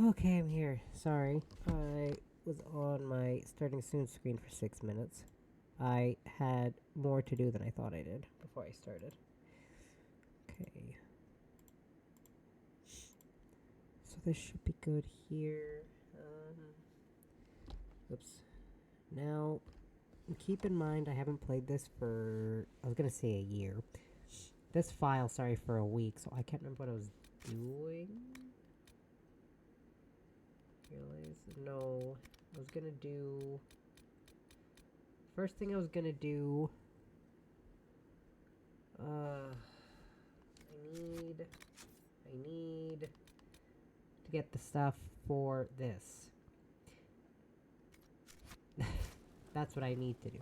Okay, I'm here. Sorry. I was on my starting soon screen for 6 minutes. I had more to do than I thought I did before I started. Okay. So this should be good here. Oops. Now, keep in mind I haven't played this for, I was gonna say a year. This file, sorry, for a week, so I can't remember what I was doing. Realize? No. I was gonna do. First thing I was gonna do. I need to get the stuff for this. That's what I need to do.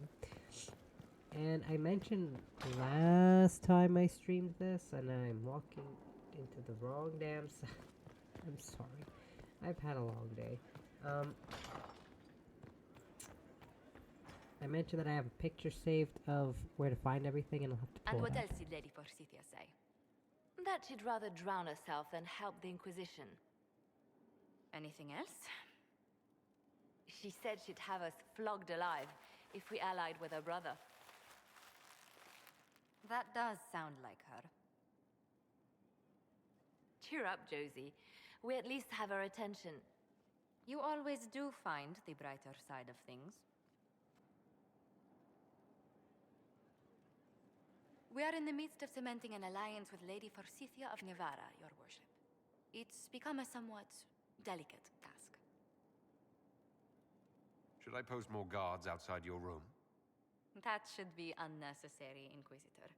And I mentioned last time I streamed this, and I'm walking into the wrong damn side. I'm sorry. I've had a long day. Um, I mentioned that I have a picture saved of where to find everything, and I'll have to pull And it what up. else did Lady Forsythia say? That she'd rather drown herself than help the Inquisition. Anything else? She said she'd have us flogged alive if we allied with her brother. That does sound like her. Cheer up, Josie. We at least have her attention. You always do find the brighter side of things. We are in the midst of cementing an alliance with Lady Forsythia of Nevada, your worship. It's become a somewhat delicate task. Should I post more guards outside your room? That should be unnecessary, Inquisitor.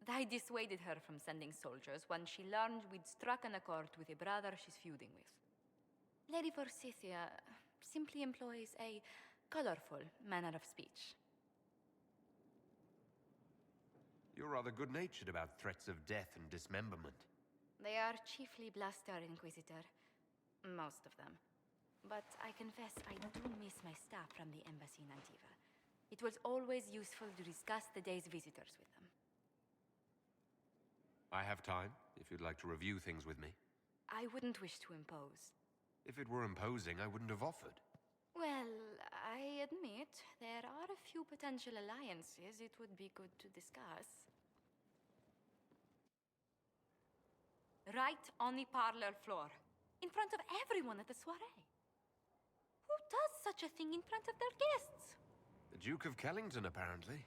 I dissuaded her from sending soldiers when she learned we'd struck an accord with a brother she's feuding with. Lady Forsythia simply employs a colorful manner of speech. You're rather good-natured about threats of death and dismemberment. They are chiefly bluster, Inquisitor. Most of them. But I confess I do miss my staff from the embassy in Antiva. It was always useful to discuss the day's visitors with them. I have time, if you'd like to review things with me. I wouldn't wish to impose. If it were imposing, I wouldn't have offered. Well, I admit there are a few potential alliances it would be good to discuss. Right on the parlor floor, in front of everyone at the soiree. Who does such a thing in front of their guests? The Duke of Kellington, apparently.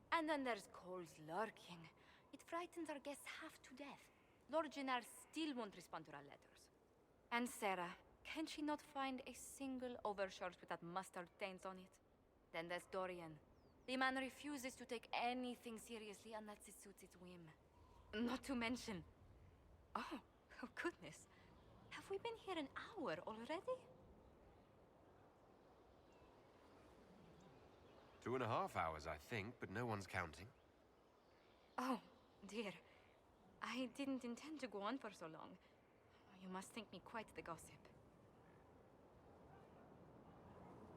And then there's Cole's lurking. It frightens our guests half to death. Lord Gennard still won't respond to our letters. And Sarah, can she not find a single overshirt with that mustard taint on it? Then there's Dorian. The man refuses to take anything seriously unless it suits its whim. Not to mention... Oh goodness. Have we been here an hour already? 2.5 hours, I think, but no one's counting. Oh, dear. I didn't intend to go on for so long. You must think me quite the gossip.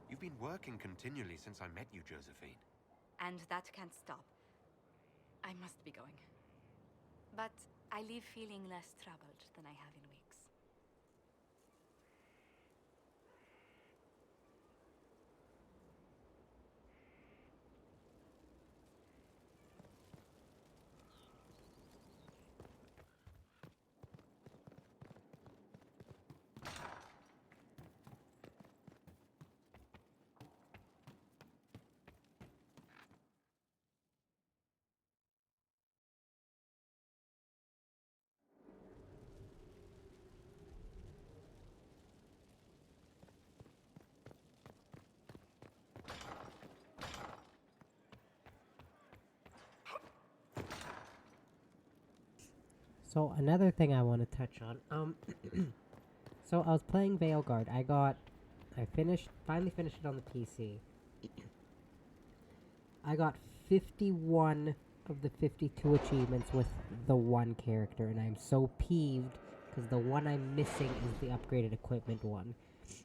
You've been working continually since I met you, Josephine. And that can't stop. I must be going. But I leave feeling less troubled than I have in weeks. So another thing I want to touch on. So I was playing Veilguard. Finally finished it on the PC. I got 51 of the 52 achievements with the one character, and I'm so peeved because the one I'm missing is the upgraded equipment one,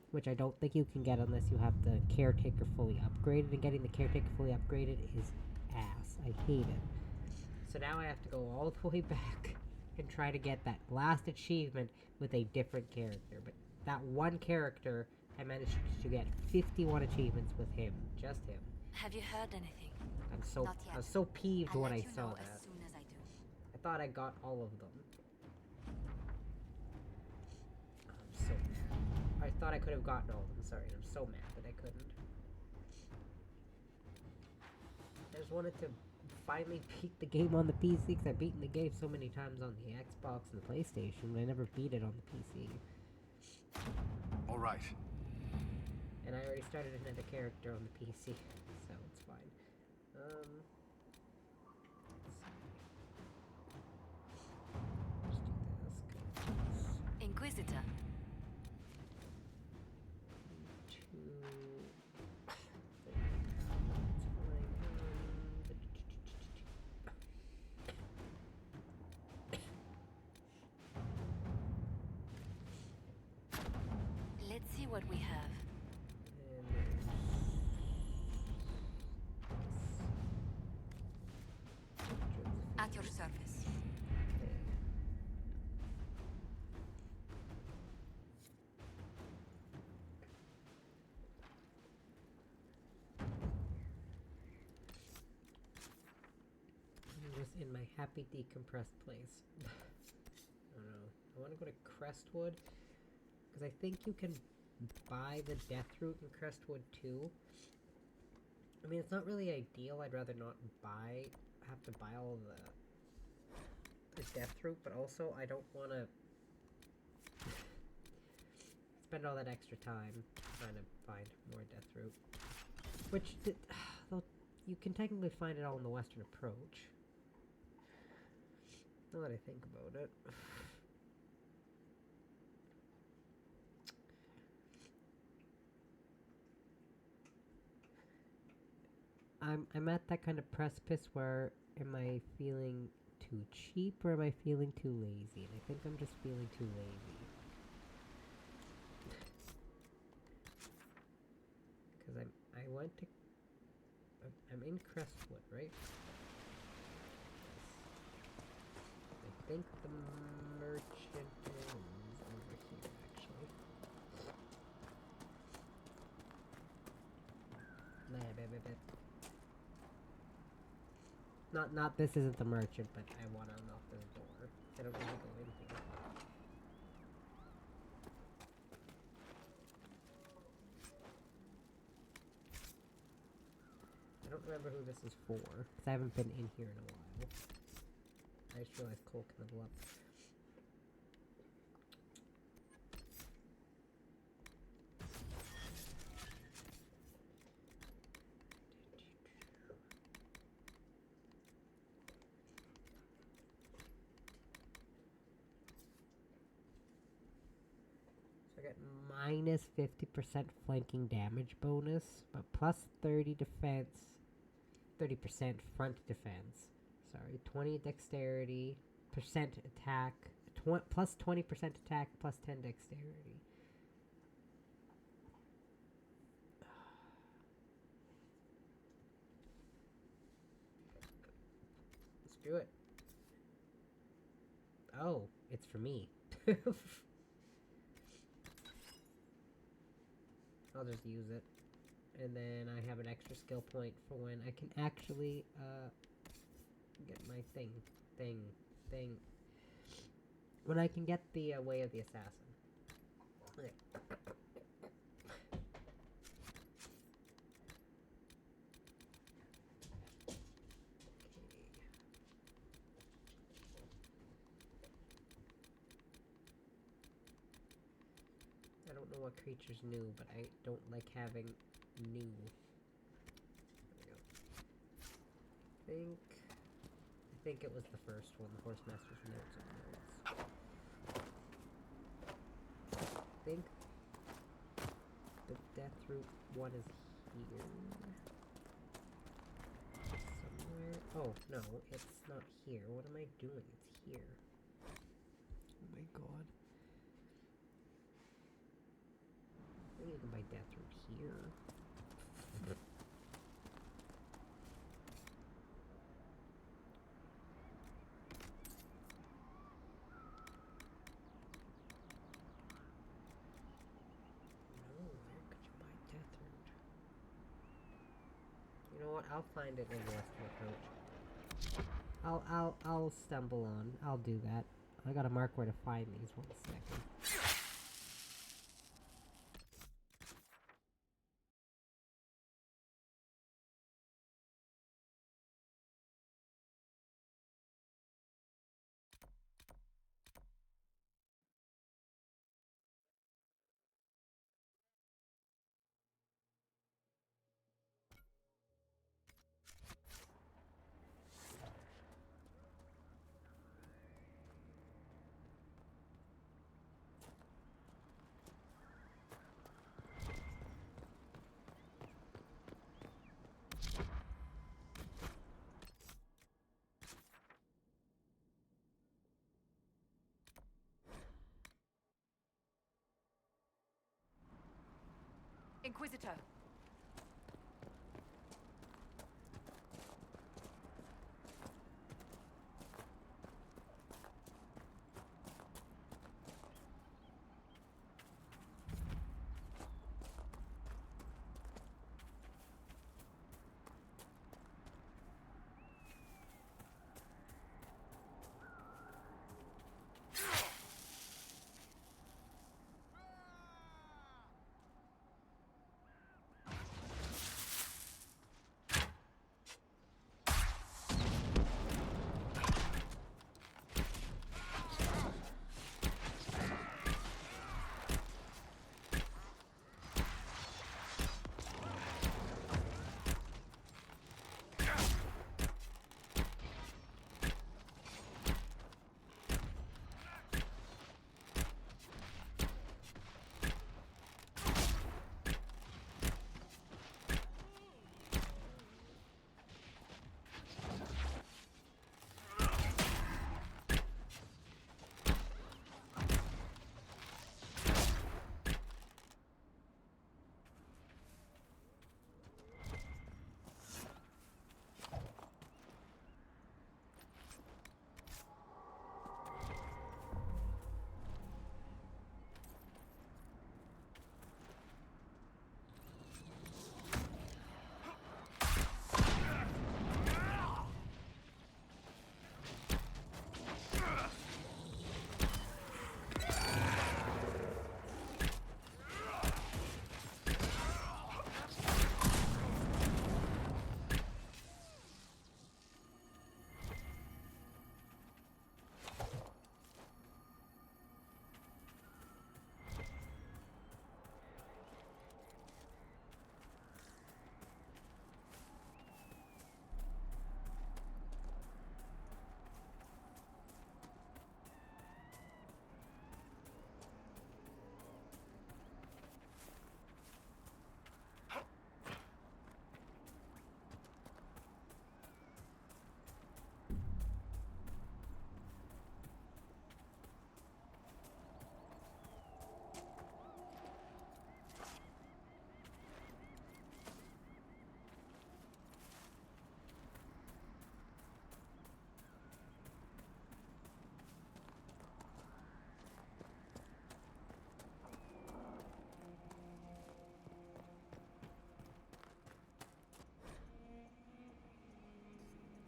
which I don't think you can get unless you have the caretaker fully upgraded, and getting the caretaker fully upgraded is ass. I hate it. So now I have to go all the way back and try to get that last achievement with a different character, but that one character, I managed to get 51 achievements with him. Just him. Have you heard anything? Not yet. I was so peeved I'll when let I you saw know that. as soon as I do. I thought I got all of them. I'm so mad. I thought I could have gotten all of them, sorry, and I'm so mad that I couldn't. I just wanted to finally beat the game on the PC, because I've beaten the game so many times on the Xbox and the PlayStation, but I never beat it on the PC. All right. And I already started another character on the PC, so it's fine. Let's see. Just do this, 'cause Inquisitor. Let's see what we have. At your service. I'm just in my happy decompressed place. I don't know. I want to go to Crestwood because I think you can buy the Death Root in Crestwood too. I mean, it's not really ideal. I'd rather not have to buy all the Death Root, but also I don't want to spend all that extra time trying to find more Death Root. Which, though, you can technically find it all in the Western Approach. Now that I think about it. I'm at that kind of precipice where am I feeling too cheap or am I feeling too lazy? And I think I'm just feeling too lazy. Because I'm in Crestwood, right? I think the merchant is over here, actually. Not this isn't the merchant, but I want to unlock this door. I don't need to go in here. I don't remember who this is for, because I haven't been in here in a while. I just realized Cole can level up. So I got minus 50% flanking damage bonus, but plus 30 defense, 30% front defense. Sorry, 20 dexterity, percent attack, plus 20% attack, plus 10 dexterity. Let's do it. Oh, it's for me. I'll just use it. And then I have an extra skill point for when I can actually, get my thing. When I can get the Way of the Assassin. Okay. I don't know what creature's new, but I don't like having new. There we go. I think it was the first one, the Horsemaster's Notes of Notes. I think the Death Root one is here. Somewhere. Oh, no, it's not here. What am I doing? It's here. Oh my god. I think you can buy Death Root here. I'll find it in the rest of the coach. I'll stumble on. I'll do that. I gotta mark where to find these. 1 second. Inquisitor.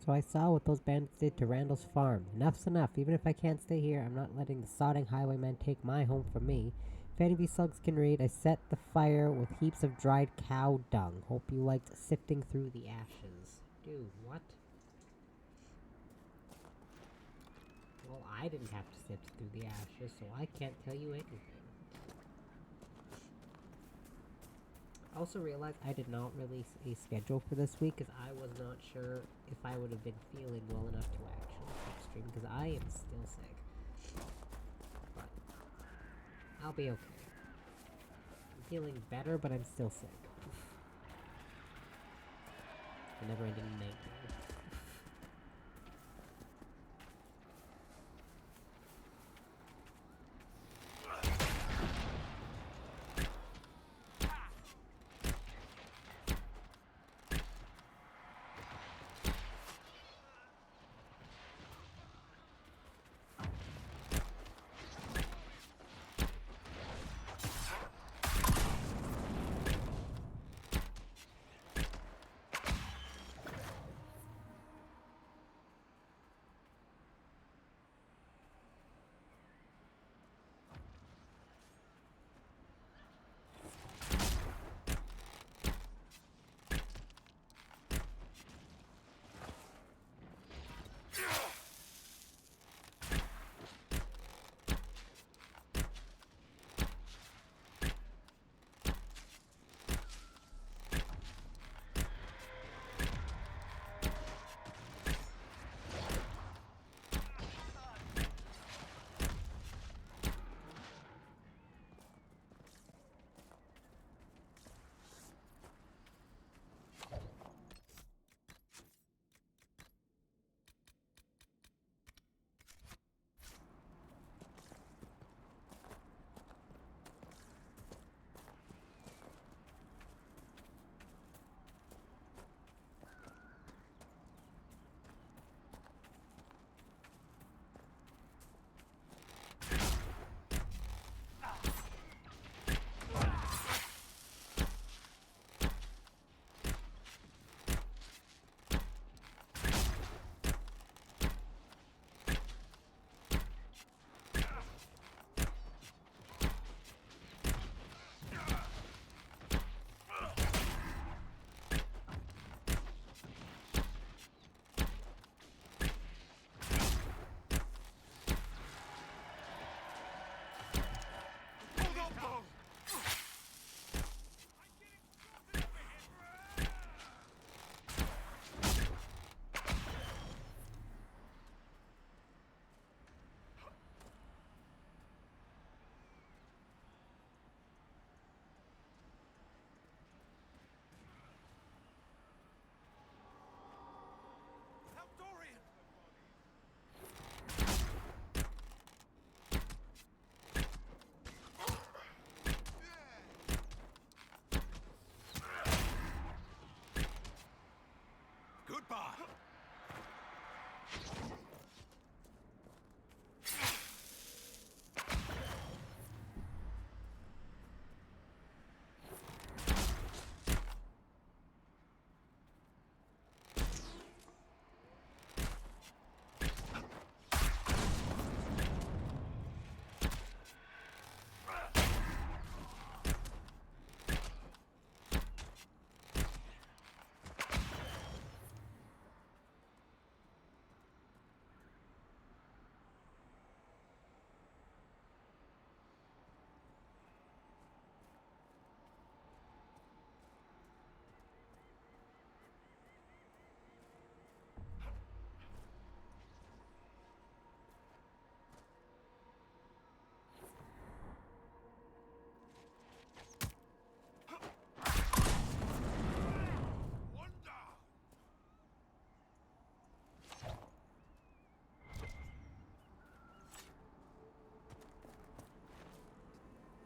So I saw what those bandits did to Randall's farm. Enough's enough. Even if I can't stay here, I'm not letting the sodding highwaymen take my home from me. If any of you slugs can read, I set the fire with heaps of dried cow dung. Hope you liked sifting through the ashes. Dude, what? Well, I didn't have to sift through the ashes, so I can't tell you anything. I also realized I did not release a schedule for this week because I was not sure if I would have been feeling well enough to actually keep stream because I am still sick. But I'll be okay. I'm feeling better, but I'm still sick. A never-ending nightmare.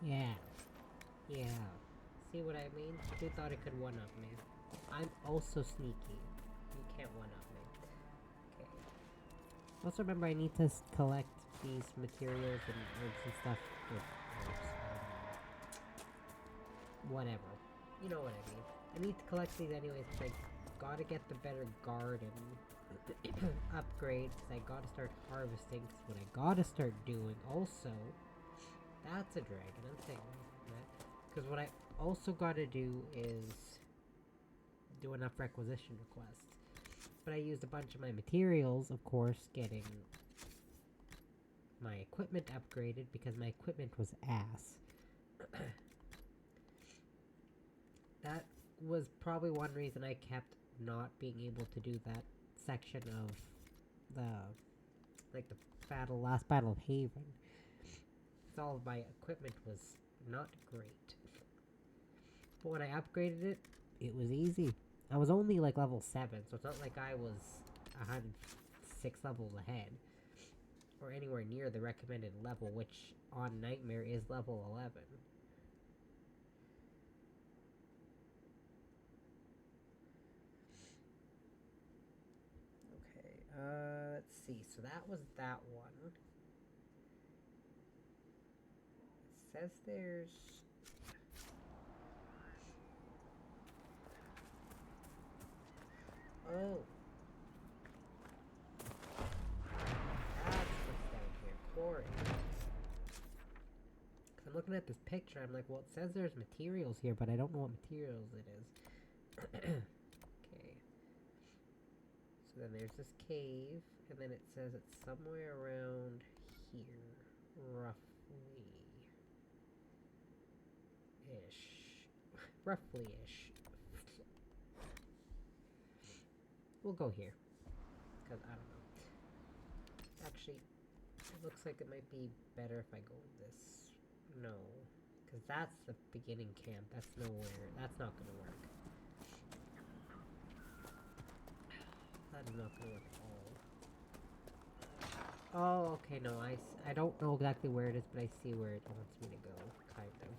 Yeah. Yeah. See what I mean? You thought it could one-up me. I'm also sneaky. You can't one-up me. Okay. Also remember I need to collect these materials and herbs and stuff. Or herbs, whatever. You know what I mean. I need to collect these anyways because I gotta get the better garden upgrade because I gotta start harvesting because what I gotta start doing also... That's a dragon, I'm saying that. Because what I also gotta do is do enough requisition requests. But I used a bunch of my materials, of course, getting my equipment upgraded because my equipment was ass. That was probably one reason I kept not being able to do that section of the, like the last battle of Haven. All of my equipment was not great. But when I upgraded it, it was easy. I was only like level 7, so it's not like I was 106 levels ahead. Or anywhere near the recommended level, which on Nightmare is level 11. Okay, let's see. So that was that one. It says there's... Oh. That's what's down here. Quarry. Cause I'm looking at this picture, I'm like, well, it says there's materials here, but I don't know what materials it is. Okay. So then there's this cave, and then it says it's somewhere around here. Roughly. Roughly-ish. We'll go here. Because I don't know. Actually, it looks like it might be better if I go this. No. Because that's the beginning camp. That's nowhere. That's not going to work. That is not going to work at all. Oh, okay, no. I don't know exactly where it is, but I see where it wants me to go. Kind of.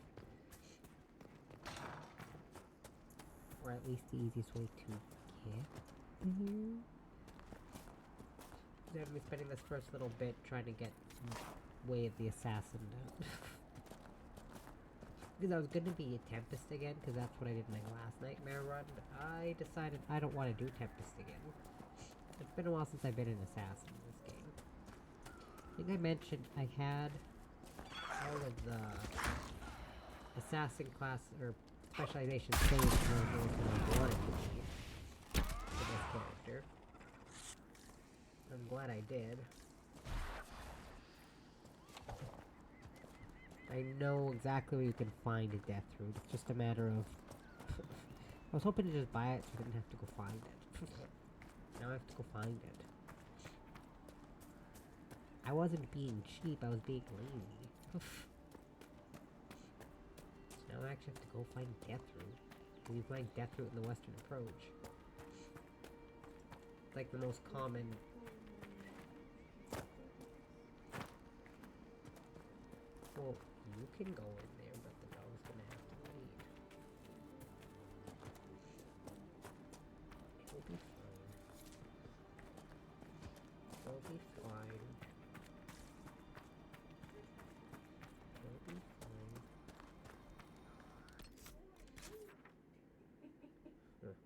Or at least the easiest way to get there. I'm gonna be spending this first little bit trying to get Way of the Assassin done. Because I was gonna be a Tempest again, because that's what I did my last Nightmare run, but I decided I don't want to do Tempest again. It's been a while since I've been an Assassin in this game. I think I mentioned I had all of the Assassin class, or specialization saved for I wanted to be for this character. I'm glad I did. I know exactly where you can find a death root. It's just a matter of... I was hoping to just buy it so I didn't have to go find it. Now I have to go find it. I wasn't being cheap, I was being lazy. Now I actually have to go find Deathroot. You find Deathroot in the Western Approach. It's like the most common... Well, you can go in there, but the dog's gonna have to leave. It'll be fine. It'll be fine. It'll be fine. Huh. Guess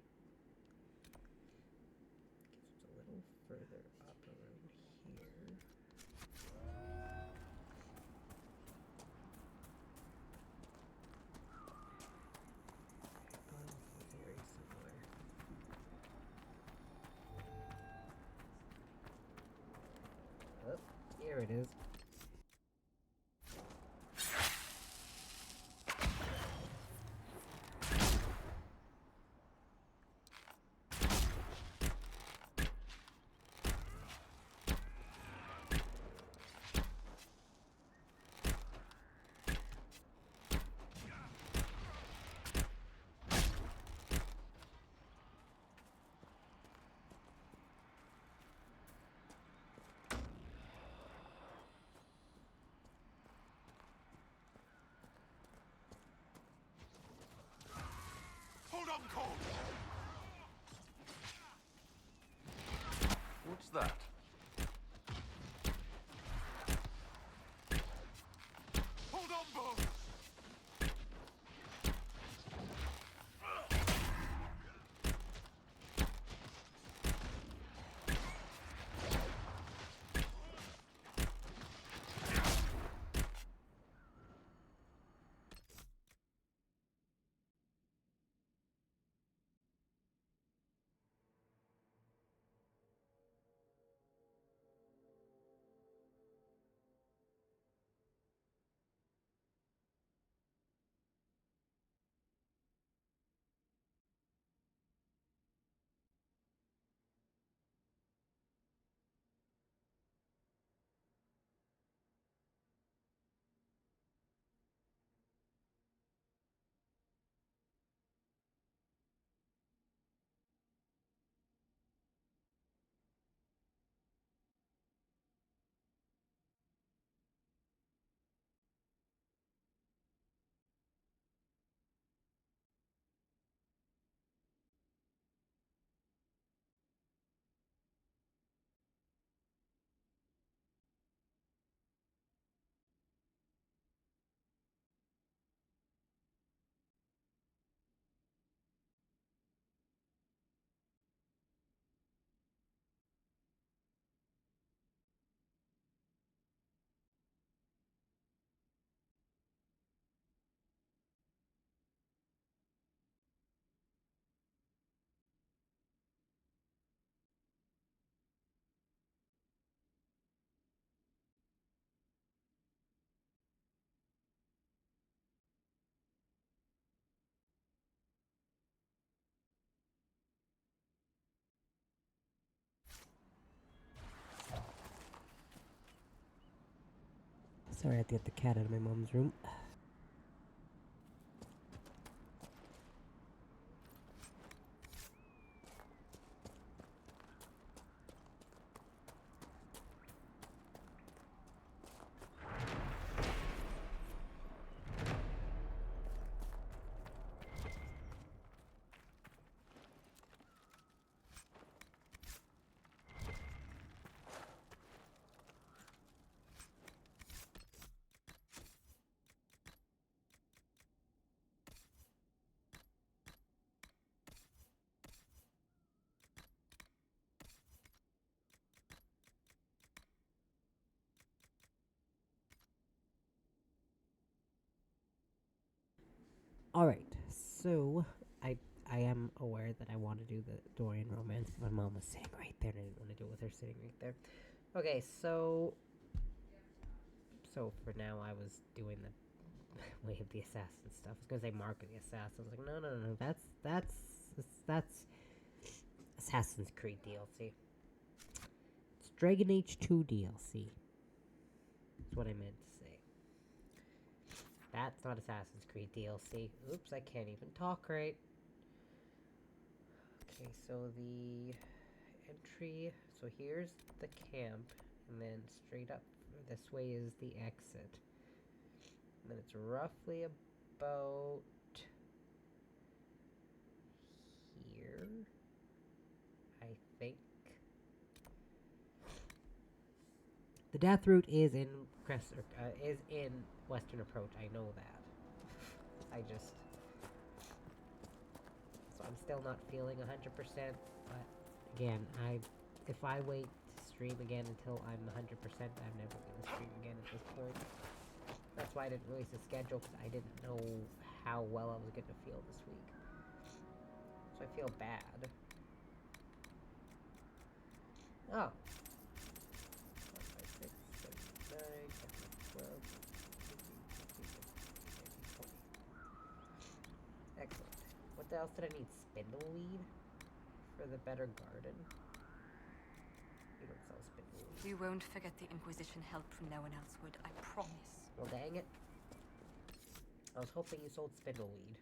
it's a little further up around here. Very similar. Oh, here it is. Sorry, I had to get the cat out of my mom's room. Alright, so I am aware that I want to do the Dorian romance. My mom was sitting right there and I didn't want to do it with her sitting right there. Okay, so for now I was doing the way of the assassin stuff. I was gonna say Mark of the Assassin. I was like, no, that's Assassin's Creed DLC. It's Dragon Age 2 DLC. That's what I meant to say. That's not Assassin's Creed DLC. Oops, I can't even talk right. Okay, so the entry. So here's the camp, and then straight up this way is the exit. And then it's roughly about here, I think. The death route is in Western Approach. I know that. So I'm still not feeling 100%. But again, if I wait to stream again until I'm 100%, I'm never gonna stream again at this point. That's why I didn't release a schedule, because I didn't know how well I was gonna feel this week. So I feel bad. Oh. 1, 5, 6, 7, 9, 10, 12, 13, 14, 15, 16, 17, 20. Excellent. What else did I need? Spindleweed? For the better garden? We don't sell spindleweed. We won't forget the Inquisition help from no one else would, I promise. Well, dang it. I was hoping you sold spindleweed.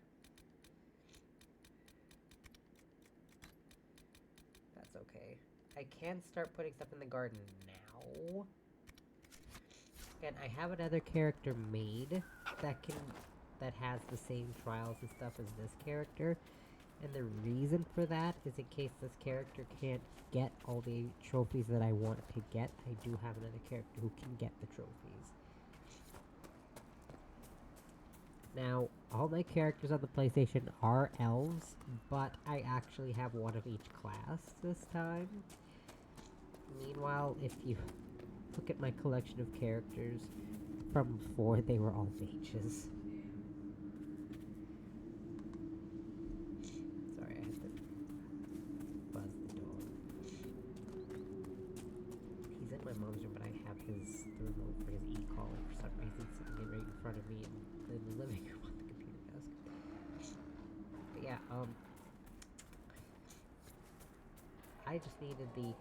That's okay. I can start putting stuff in the garden now. And I have another character made that has the same trials and stuff as this character. And the reason for that is in case this character can't get all the trophies that I want to get, I do have another character who can get the trophies. Now, all my characters on the PlayStation are elves, but I actually have one of each class this time. Meanwhile, if you look at my collection of characters from before, they were all mages. Sorry, I had to buzz the dog. He's in my mom's room, but I have the remote for his e-collar for some reason sitting right in front of me in the living room on the computer desk. But yeah, I just needed the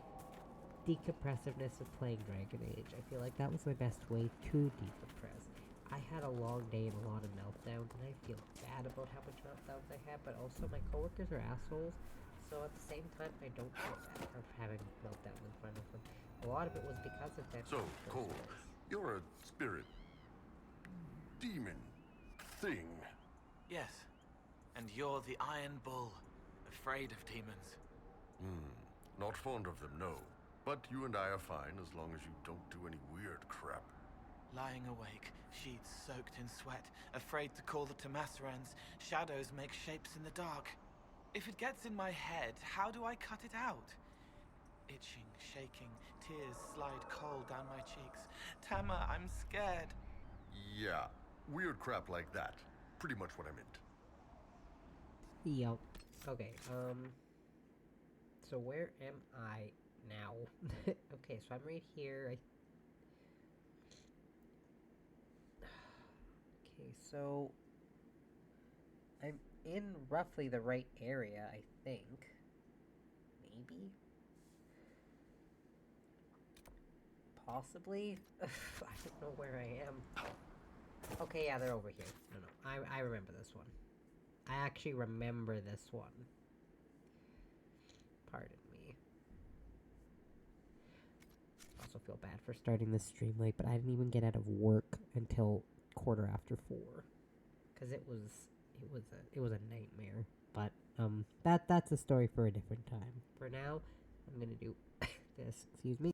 decompressiveness of playing Dragon Age. I feel like that was my best way to decompress. I had a long day and a lot of meltdowns, and I feel bad about how much meltdowns I had, but also my coworkers are assholes, so at the same time, I don't feel bad for having meltdowns in front of them. A lot of it was because of that. So, Cole, you're a spirit. Demon. Thing. Yes. And you're the Iron Bull, afraid of demons. Not fond of them, no. But you and I are fine as long as you don't do any weird crap. Lying awake, sheets soaked in sweat, afraid to call the Tomasserans, shadows make shapes in the dark. If it gets in my head, how do I cut it out? Itching, shaking, tears slide cold down my cheeks. Tama, I'm scared. Yeah, weird crap like that. Pretty much what I meant. Yup. Okay, so where am I now? Okay, so I'm right here. Okay, so I'm in roughly the right area, I think. Maybe? Possibly? I don't know where I am. Okay, yeah, they're over here. No, I remember this one. I actually remember this one. Pardon me. I also feel bad for starting this stream late, but I didn't even get out of work until 4:15. Because it was a nightmare. But that's a story for a different time. For now, I'm gonna do this. Excuse me.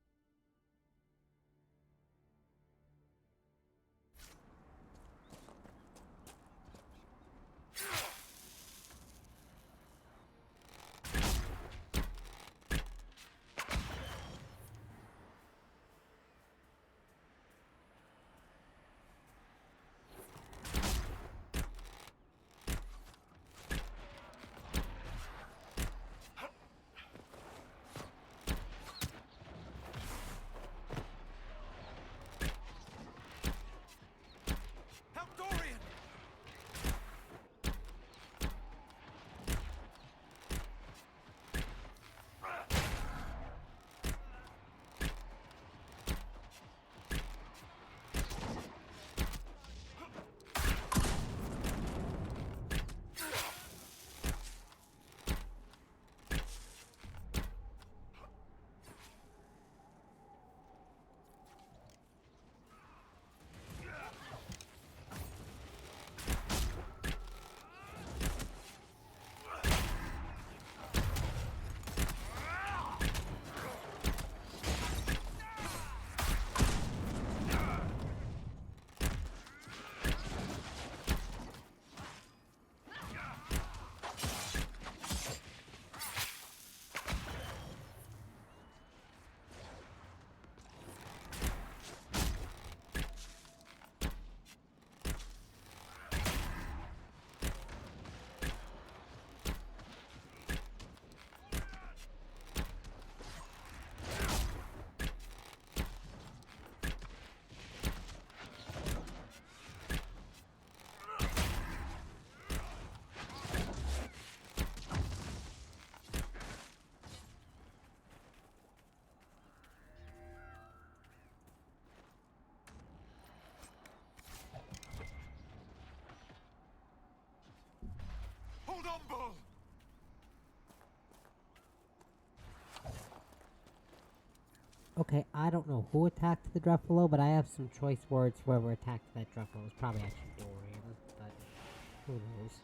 Hold on, Bull! Okay, I don't know who attacked the Druffalo, but I have some choice words. Whoever attacked that Druffalo was probably actually Dorian, but who knows.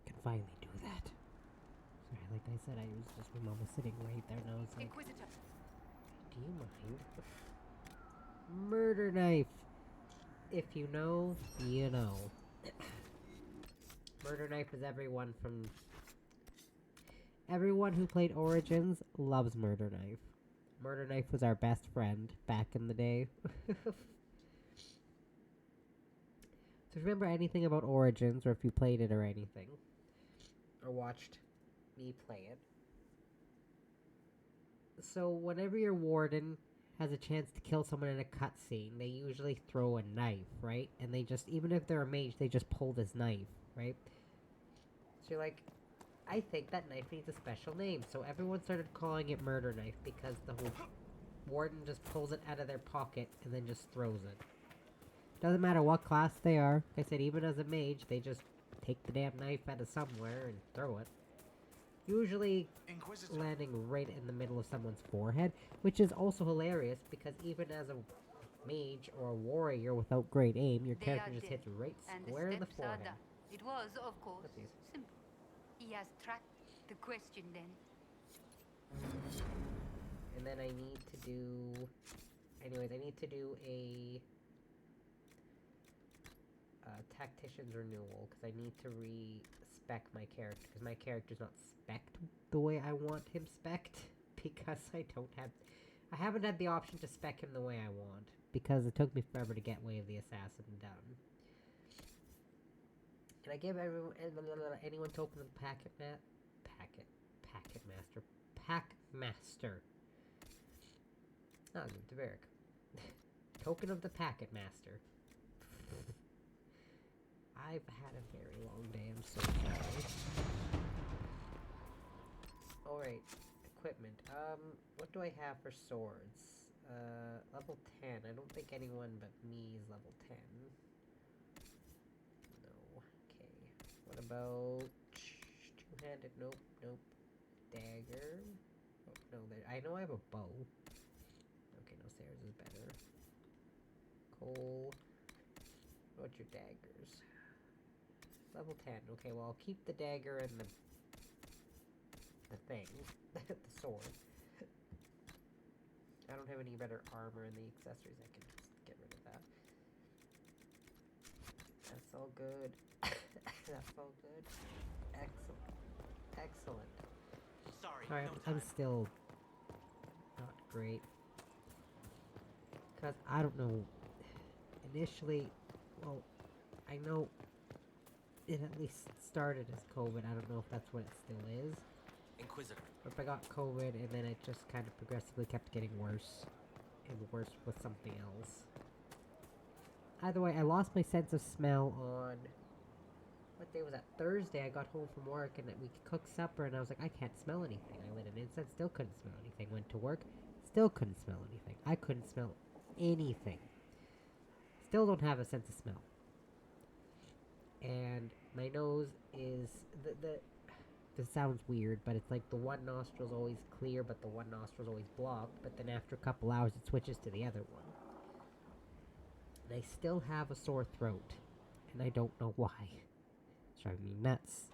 Can finally do that. Sorry, like I said, I was just my mom was sitting right there, and I was like, Inquisitor. "Do you mind?" Murder knife. If you know, you know. Murder knife is everyone who played Origins loves Murder Knife. Murder Knife was our best friend back in the day. So if you remember anything about Origins, or if you played it or anything, or watched me play it. So whenever your warden has a chance to kill someone in a cutscene, they usually throw a knife, right? And they just, even if they're a mage, they just pull this knife, right? So you're like, I think that knife needs a special name. So everyone started calling it Murder Knife because the whole Warden just pulls it out of their pocket and then just throws it. Doesn't matter what class they are. Like I said, even as a mage, they just take the damn knife out of somewhere and throw it. Usually Inquisitor. landing right in the middle of someone's forehead, which is also hilarious because even as a mage or a warrior without great aim, your They character are just dead, hits right and the square in the steps are forehead. done. It was, of course, Whoopsies. simple. He has tracked the question then. And then I need to do... Anyways, I need to do a... Tactician's renewal, because I need to re-spec my character, because my character's not spec'd the way I want him spec'd, because I haven't had the option to spec him the way I want, because it took me forever to get Way of the Assassin done. Can I give anyone token of the Packet Master. I'll give it to Varric. Token of the Packet Master. I've had a very long day, I'm so sorry. Alright, equipment. What do I have for swords? Level 10. I don't think anyone but me is level 10. No. Okay. What about... two-handed? Nope, nope. Dagger? Oh, no, I know I have a bow. Okay, no, Sarah's is better. Cole. What's your daggers? Level 10. Okay, well, I'll keep the dagger and the thing. The sword. I don't have any better armor in the accessories. I can just get rid of that. That's all good. That's all good. Excellent. Excellent. Sorry, Alright, no I'm time. still not great. Because I don't know. Initially, well, I know it at least started as COVID. I don't know if that's what it still is. Inquisitor. But I got COVID and then it just kind of progressively kept getting worse. And worse with something else. Either way, I lost my sense of smell on... What day was that? Thursday. I got home from work and we cooked supper and I was like, I can't smell anything. I lit an incense, still couldn't smell anything. Went to work, still couldn't smell anything. I couldn't smell anything. Still don't have a sense of smell. And my nose is... This sounds weird, but it's like the one nostril's always clear, but the one nostril's always blocked. But then after a couple hours, it switches to the other one. And I still have a sore throat. And I don't know why. It's driving me nuts.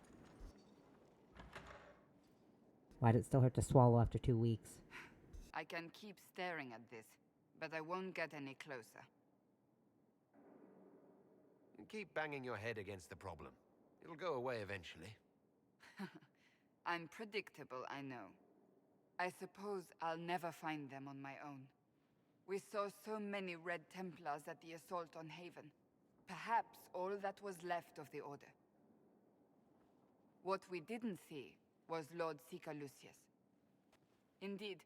Why did it still hurt to swallow after 2 weeks? I can keep staring at this, but I won't get any closer. Keep banging your head against the problem. It'll go away eventually. I'm predictable, I know. I suppose I'll never find them on my own. We saw so many Red Templars at the assault on Haven. Perhaps all that was left of the Order. What we didn't see was Lord Seeker Lucius. Indeed,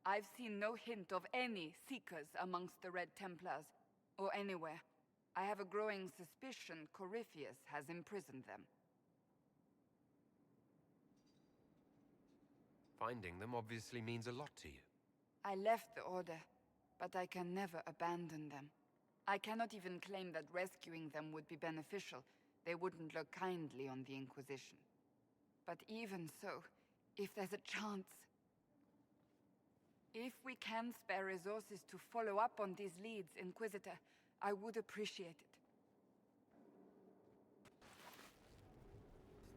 I've seen no hint of any Seekers amongst the Red Templars, or anywhere. I have a growing suspicion Corypheus has imprisoned them. Finding them obviously means a lot to you. I left the Order, but I can never abandon them. I cannot even claim that rescuing them would be beneficial. They wouldn't look kindly on the Inquisition. But even so, if there's a chance... If we can spare resources to follow up on these leads, Inquisitor, I would appreciate it.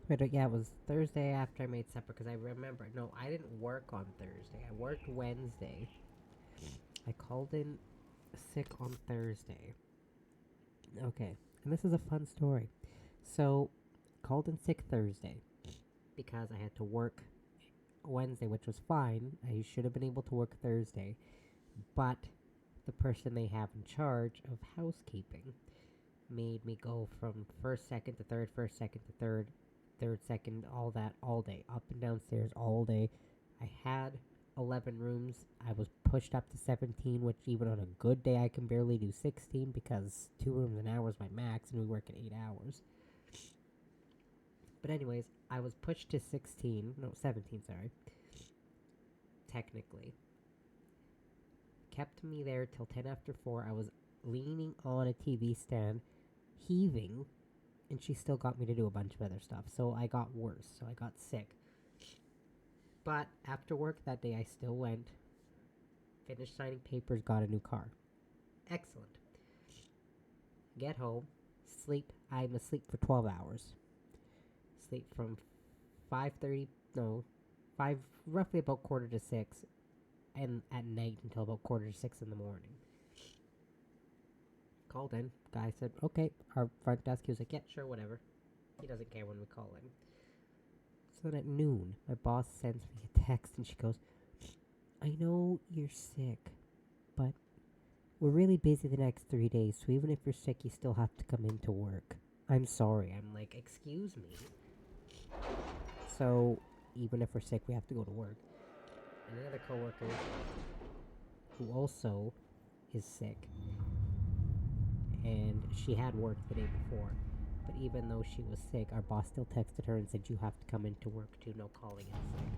Wait, yeah, it was Thursday after I made supper, because I remember... No, I didn't work on Thursday. I worked Wednesday. I called in sick on Thursday. Okay, and this is a fun story. So, called in sick Thursday, because I had to work Wednesday, which was fine. I should have been able to work Thursday, but the person they have in charge of housekeeping made me go from first, second to third, first, second to third, third, second, all that, all day, up and downstairs all day. I had 11 rooms. I was pushed up to 17, which even on a good day I can barely do 16 because 2 rooms an hour is my max and we work at 8 hours. But anyways, I was pushed to 17, sorry. Technically. kept me there till 10 after 4. I was leaning on a TV stand, heaving, and she still got me to do a bunch of other stuff. So I got worse. So I got sick. But after work that day, I still went, finished signing papers, got a new car. Excellent. Get home, sleep. I'm asleep for 12 hours. Sleep from roughly about 5:45, and at night until about 5:45 in the morning. Called in. Guy said, okay, our front desk. He was like, yeah, sure, whatever. He doesn't care when we call him. So then at noon, my boss sends me a text and she goes, I know you're sick, but we're really busy the next 3 days, so even if you're sick, you still have to come into work. I'm sorry. I'm like, excuse me? So, even if we're sick, we have to go to work. And another coworker, who also is sick, and she had work the day before, but even though she was sick, our boss still texted her and said, you have to come into work too, no calling in sick.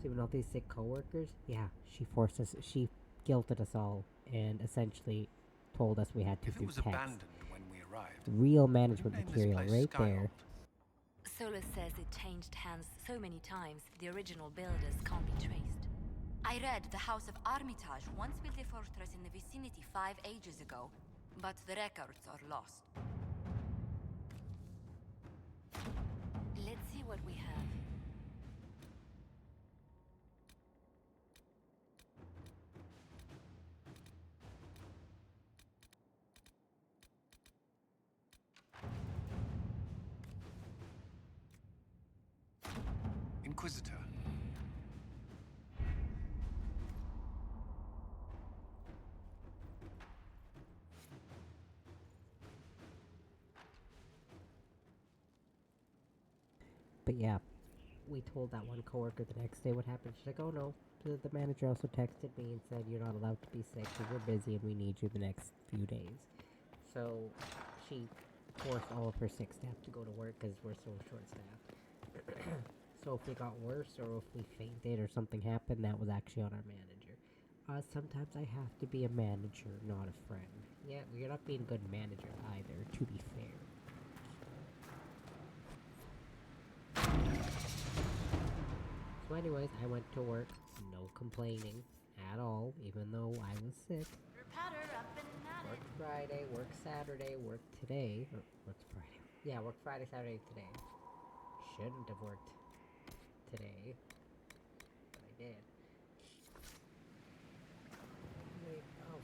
So even all these sick coworkers, yeah, she guilted us all, and essentially told us we had to If do it was tests. abandoned when we arrived, Real management would you name this material place right Skyhold? there. Solus says it changed hands so many times, the original builders can't be traced. I read the House of Armitage once built a fortress in the vicinity 5 ages ago, but the records are lost. Let's see what we have. Inquisitor. But yeah, we told that one coworker the next day what happened. She's like, oh no, the manager also texted me and said you're not allowed to be sick because we're busy and we need you the next few days. So she forced all of her sick staff to go to work because we're so short-staffed. So if we got worse or if we fainted or something happened, that was actually on our manager. Sometimes I have to be a manager, not a friend. Yeah, you're not being a good manager either, to be fair. So anyways, I went to work, no complaining at all, even though I was sick. Worked Friday, worked Saturday, worked today. Or, what's Friday? Yeah, worked Friday, Saturday, today. Shouldn't have worked today, but I did. Wait, oh,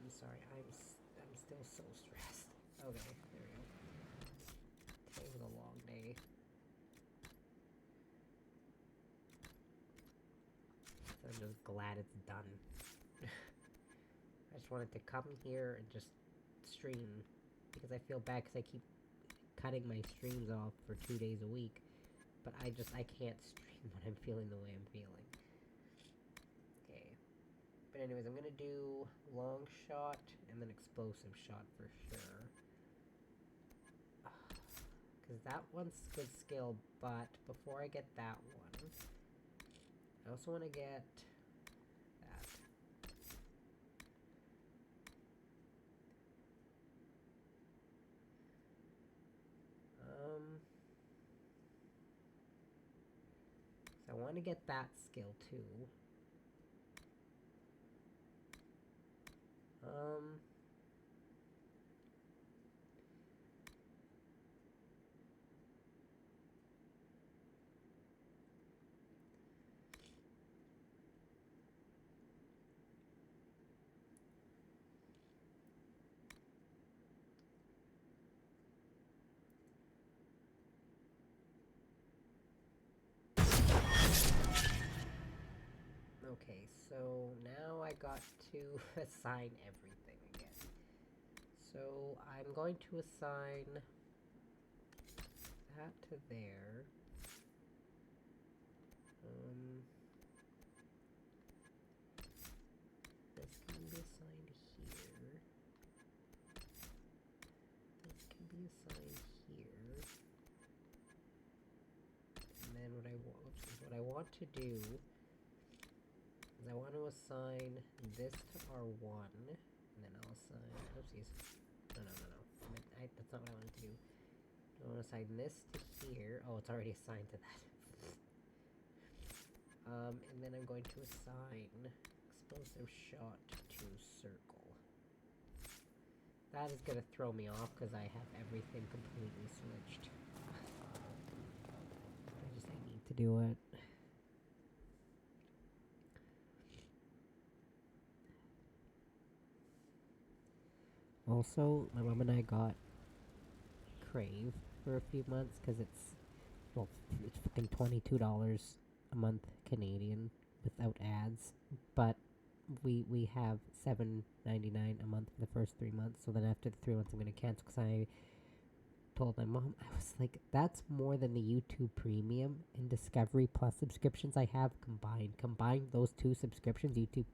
I'm sorry, I'm still so stressed. Okay, there we go. Today was a long day. So I'm just glad it's done. I just wanted to come here and just stream, because I feel bad because I keep cutting my streams off for 2 days a week, but I can't stream when I'm feeling the way I'm feeling. Okay. But anyways, I'm gonna do long shot and then explosive shot for sure. Because that one's good skill, but before I get that one, I also want to get that. So I want to get that skill too. Okay, so now I got to assign everything again. So I'm going to assign that to there. This can be assigned here. This can be assigned here. And then what I want to do I want to assign this to R1, and then I'll assign... Oopsies. No. That's not what I wanted to do. I want to assign this to here. Oh, it's already assigned to that. And then I'm going to assign explosive shot to circle. That is gonna throw me off because I have everything completely switched. I need to do it. Also, my mom and I got Crave for a few months because it's fucking $22 a month Canadian without ads, but we have $7.99 a month for the first 3 months. So then after the 3 months, I'm gonna cancel because I told my mom, I was like, that's more than the YouTube Premium and Discovery Plus subscriptions I have combined. Combine those two subscriptions, YouTube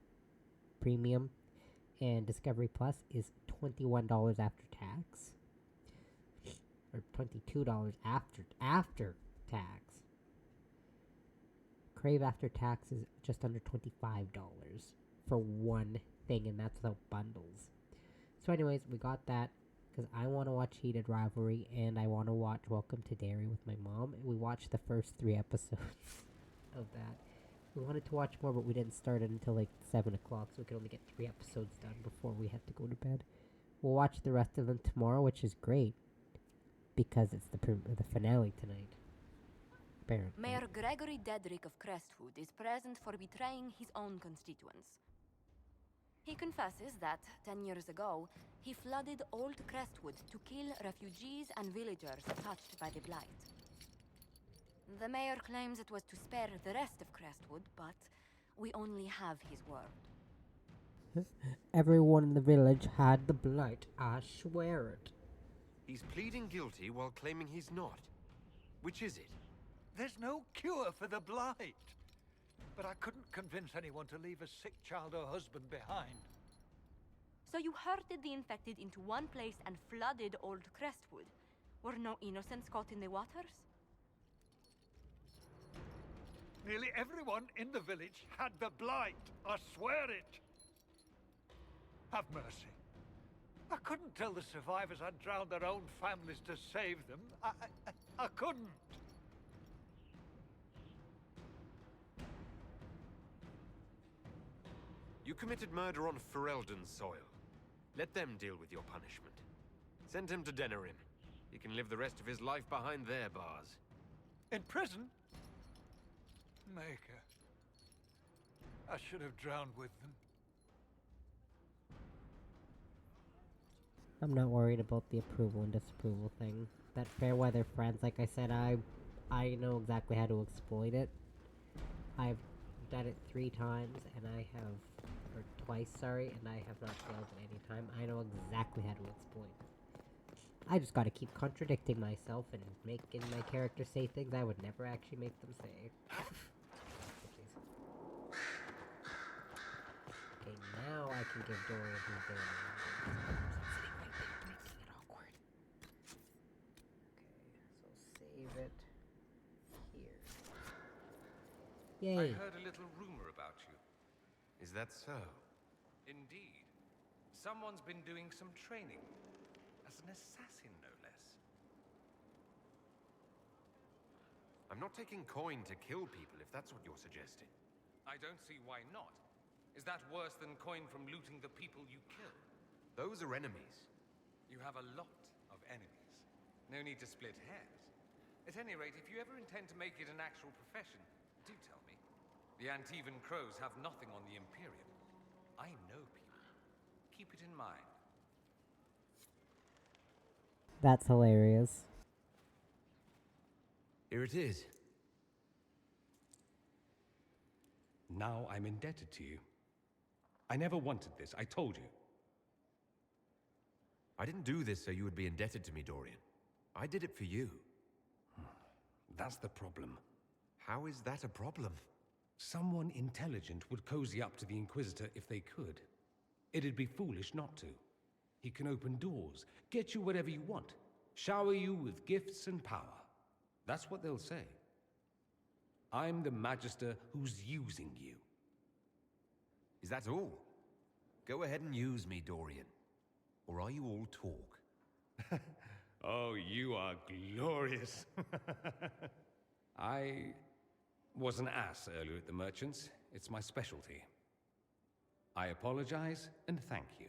Premium and Discovery Plus, is $21 after tax, or $22 after tax. Crave after tax is just under $25 for one thing, and that's without bundles. So anyways, we got that because I want to watch Heated Rivalry and I want to watch Welcome to Derry with my mom, and we watched the first 3 episodes of that. We wanted to watch more, but we didn't start it until like 7 o'clock, so we could only get 3 episodes done before we had to go to bed. We'll watch the rest of them tomorrow, which is great because it's the finale tonight. Apparently. Mayor Gregory Dedrick of Crestwood is present for betraying his own constituents. He confesses that, 10 years ago, he flooded Old Crestwood to kill refugees and villagers touched by the Blight. The mayor claims it was to spare the rest of Crestwood, but we only have his word. Everyone in the village had the Blight, I swear it. He's pleading guilty while claiming he's not. Which is it? There's no cure for the Blight. But I couldn't convince anyone to leave a sick child or husband behind. So you herded the infected into one place and flooded Old Crestwood. Were no innocents caught in the waters? Nearly everyone in the village had the Blight. I swear it. Have mercy. I couldn't tell the survivors I'd drowned their own families to save them. I couldn't. You committed murder on Ferelden's soil. Let them deal with your punishment. Send him to Denerim. He can live the rest of his life behind their bars. In prison? Maker. I should have drowned with them. I'm not worried about the approval and disapproval thing. That Fairweather Friends, like I said, I know exactly how to exploit it. I've done it 3 times, and or twice, sorry, and I have not failed at any time. I know exactly how to exploit it. I just gotta keep contradicting myself and making my character say things I would never actually make them say. Okay, now I can give Dorian his damage. Making it awkward. Okay, so save it here. Yay! I heard a little rumor about you. Is that so? Indeed. Someone's been doing some training. As an assassin, no less. I'm not taking coin to kill people, if that's what you're suggesting. I don't see why not. Is that worse than coin from looting the people you kill? Those are enemies. You have a lot of enemies. No need to split hairs. At any rate, if you ever intend to make it an actual profession, do tell me. The Antivan Crows have nothing on the Imperium. I know people. Keep it in mind. That's hilarious. Here it is. Now I'm indebted to you. I never wanted this, I told you. I didn't do this so you would be indebted to me, Dorian. I did it for you. That's the problem. How is that a problem? Someone intelligent would cozy up to the Inquisitor if they could. It'd be foolish not to. He can open doors, get you whatever you want, shower you with gifts and power. That's what they'll say. I'm the Magister who's using you. Is that all? Go ahead and use me, Dorian. Or are you all talk? Oh, you are glorious. I was an ass earlier at the Merchants. It's my specialty. I apologize and thank you.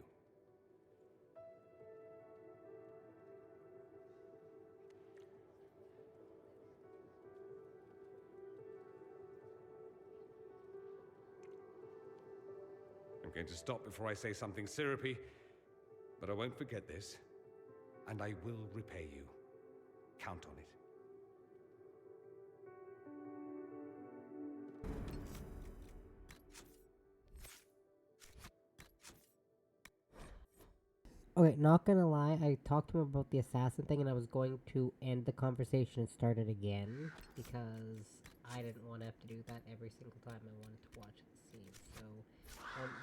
I'm going to stop before I say something syrupy, but I won't forget this, and I will repay you. Count on it. Okay, not gonna lie, I talked to him about the assassin thing and I was going to end the conversation and start it again, because I didn't want to have to do that every single time I wanted to watch the scene, so,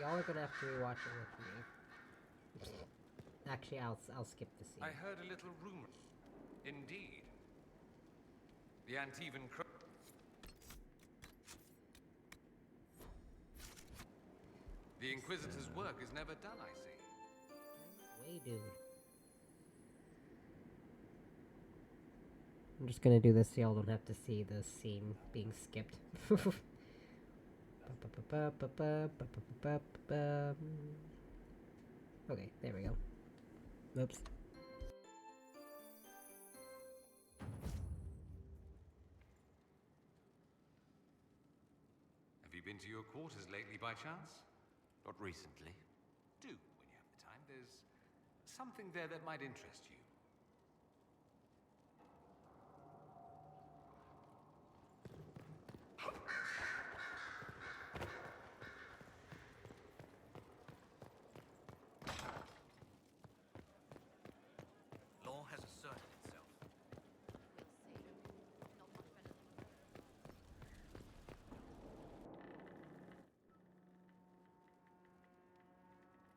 y'all are gonna have to rewatch it with me. Actually, I'll skip the scene. I heard a little rumor. Indeed. The Antivan Crow. The Inquisitor's work is never done, I see. Way, dude. I'm just gonna do this so y'all don't have to see the scene being skipped. Okay, there we go. Oops. Have you been to your quarters lately by chance? Not recently. Do, when you have the time. There's something there that might interest you. Law has asserted itself.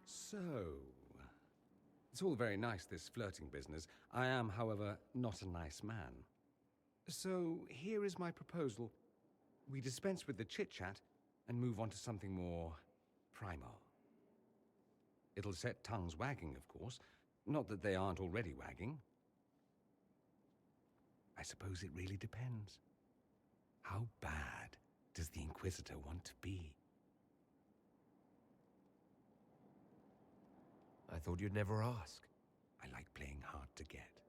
So, it's all very nice, this flirting business. I am, however, not a nice man. So, here is my proposal. We dispense with the chit-chat and move on to something more primal. It'll set tongues wagging, of course. Not that they aren't already wagging. I suppose it really depends. How bad does the Inquisitor want to be? I thought you'd never ask. I like playing hard to get.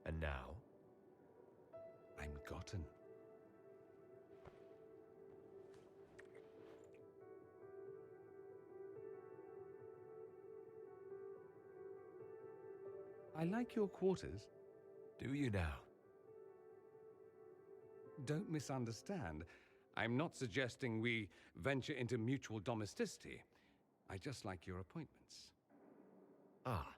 And now? I'm gotten. I like your quarters. Do you now? Don't misunderstand. I'm not suggesting we venture into mutual domesticity. I just like your appointments. Ah.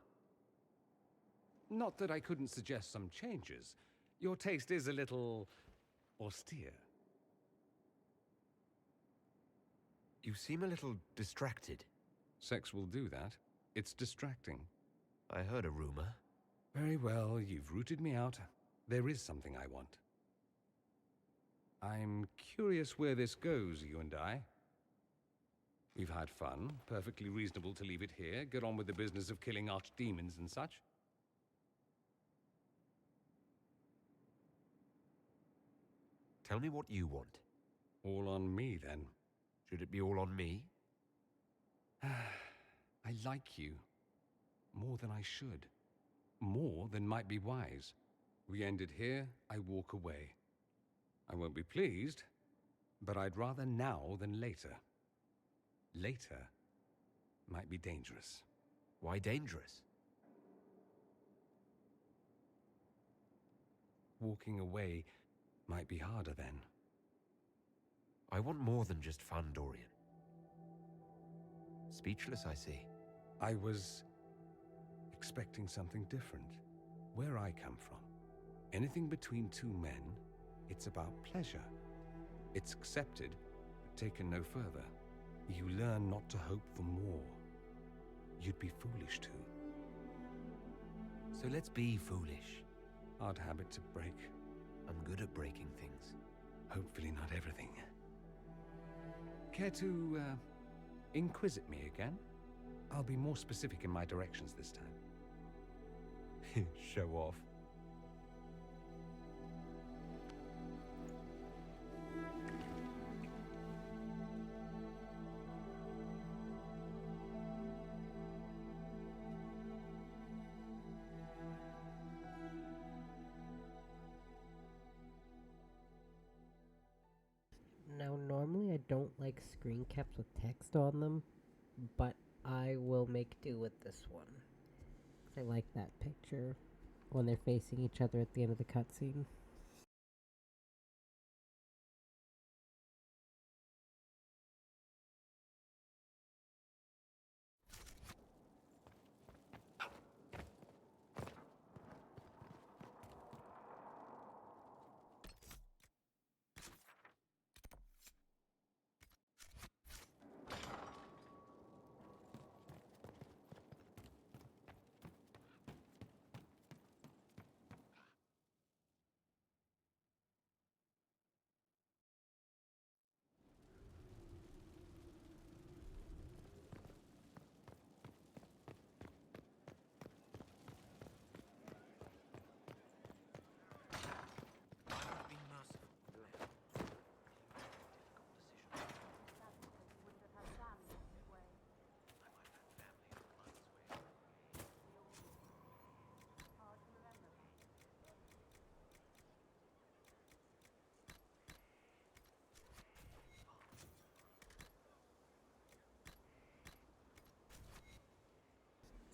Not that I couldn't suggest some changes. Your taste is a little austere. You seem a little distracted. Sex will do that. It's distracting. I heard a rumor. Very well, you've rooted me out. There is something I want. I'm curious where this goes, you and I. We've had fun. Perfectly reasonable to leave it here. Get on with the business of killing archdemons and such. Tell me what you want. All on me, then. Should it be all on me? I like you. More than I should. More than might be wise. We end it here, I walk away. I won't be pleased, but I'd rather now than later. Later might be dangerous. Why dangerous? Walking away might be harder then. I want more than just fun, Dorian. Speechless, I see. I was expecting something different. Where I come from, anything between two men, it's about pleasure. It's accepted, but taken no further. You learn not to hope for more. You'd be foolish to. So let's be foolish. Hard habit to break. I'm good at breaking things. Hopefully not everything. Care to Inquisit me again? I'll be more specific in my directions this time. Show off. Now, normally I don't like screen caps with text on them, but I will make do with this one. 'Cause I like that picture when they're facing each other at the end of the cutscene.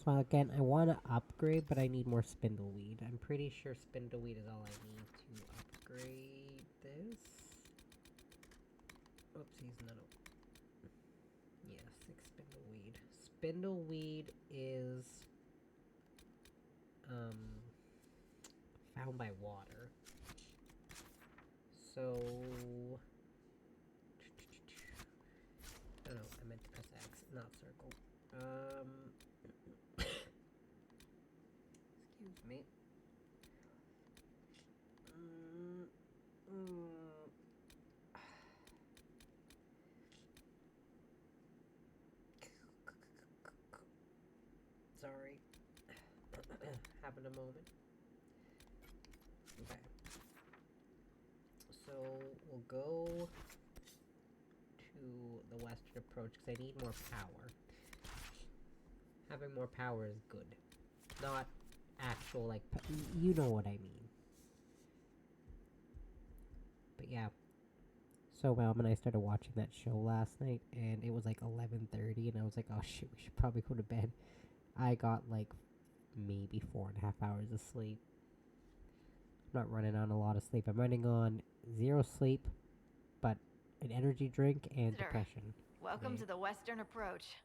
So again, I want to upgrade, but I need more spindleweed. I'm pretty sure spindleweed is all I need to upgrade this. Oopsies, no. Yeah, 6 spindleweed. Spindleweed is found by water. So I don't know, I meant to press X, not circle. Excuse me. Sorry. Having a moment. Okay. So we'll go to the western approach because I need more power. Having more power is good. Not actual, like, you know what I mean. But yeah. So Mom and I started watching that show last night, and it was like 11:30, and I was like, oh shit, we should probably go to bed. I got like maybe 4.5 hours of sleep. I'm not running on a lot of sleep. I'm running on 0 sleep, but an energy drink and depression. Welcome to the western approach.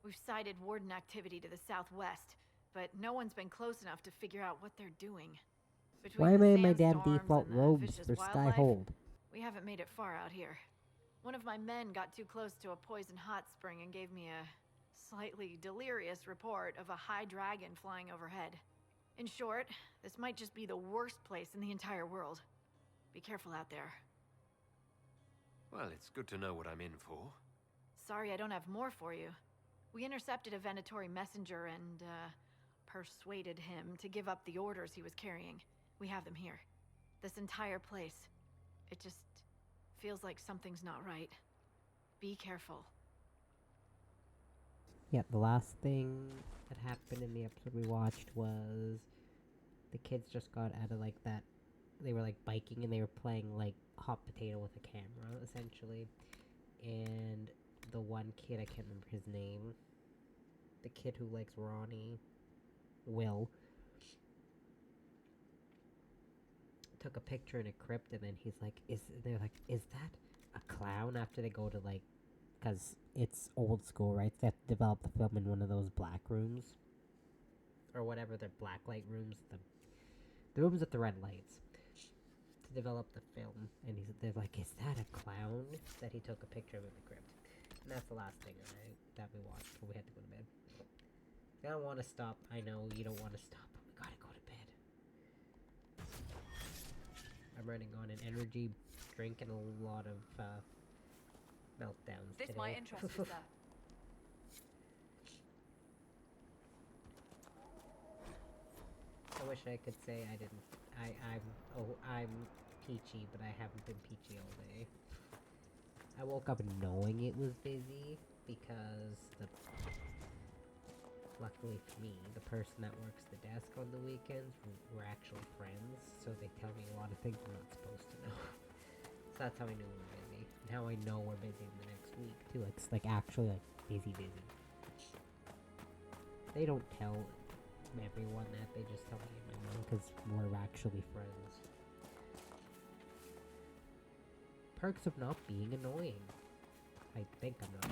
We've sighted warden activity to the southwest, but no one's been close enough to figure out what they're doing. Why am I in my damn sandstorms default and the robes vicious for Sky wildlife, Hold? We haven't made it far out here. One of my men got too close to a poison hot spring and gave me a slightly delirious report of a high dragon flying overhead. In short, this might just be the worst place in the entire world. Be careful out there. Well, it's good to know what I'm in for. Sorry I don't have more for you. We intercepted a Venatori messenger and, persuaded him to give up the orders he was carrying. We have them here. This entire place. It just feels like something's not right. Be careful. Yeah, the last thing that happened in the episode we watched was the kids just got out of like that. They were like biking and they were playing like hot potato with a camera, essentially. And the one kid, I can't remember his name. The kid who likes Ronnie, Will, took a picture in a crypt, and then he's like, they're like, is that a clown? After they go to like, because it's old school, right? They have to develop the film in one of those black rooms, or whatever, the black light rooms, the rooms with the red lights, to develop the film. And they're like, is that a clown? That he took a picture of in the crypt. And that's the last thing that we watched before we had to go to bed. I don't want to stop. I know you don't want to stop, but we gotta go to bed. I'm running on an energy drink and a lot of meltdowns This today. my interest is that. wish I could say I didn't. I'm peachy, but I haven't been peachy all day. I woke up knowing it was busy because luckily for me, the person that works the desk on the weekends, we're actually friends, so they tell me a lot of things I'm not supposed to know. So that's how I knew we were busy. Now I know we're busy in the next week too. It's like actually like busy. They don't tell everyone that, they just tell me and my mom because we're actually friends. Perks of not being annoying. I think I'm not.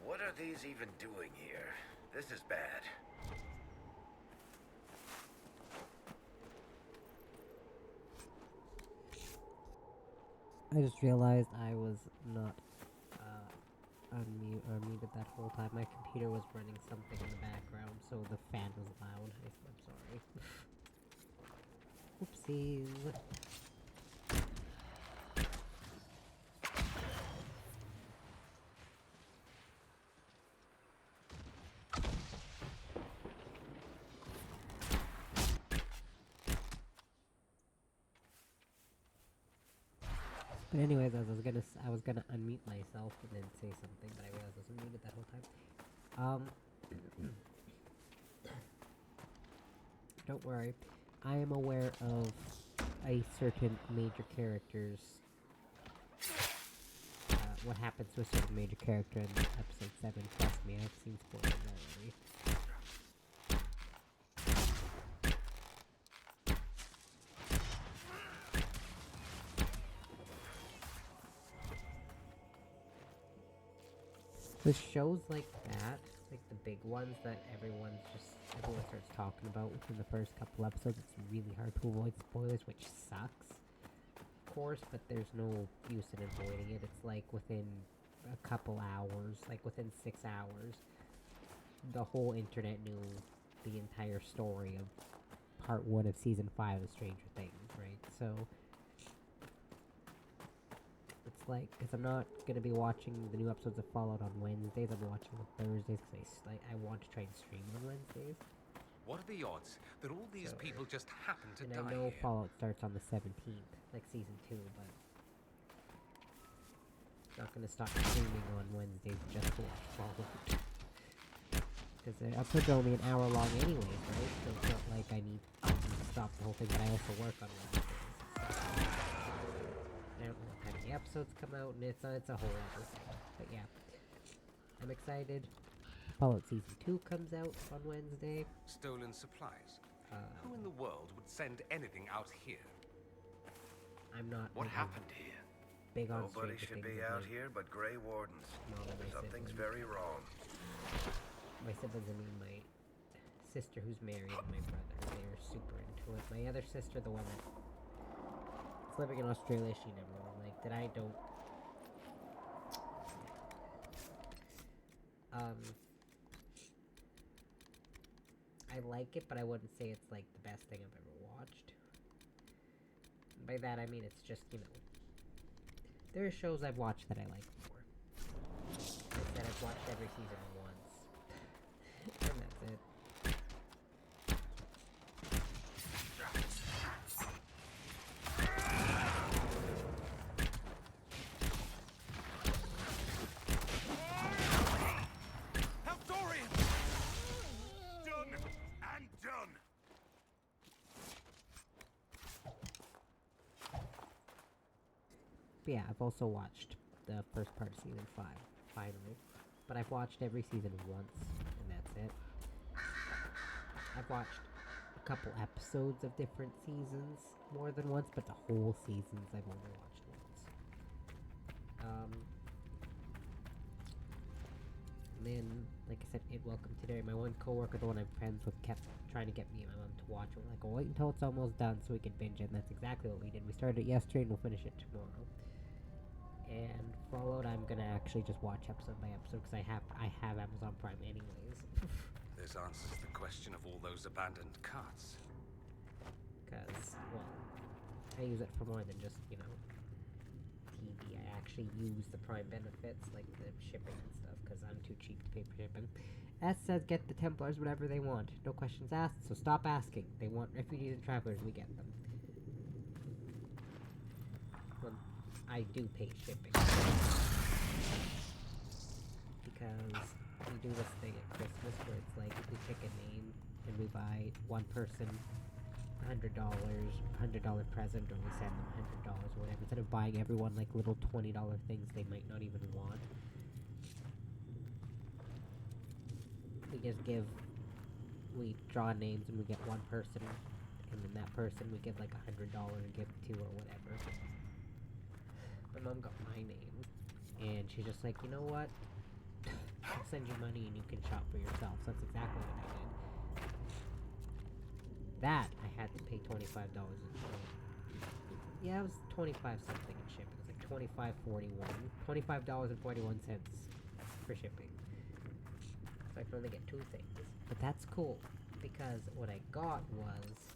What are these even doing here? This is bad. I just realized I was not unmuted that whole time. My computer was running something in the background, so the fan was loud. I'm sorry. Oopsies. But anyways, I was gonna unmute myself and then say something, but I realized I was muted that whole time. Don't worry, I am aware of a certain major character's what happens to a certain major character in episode 7. Trust me, I've seen spoilers already. The shows like that, like the big ones that everyone starts talking about within the first couple episodes, it's really hard to avoid spoilers, which sucks, of course, but there's no use in avoiding it. It's like within a couple hours, like within 6 hours, the whole internet knew the entire story of part 1 of season 5 of Stranger Things, right? So it's like, because I'm not going to be watching the new episodes of Fallout on Wednesdays, I'm watching on Thursdays, because I want to try and stream on Wednesdays. What are the odds that all these people just happen to And die I know here? Fallout starts on the 17th, like Season 2, but... not gonna stop streaming on Wednesdays just to watch Fallout. Because the episodes are only an hour long anyways, right? So it's not like I need to stop the whole thing, but I also work on Wednesdays. I don't know what time the episodes come out, and it's a whole other thing. But yeah. I'm excited. Fallout Season 2 comes out on Wednesday. Stolen supplies? Who in the world would send anything out here? I'm not... What happened here? Big on Nobody Stranger should Things be of out late. here but Grey Wardens. Mom and my Something's siblings. very wrong. My siblings, I mean my sister who's married and my brother, they're super into it. My other sister, the one that's living in Australia, she never liked it. I don't... I like it, but I wouldn't say it's like the best thing I've ever watched. By that I mean it's just, you know, there are shows I've watched that I like more. I said I've watched every season once. And that's it. Eldorian! Done and done! But yeah, I've also watched the first part of season 5, finally. But I've watched every season once, and that's it. I've watched a couple episodes of different seasons more than once, but the whole seasons I've only watched once. And then, like I said, Welcome to Derry. My one coworker, the one I'm friends with, kept trying to get me and my mom to watch it. We're like, well, wait until it's almost done so we can binge it, and that's exactly what we did. We started it yesterday and we'll finish it tomorrow. And Fallout, I'm gonna actually just watch episode by episode because I have Amazon Prime anyways. This answers the question of all those abandoned carts. Because, well, I use it for more than just, you know, TV. I actually use the Prime benefits, like the shipping and stuff, because I'm too cheap to pay for shipping. S says get the Templars whatever they want. No questions asked, so stop asking. They want refugees and travelers, we get them. Well, I do pay shipping. Because we do this thing at Christmas where it's like we pick a name and we buy one person $100 present, or we send them $100 or whatever, instead of buying everyone like little $20 things they might not even want. We draw names and we get one person, and then that person we give like $100 gift to or whatever. My mom got my name, and she's just like, you know what? I'll send you money and you can shop for yourself. So that's exactly what I did. That I had to pay $25 in shipping. Yeah, it was 25 something in shipping. It was like $25.41 for shipping. So I can only get 2 things. But that's cool, because what I got was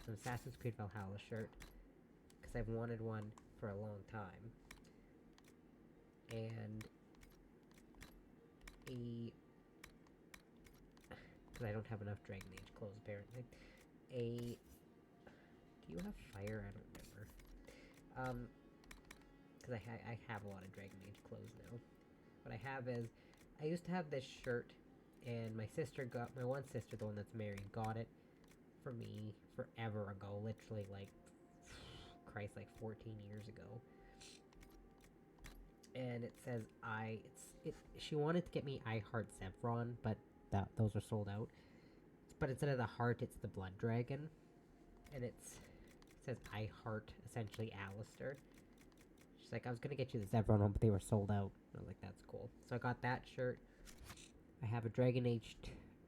an Assassin's Creed Valhalla shirt, because I've wanted one for a long time. And because I don't have enough Dragon Age clothes, apparently. Do you have fire? I don't remember. Because I have a lot of Dragon Age clothes now. What I have is, I used to have this shirt, and my one sister, the one that's married, got it for me forever ago, literally like, Christ, like 14 years ago. And it says she wanted to get me I Heart Zevron, but those are sold out. But instead of the heart, it's the blood dragon. And it says I Heart, essentially, Alistair. She's like, I was gonna get you the Zevron one, but they were sold out. I was like, that's cool. So I got that shirt. I have a Dragon Age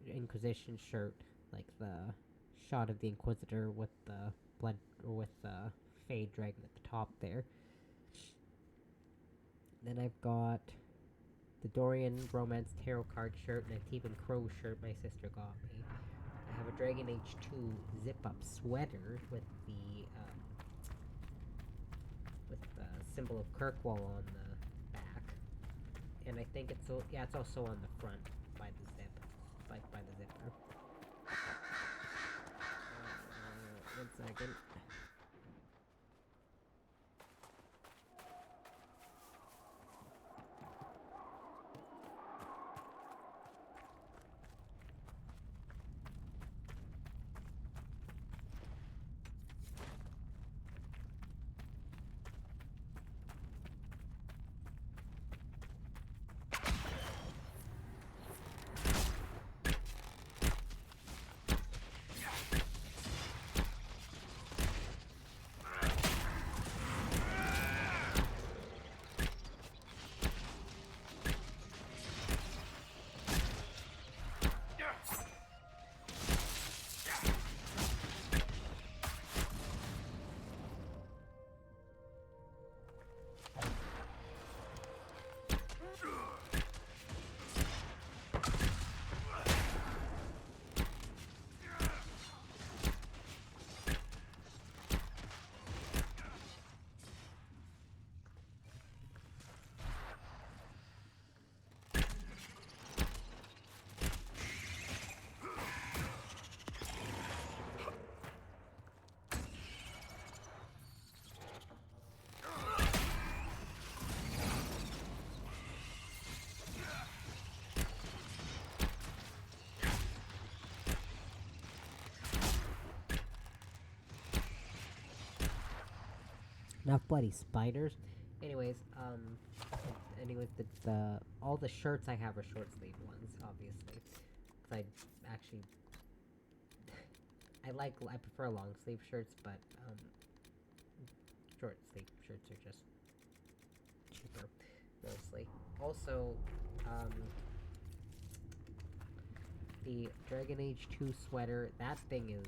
Inquisition shirt, like the shot of the Inquisitor with the blood, or with the Fade Dragon at the top there. Then I've got the Dorian Romance Tarot card shirt and a Teepin Crow shirt my sister got me. I have a Dragon Age 2 zip-up sweater with the symbol of Kirkwall on the back. And I think it's also on the front by the zipper. One second. Enough bloody spiders. Anyways, the all the shirts I have are short sleeve ones, obviously. Cause I actually, I prefer long sleeve shirts, but short sleeve shirts are just cheaper, mostly. Also, the Dragon Age 2 sweater, that thing is,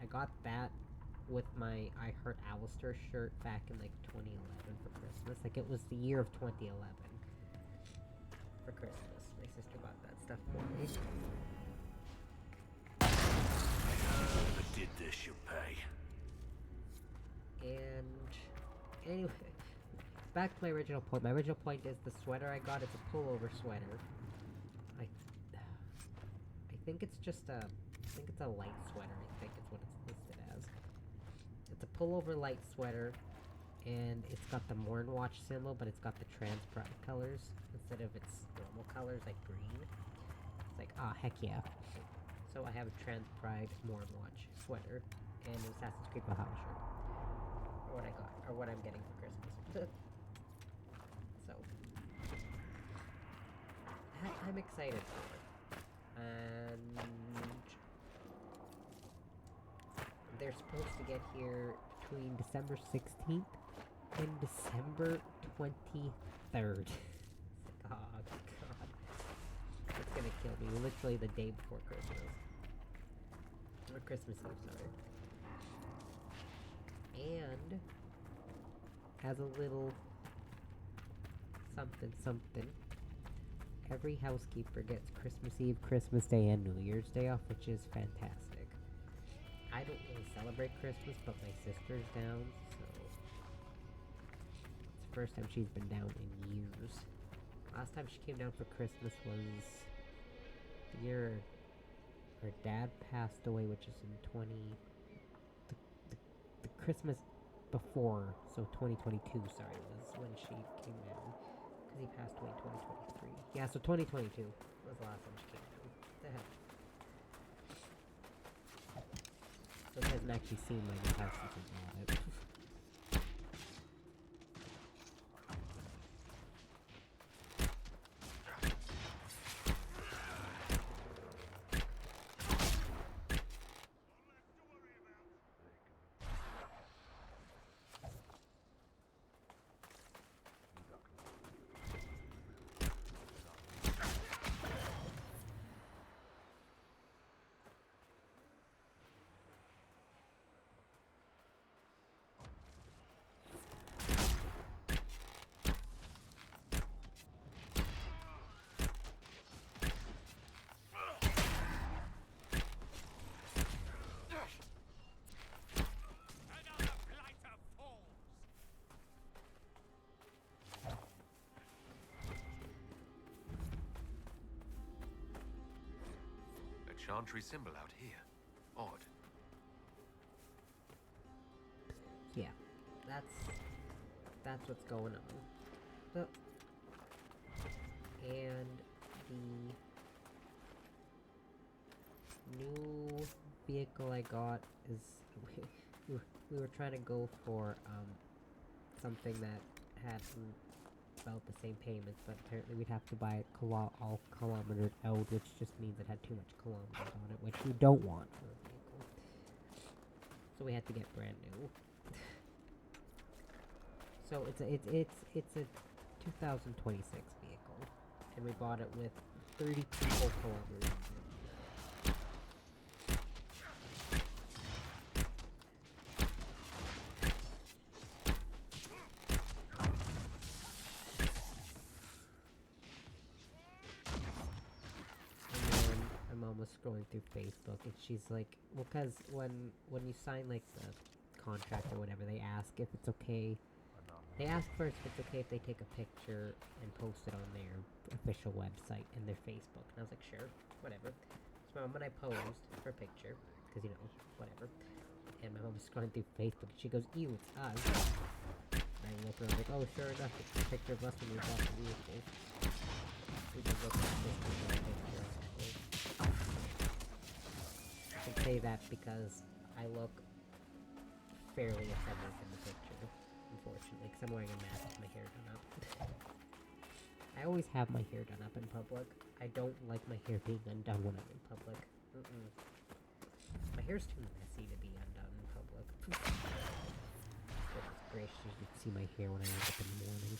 I got that with my I Heart Alistair shirt back in like 2011 for Christmas. Like it was the year of 2011 for Christmas. My sister bought that stuff for me. Whoever did this, you pay. And anyway, back to my original point. My original point is the sweater I got is a pullover sweater. I think it's just a, I think it's a light sweater. I think it's what it's listed as. It's a pullover light sweater, and it's got the Morn Watch symbol, but it's got the trans pride colors instead of its normal colors like green. It's like, ah, heck yeah. So I have a trans pride Morn Watch sweater and an Assassin's Creed Valhalla shirt. Or what I got, or what I'm getting for Christmas. So I'm excited for it. And they're supposed to get here between December 16th and December 23rd. It's like, oh god. It's gonna kill me. Literally the day before Christmas. Or Christmas Eve, sorry. And as a little something something, every housekeeper gets Christmas Eve, Christmas Day, and New Year's Day off, which is fantastic. I don't really celebrate Christmas, but my sister's down, so it's the first time she's been down in years. Last time she came down for Christmas was the year her dad passed away, which is in the Christmas before, so 2022, sorry, was when she came down. Because he passed away in 2023. Yeah, so 2022 was the last time she came down. What the heck? So it hasn't actually seen my new house since we bought it. Chantry symbol out here. Odd. that's what's going on. So, and the new vehicle I got is we were trying to go for something that had about the same payments, but apparently we'd have to buy it all kilometered out, which just means it had too much kilometers on it, which you don't want for a vehicle. So we had to get brand new. So it's a 2026 vehicle, and we bought it with 32 full kilometers. Scrolling through Facebook, and she's like, well, because when you sign like the contract or whatever, they ask if it's okay. They ask first if it's okay if they take a picture and post it on their official website and their Facebook. And I was like, sure, whatever. So when I posed for a picture, because whatever, and my mom was scrolling through Facebook, and she goes, ew, it's us. And I look and I was like, oh, sure enough, it's a picture of us when we bought the vehicle. We just looked at this picture. I can say that because I look fairly effeminate in the picture, unfortunately, because I'm wearing a mask with my hair done up. I always have my hair done up in public. I don't like my hair being undone when I'm in public. My hair's too messy to be undone in public. Goodness gracious, you can see my hair when I wake up in the morning.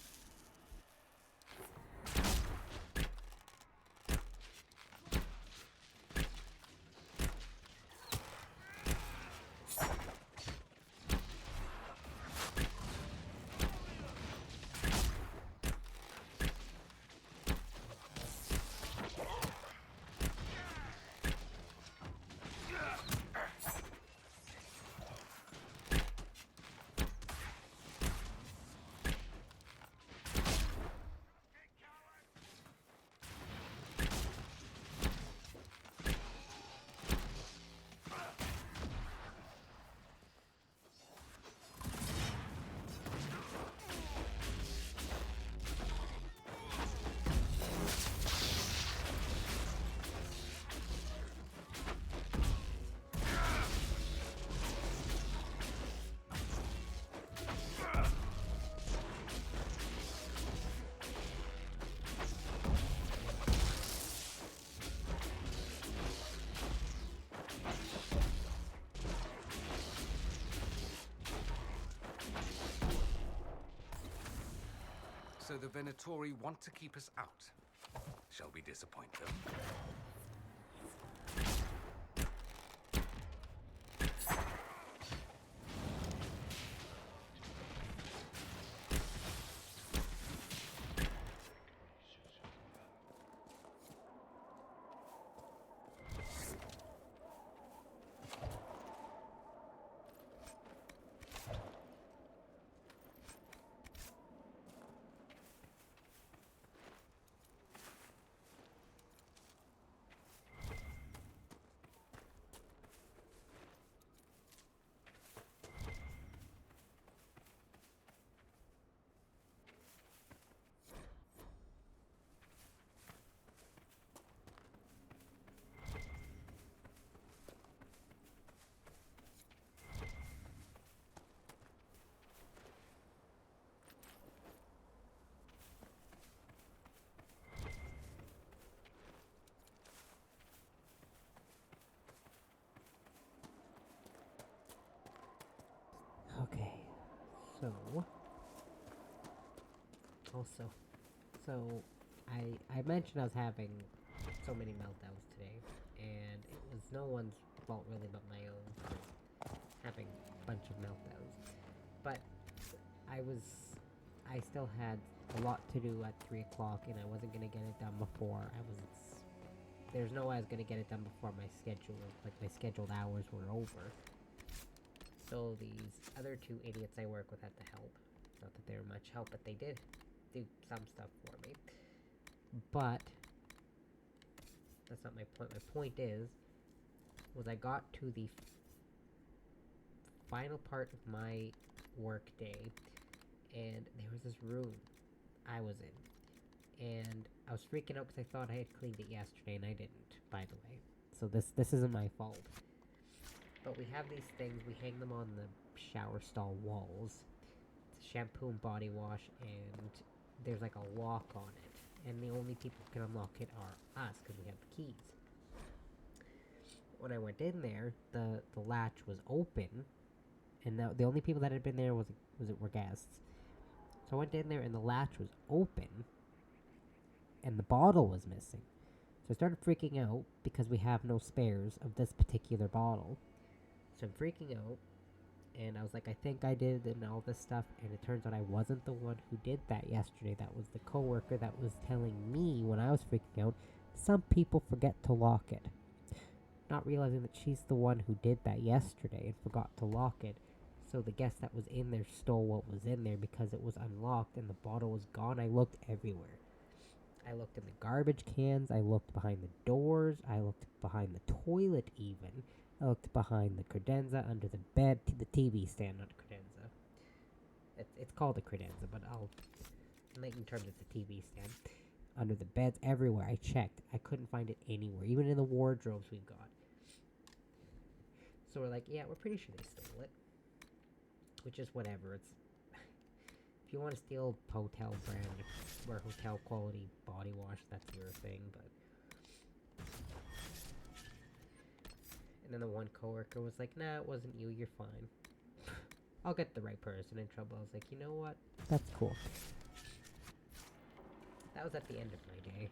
So the Venatori want to keep us out. Shall we disappoint them? Okay, so also, I mentioned I was having so many meltdowns today, and it was no one's fault really but my own for having a bunch of meltdowns. But I still had a lot to do at 3 o'clock, and I wasn't gonna get it done before there's no way I was gonna get it done before my scheduled hours were over. So these other two idiots I work with had to help. Not that they were much help, but they did do some stuff for me. But that's not my point. My point was I got to the final part of my work day, and there was this room I was in, and I was freaking out because I thought I had cleaned it yesterday, and I didn't, by the way. So this isn't my fault. But we have these things, we hang them on the shower stall walls. It's shampoo and body wash, and there's like a lock on it. And the only people who can unlock it are us, because we have the keys. When I went in there, the latch was open, and the only people that had been there were guests. So I went in there, and the latch was open, and the bottle was missing. So I started freaking out, because we have no spares of this particular bottle. So I'm freaking out, and I was like, I think I did, and all this stuff, and it turns out I wasn't the one who did that yesterday. That was the coworker that was telling me when I was freaking out, some people forget to lock it. Not realizing that she's the one who did that yesterday and forgot to lock it. So the guest that was in there stole what was in there because it was unlocked and the bottle was gone. I looked everywhere. I looked in the garbage cans, I looked behind the doors, I looked behind the toilet even. I looked behind the credenza, under the bed, the TV stand, not a credenza. It's called a credenza, but I'll make in terms it's a TV stand. Under the beds, everywhere. I checked. I couldn't find it anywhere, even in the wardrobes we've got. So we're like, yeah, we're pretty sure they stole it. Which is whatever. It's if you want to steal hotel brand or hotel quality body wash, that's your thing, but. And then the one coworker was like, nah, it wasn't you, you're fine. I'll get the right person in trouble. I was like, you know what? That's cool. That was at the end of my day.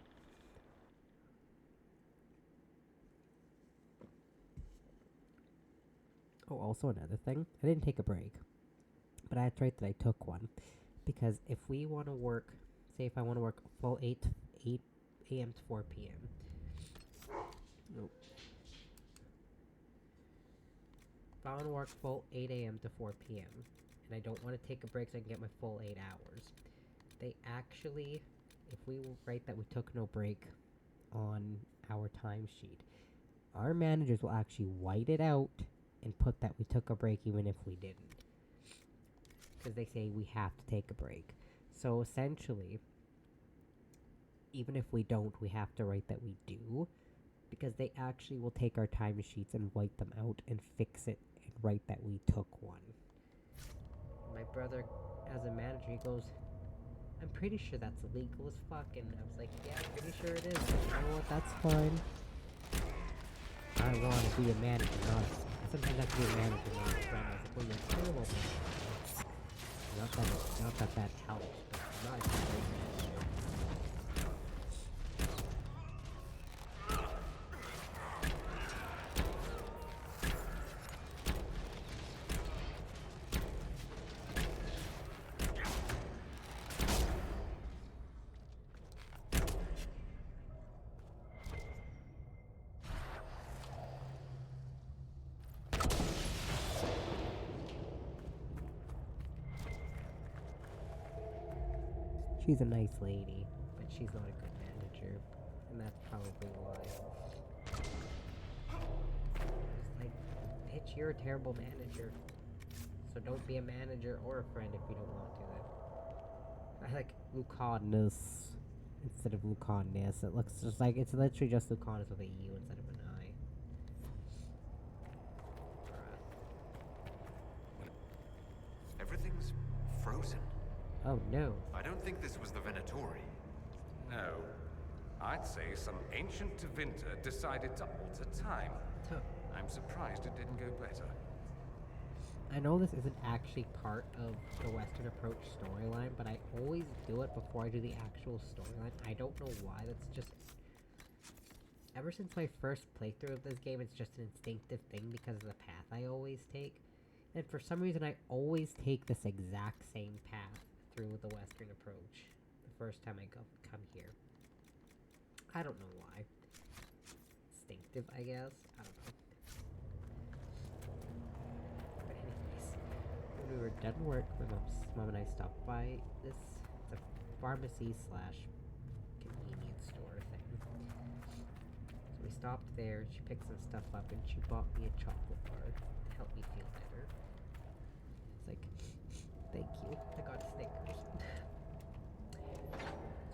Oh, also another thing. I didn't take a break. But that's right that I took one. Because if we want to work, say if I want to work full 8 a.m. to 4 p.m. Nope. If I want to work full 8 a.m. to 4 p.m. and I don't want to take a break so I can get my full 8 hours, they actually, if we write that we took no break on our timesheet, our managers will actually white it out and put that we took a break even if we didn't. Because they say we have to take a break. So essentially, even if we don't, we have to write that we do. Because they actually will take our timesheets and white them out and fix it and write that we took one. My brother, as a manager, he goes, I'm pretty sure that's illegal as fuck. And I was like, yeah, I'm pretty sure it is. But you know what? That's fine. I want to be a manager, not a... Sometimes I have to be a manager, not a friend. I was like, well, you're a terrible manager. Not that helps, but I'm not a great manager. She's a nice lady, but she's not a good manager, and that's probably why. It's like, bitch, you're a terrible manager, so don't be a manager or a friend if you don't want to then. I like Lucanus instead of Lucanus. It looks just like, it's literally just Lucanus with a U instead of an I. Everything's frozen. Oh no. I don't think this was the Venatori. No. I'd say some ancient Tevinter decided to alter time. I'm surprised it didn't go better. I know this isn't actually part of the Western Approach storyline, but I always do it before I do the actual storyline. I don't know why, that's just... Ever since my first playthrough of this game, it's just an instinctive thing because of the path I always take. And for some reason, I always take this exact same path through the Western Approach the first time I come here. I don't know why. Instinctive, I guess? I don't know. But anyways, when we were done work, my mom and I stopped by this, it's a pharmacy / convenience store thing. So we stopped there, she picked some stuff up, and she bought me a chocolate bar to help me feel better. It's like, Thank you. I got Snickers.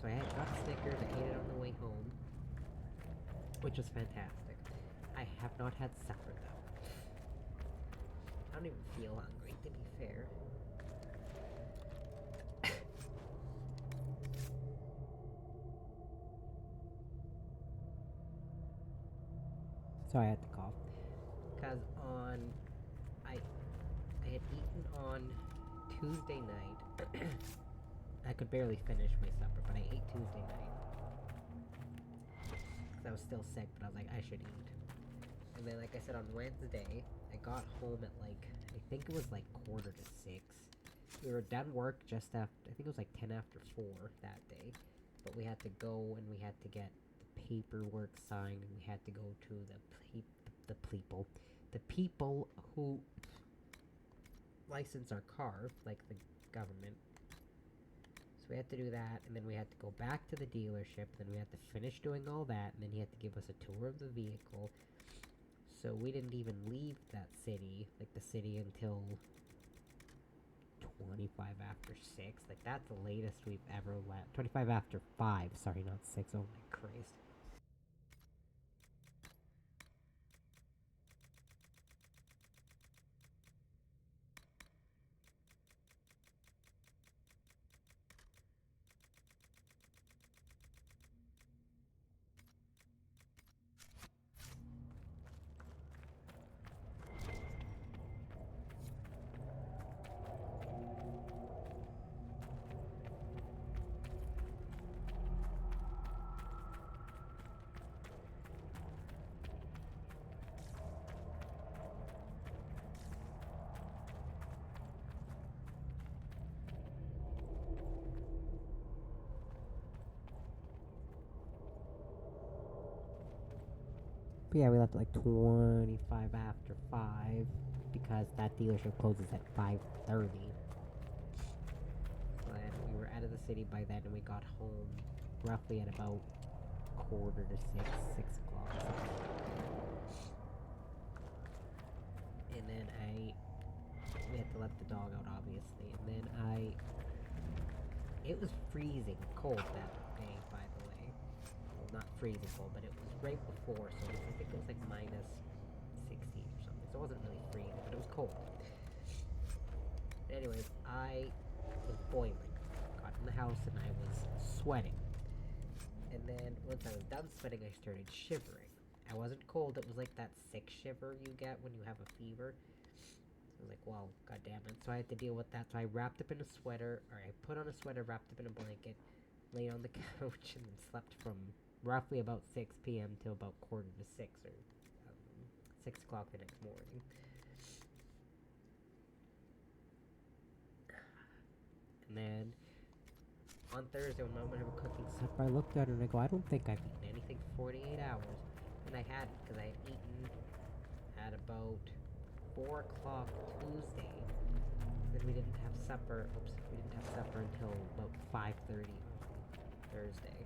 So I got Snickers, I ate it on the way home, which was fantastic. I have not had supper though. I don't even feel hungry, to be fair. Sorry, I had to cough. Because I had eaten on Tuesday night. I could barely finish my supper, but I ate Tuesday night. Because I was still sick, but I was like, I should eat. And then, like I said, on Wednesday, I got home at like, I think it was like 5:45. We were done work just after, I think it was like 10 after 4 that day. But we had to go and we had to get the paperwork signed, and we had to go to the people who license our car, like the government. So we had to do that, and then we had to go back to the dealership, then we had to finish doing all that, and then he had to give us a tour of the vehicle. So we didn't even leave that city, like the city, until 25 after 6. Like, that's the latest we've ever left. 25 after 5, sorry, not 6. Oh my Christ. But yeah, we left at like 25 after 5 because that dealership closes at 5:30. So then we were out of the city by then, and we got home roughly at about 5:45, 6 o'clock. And then we had to let the dog out, obviously. And then it was freezing cold that day, by the way. Well, not freezing cold, but it was right before, so I think it was like minus 60 or something. So it wasn't really freezing, but it was cold. Anyways, I was boiling. Got in the house and I was sweating. And then once I was done sweating, I started shivering. I wasn't cold, it was like that sick shiver you get when you have a fever. So I was like, well, god damn it. So I had to deal with that. So I wrapped up in a sweater, or I put on a sweater, wrapped up in a blanket, laid on the couch, and then slept from roughly about 6 p.m. till about 5:45 or 6 o'clock the next morning. And then on Thursday, when Mom would have a cooking supper, I looked at her and I go, I don't think I've eaten anything for 48 hours. And I hadn't, because I had eaten at about 4 o'clock Tuesday. Then we didn't have supper. Oops, we didn't have supper until about 5:30 Thursday.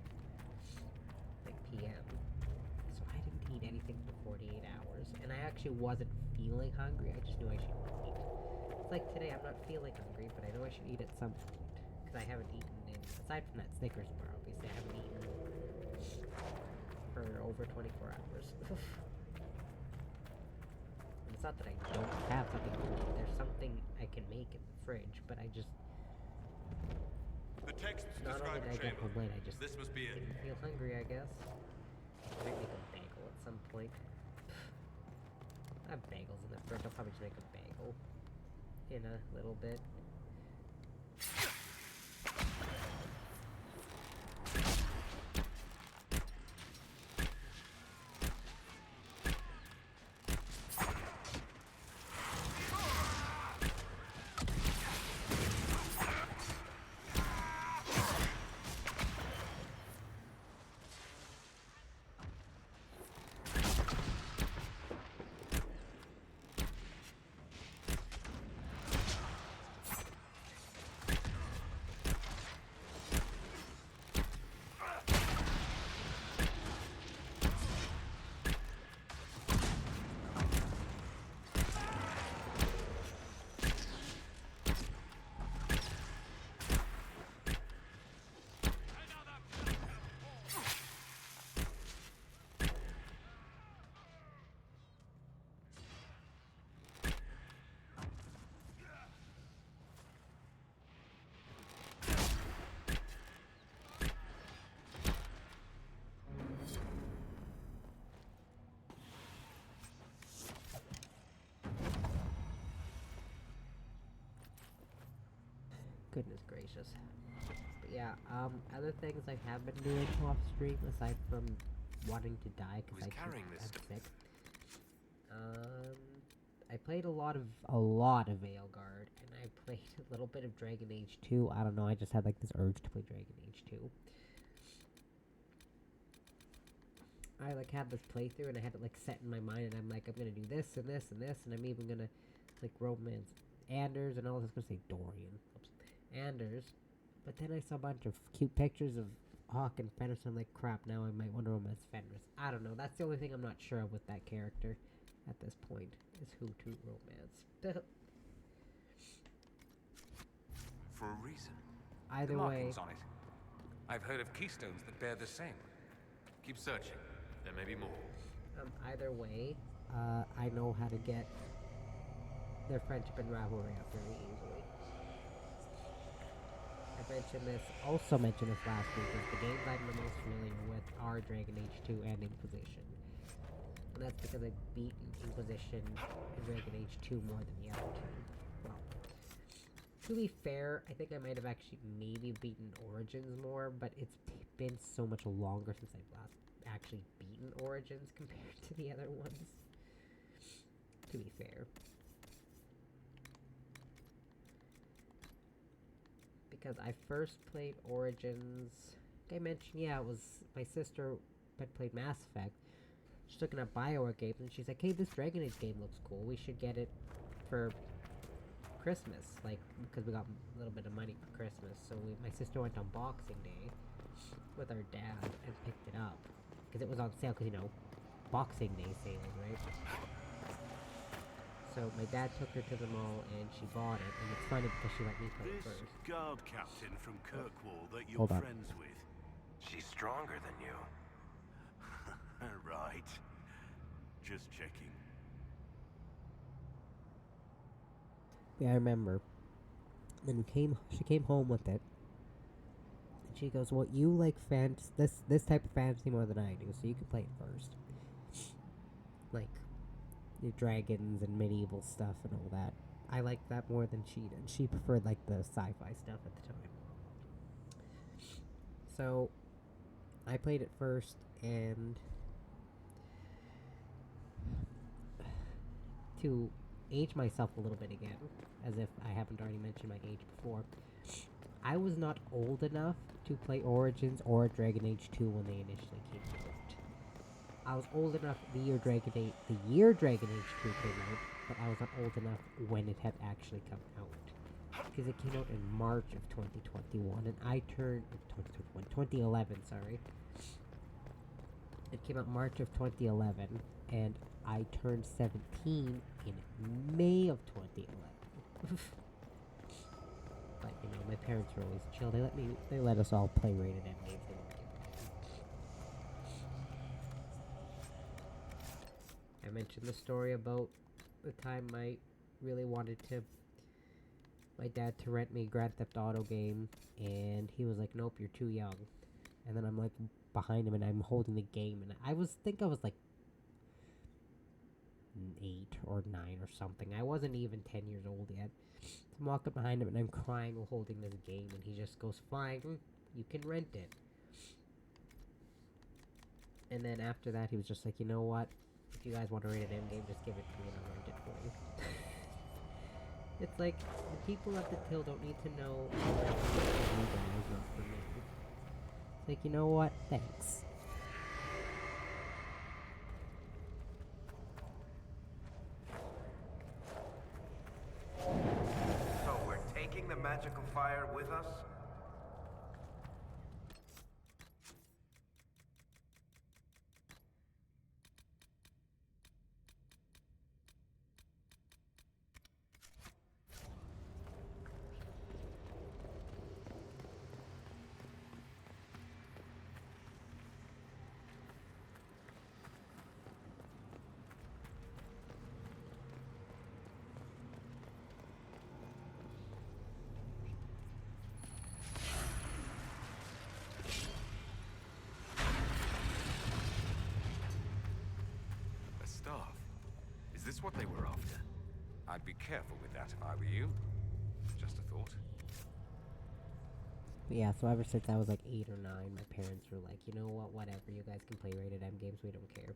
Like PM. So I didn't eat anything for 48 hours. And I actually wasn't feeling hungry. I just knew I should eat. It's like today, I'm not feeling hungry, but I know I should eat at some point. Because I haven't eaten aside from that Snickers bar, obviously, I haven't eaten for over 24 hours. And it's not that I don't have something to eat. There's something I can make in the fridge, but I just... The text not only did I get home late, I just This must be it. didn't feel hungry, I guess. I might make a bagel at some point. I have bagels in the fridge. I'll probably just make a bagel in a little bit. Goodness gracious. But yeah, other things I have been doing off stream aside from wanting to die because I'm sick. I played a lot of Veilguard, and I played a little bit of Dragon Age 2. I don't know, I just had like this urge to play Dragon Age 2. I like had this playthrough and I had it like set in my mind, and I'm like, I'm gonna do this and this and this, and I'm even gonna like romance Anders, and all this. I was gonna say Dorian. Oops. Anders. But then I saw a bunch of cute pictures of Hawk and Fenris, and I'm like, crap, now I might want to romance Fenris. I don't know, that's the only thing I'm not sure of with that character at this point, is who to romance. For a reason. Either the way. markings on it. I've heard of keystones that bear the same. Keep searching. There may be more. Either way, I know how to get their friendship and rivalry up very easily. I also mentioned this last week, is the games I'm the most familiar with are Dragon Age 2 and Inquisition. And that's because I've beaten Inquisition and Dragon Age 2 more than the other two. Well, to be fair, I think I might have actually maybe beaten Origins more, but it's been so much longer since I've last actually beaten Origins compared to the other ones. To be fair. Because I first played Origins, like I mentioned, yeah, it was my sister had played Mass Effect. She's looking at BioWare games, and she's like, hey, this Dragon Age game looks cool, we should get it for Christmas, like, because we got a little bit of money for Christmas. So my sister went on Boxing Day with our dad and picked it up, because it was on sale, because, you know, Boxing Day sales, right? So my dad took her to the mall and she bought it, and it's funny because she let me play it first. Guard captain from Kirkwall that you're friends with. She's stronger than you. Right. Just checking. Yeah, I remember. Then she came home with it, and she goes, "Well, you like this type of fantasy more than I do, so you can play it first. Like, your dragons and medieval stuff and all that. I liked that more than she did. She preferred like the sci-fi stuff at the time. So I played it first, and to age myself a little bit again, as if I haven't already mentioned my age before, I was not old enough to play Origins or Dragon Age 2 when they initially came out. I was old enough the year Dragon Age 2 came out, but I was not old enough when it had actually come out. Because it came out in March of 2021, and I turned... 2011, sorry. It came out March of 2011, and I turned 17 in May of 2011. But, you know, my parents were always chill. They let us all play rated M games. I mentioned the story about the time I really wanted my dad to rent me a Grand Theft Auto game, and he was like, nope, you're too young. And then I'm like behind him, and I'm holding the game, and I was like 8 or 9 or something. I wasn't even 10 years old yet. I'm walking behind him, and I'm crying while holding this game, and he just goes, fine, you can rent it. And then after that, he was just like, you know what? If you guys want to rate an M game, just give it to me and I'll rent it for you. It's like, the people at the till don't need to know you guys, not for me. It's like, you know what? Thanks. So we're taking the magical fire with us? Is this what they were after? I'd be careful with that if I were you. Just a thought. But yeah, so ever since I was like 8 or 9, my parents were like, you know what, whatever, you guys can play rated M games, we don't care.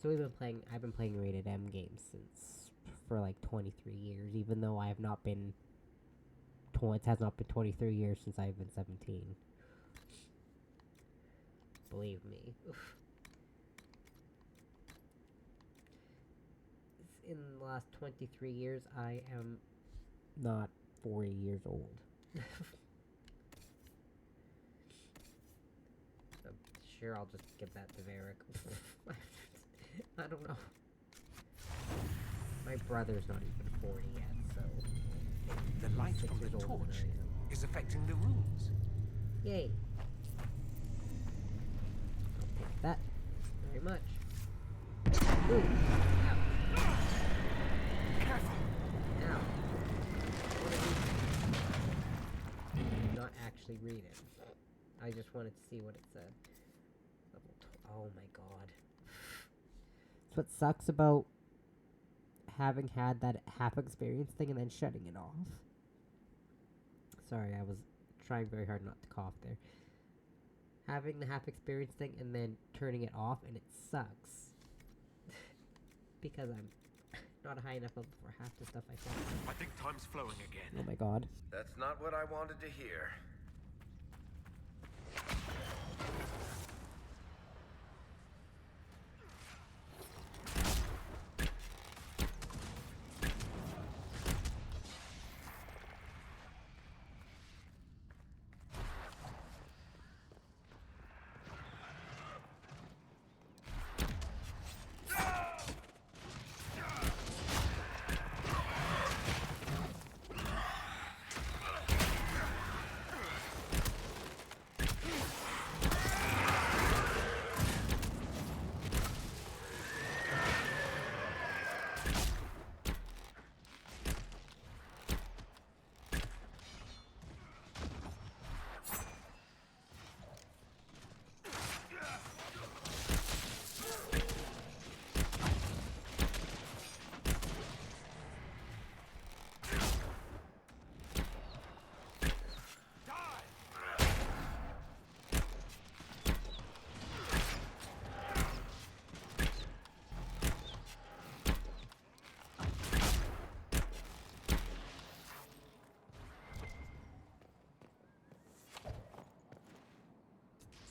So I've been playing rated M games for like 23 years, even though I have not been, it has not been 23 years since I've been 17. Believe me. In the last 23 years, I am not 40 years old. I'm sure I'll just give that to Varric. I don't know. My brother's not even 40 yet, so... The light from the torch is affecting the runes. Yay. I'll take that very much. Ooh. Ow. Careful! Ow. What did you not actually read it? I just wanted to see what it said. Level oh my god. That's what sucks about having had that half experience thing and then shutting it off. Sorry, I was trying very hard not to cough there. Having the half experience thing and then turning it off, and it sucks. Because I'm not high enough level for half the stuff I thought. I think time's flowing again. Oh my god. That's not what I wanted to hear.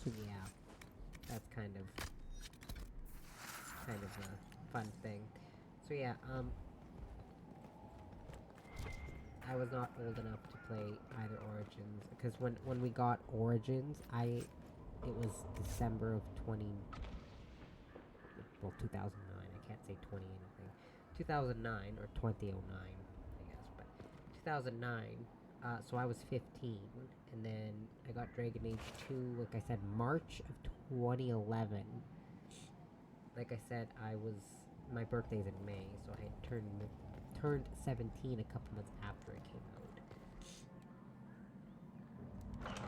So yeah, that's kind of a fun thing. So yeah, I was not old enough to play either Origins, because when we got Origins, it was December of 2009, I can't say 20 anything, 2009, or 2009, I guess, but 2009, so I was 15, and then I got Dragon Age 2, like I said, March of 2011. Like I said, my birthday's in May, so I had turned 17 a couple months after it came out.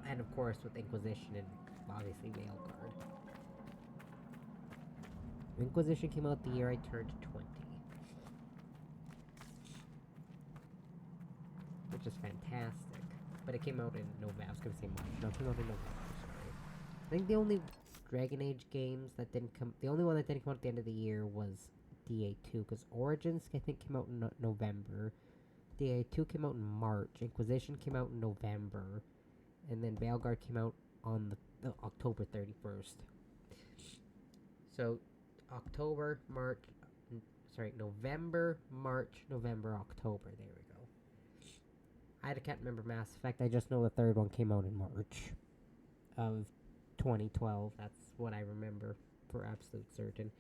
And of course with Inquisition and obviously Veilguard. Inquisition came out the year I turned 20. Which is fantastic. But it came out in November. I was gonna say March. No, it came out in November, sorry. I think the only Dragon Age games that didn't come... The only one that didn't come out at the end of the year was DA2, because Origins, I think, came out in November. DA2 came out in March. Inquisition came out in November. And then Veilguard came out on the October 31st. So, November, March, November, October. There we go. I can't remember Mass Effect. I just know the third one came out in March of 2012. That's what I remember for absolute certain.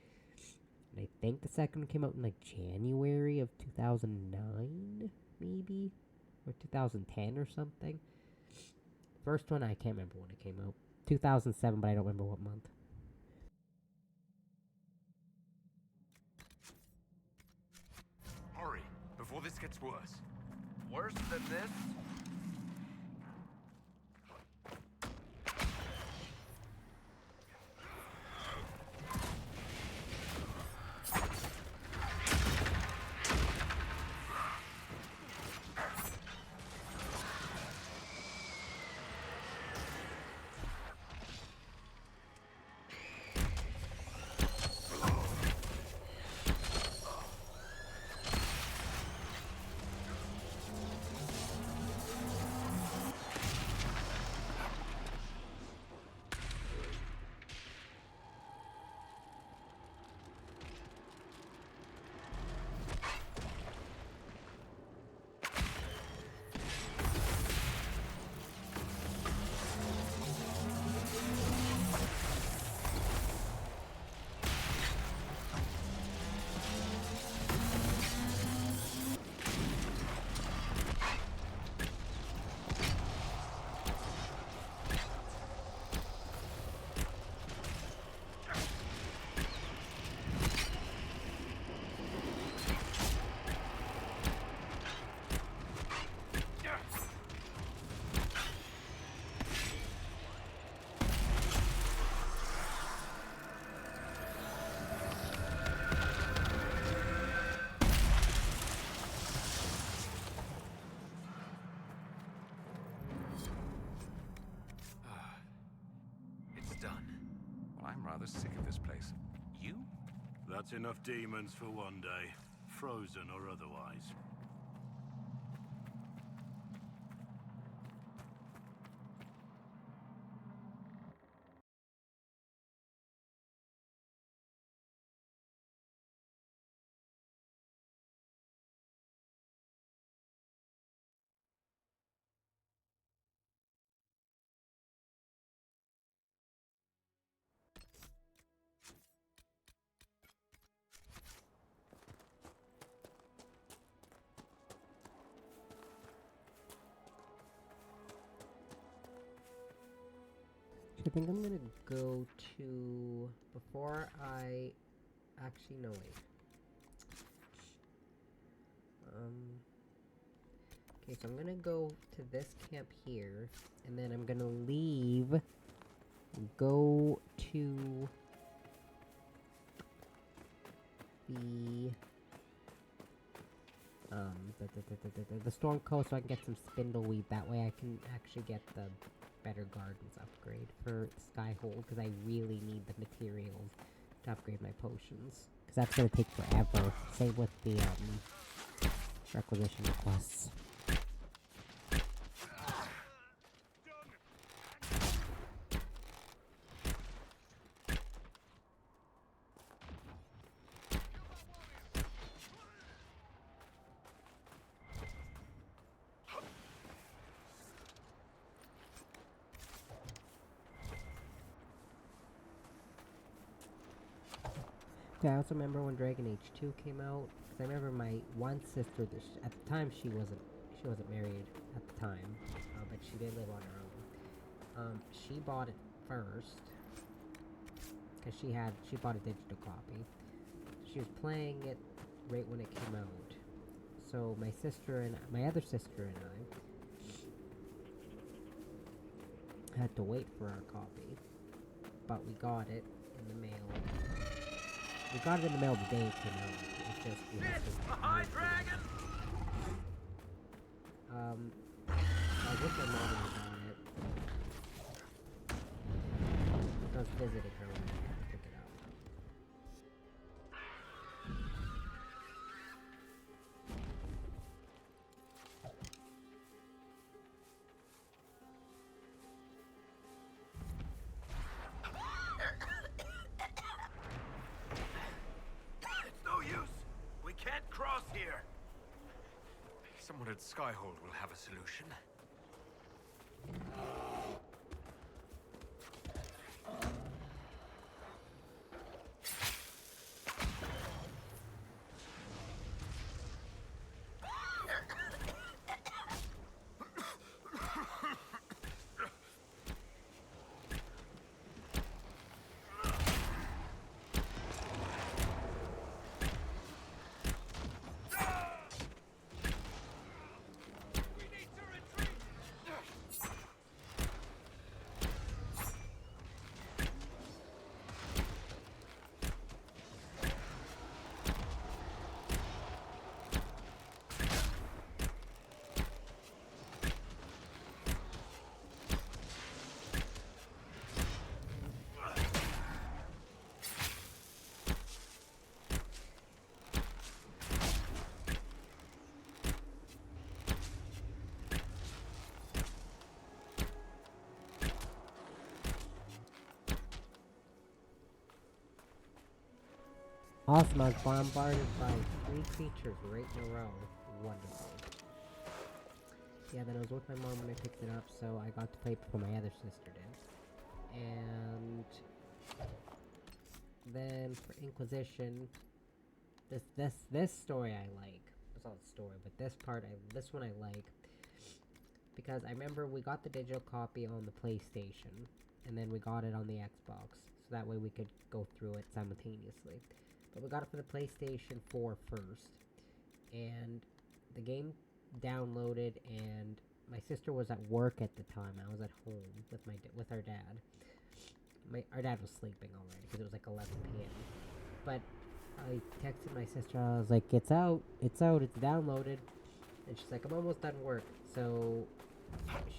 And I think the second one came out in like January of 2009, maybe? Or 2010 or something. First one, I can't remember when it came out. 2007, but I don't remember what month. Hurry, before this gets worse. Worse than this? I'm rather sick of this place. You? That's enough demons for one day, frozen or otherwise. I think I'm gonna go to... Before I... Actually, no, wait. Okay, so I'm gonna go to this camp here, and then I'm gonna leave, go to the Storm Coast so I can get some Spindleweed. That way I can actually get the Better Gardens upgrade for Skyhold, because I really need the materials to upgrade my potions. Because that's gonna take forever. Same with the, requisition quests. I also remember when Dragon Age 2 came out, because I remember my one sister, at the time she wasn't married at the time, but she did live on her own. She bought it first, because she bought a digital copy. She was playing it right when it came out. So my other sister and I had to wait for our copy, but we got it in the mail. We got it in the mail the day it came out. It's just we have to. Hi, Dragon! I wish my mom would have done it. I was visiting her when I had to pick it up. Can't cross here. Someone at Skyhold will have a solution. Awesome, I was bombarded by 3 creatures right in a row. Wonderful. Yeah, then I was with my mom when I picked it up, so I got to play it before my other sister did. And then for Inquisition, this story I like. It's not a story, but this one I like. Because I remember we got the digital copy on the PlayStation, and then we got it on the Xbox, so that way we could go through it simultaneously. But we got it for the PlayStation 4 first, and the game downloaded, and my sister was at work at the time. I was at home with our dad. Our dad was sleeping already, because it was like 11 p.m. But I texted my sister, I was like, it's out, it's downloaded. And she's like, I'm almost done work. So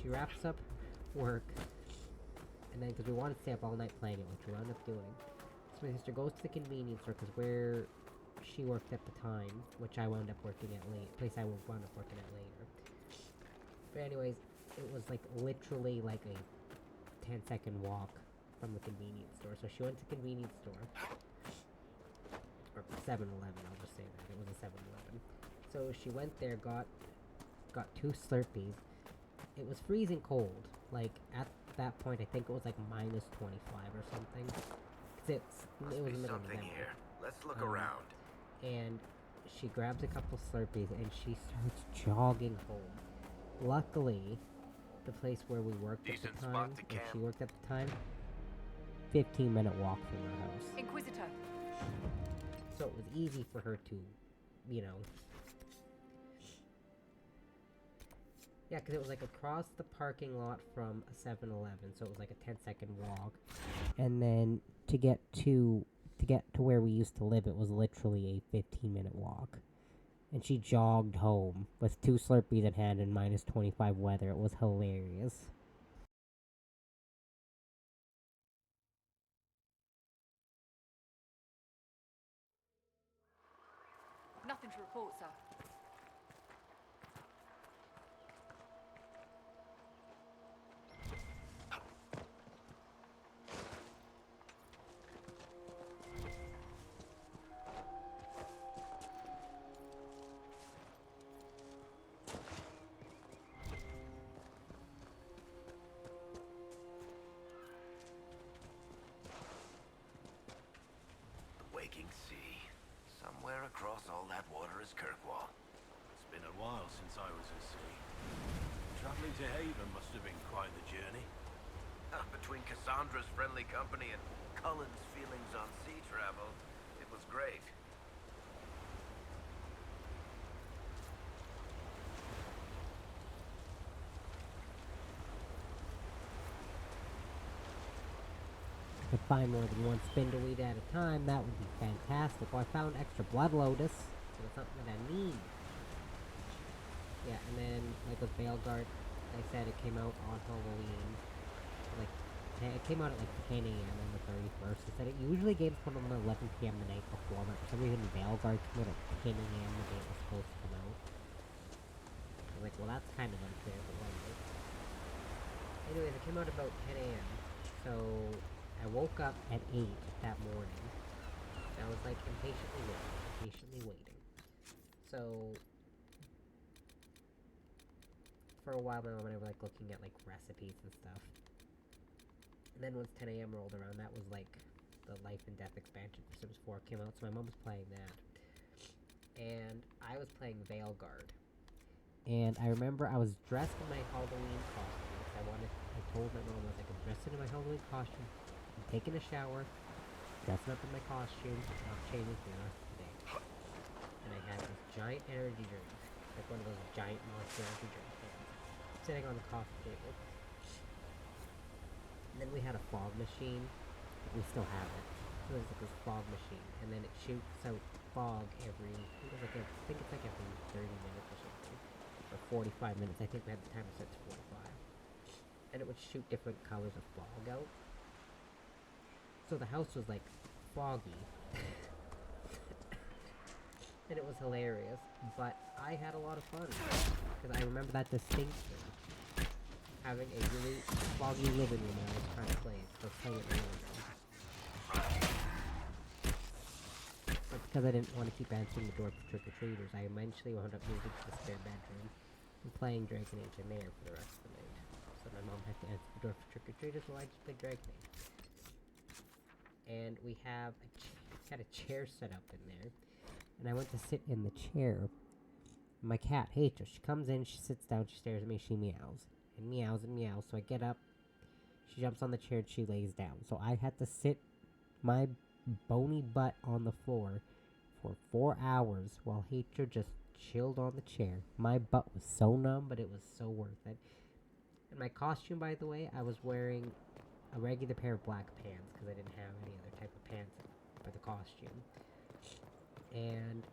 she wraps up work, And then, because we wanted to stay up all night playing it, which we wound up doing. So my sister goes to the convenience store, because where she worked at the time, which I wound up working at place I wound up working at later. But anyways, it was like literally like a 10-second walk from the convenience store. So she went to the convenience store. Or 7-Eleven, I'll just say that. It was a 7-Eleven. So she went there, got 2 Slurpees. It was freezing cold. Like, at that point, I think it was like minus 25 or something. 'Cause it was the middle of November. Here. Let's look around. And she grabs a couple Slurpees and she starts jogging home. Luckily, the place where we worked at the time, where she worked at the time, 15-minute walk from her house. Inquisitor. So it was easy for her to, you know... Yeah, because it was like across the parking lot from a 7-Eleven, so it was like a 10-second walk. And then to get to where we used to live, it was literally a 15-minute walk. And she jogged home with 2 Slurpees in hand and minus 25 weather. It was hilarious. Nothing to report, sir. Waking sea. Somewhere across all that water is Kirkwall. It's been a while since I was at sea. Traveling to Haven must have been quite the journey. Between Cassandra's friendly company and Cullen's feelings on sea travel, it was great. Could find more than one spindleweed at a time, that would be fantastic. Well, I found extra blood lotus, so it's something that I need. Yeah, and then, like with Veilguard, like I said, it came out on Halloween. Like, it came out at like 10 a.m. on the 31st. It said it usually games come out at 11 p.m. the night before, but for some reason Veilguard came out at 10 a.m. the day it was supposed to come out. I was like, well, that's kind of unfair, but whatever. Anyways, it came out about 10 a.m. So I woke up at 8 that morning. And I was like impatiently waiting. So for a while, my mom and I were like looking at like recipes and stuff. And then once 10 a.m. rolled around, that was like the Life and Death expansion for Sims 4 came out. So my mom was playing that, and I was playing Veilguard. And I remember I was dressed in my Halloween costume. I told my mom, I was like, I'm dressed in my Halloween costume. I'm taking a shower, dressing up in my costume, not changing for the rest of the day. And I had this giant energy drink, like one of those giant monster energy drink things, sitting on the coffee table. And then we had a fog machine. We still have it. So there's like this fog machine, and then it shoots out fog every, I think it's like every 30 minutes or something. Or 45 minutes. I think we had the timer set to 45. And it would shoot different colors of fog out. So the house was like foggy. And it was hilarious. But I had a lot of fun. Because I remember that distinctly. Having a really foggy living room when I was trying to play it. So I was playing it really well. But because I didn't want to keep answering the door for trick-or-treaters, I eventually wound up moving to the spare bedroom and playing Dragon Age in there for the rest of the night. So my mom had to answer the door for trick-or-treaters while I just played Dragon Age. And we had a chair set up in there. And I went to sit in the chair. My cat hates her. She comes in, she sits down, she stares at me, she meows. And meows and meows. So I get up, she jumps on the chair, and she lays down. So I had to sit my bony butt on the floor for 4 hours while Hater just chilled on the chair. My butt was so numb, but it was so worth it. And my costume, by the way, I was wearing a regular pair of black pants because I didn't have any other type of pants for the costume. And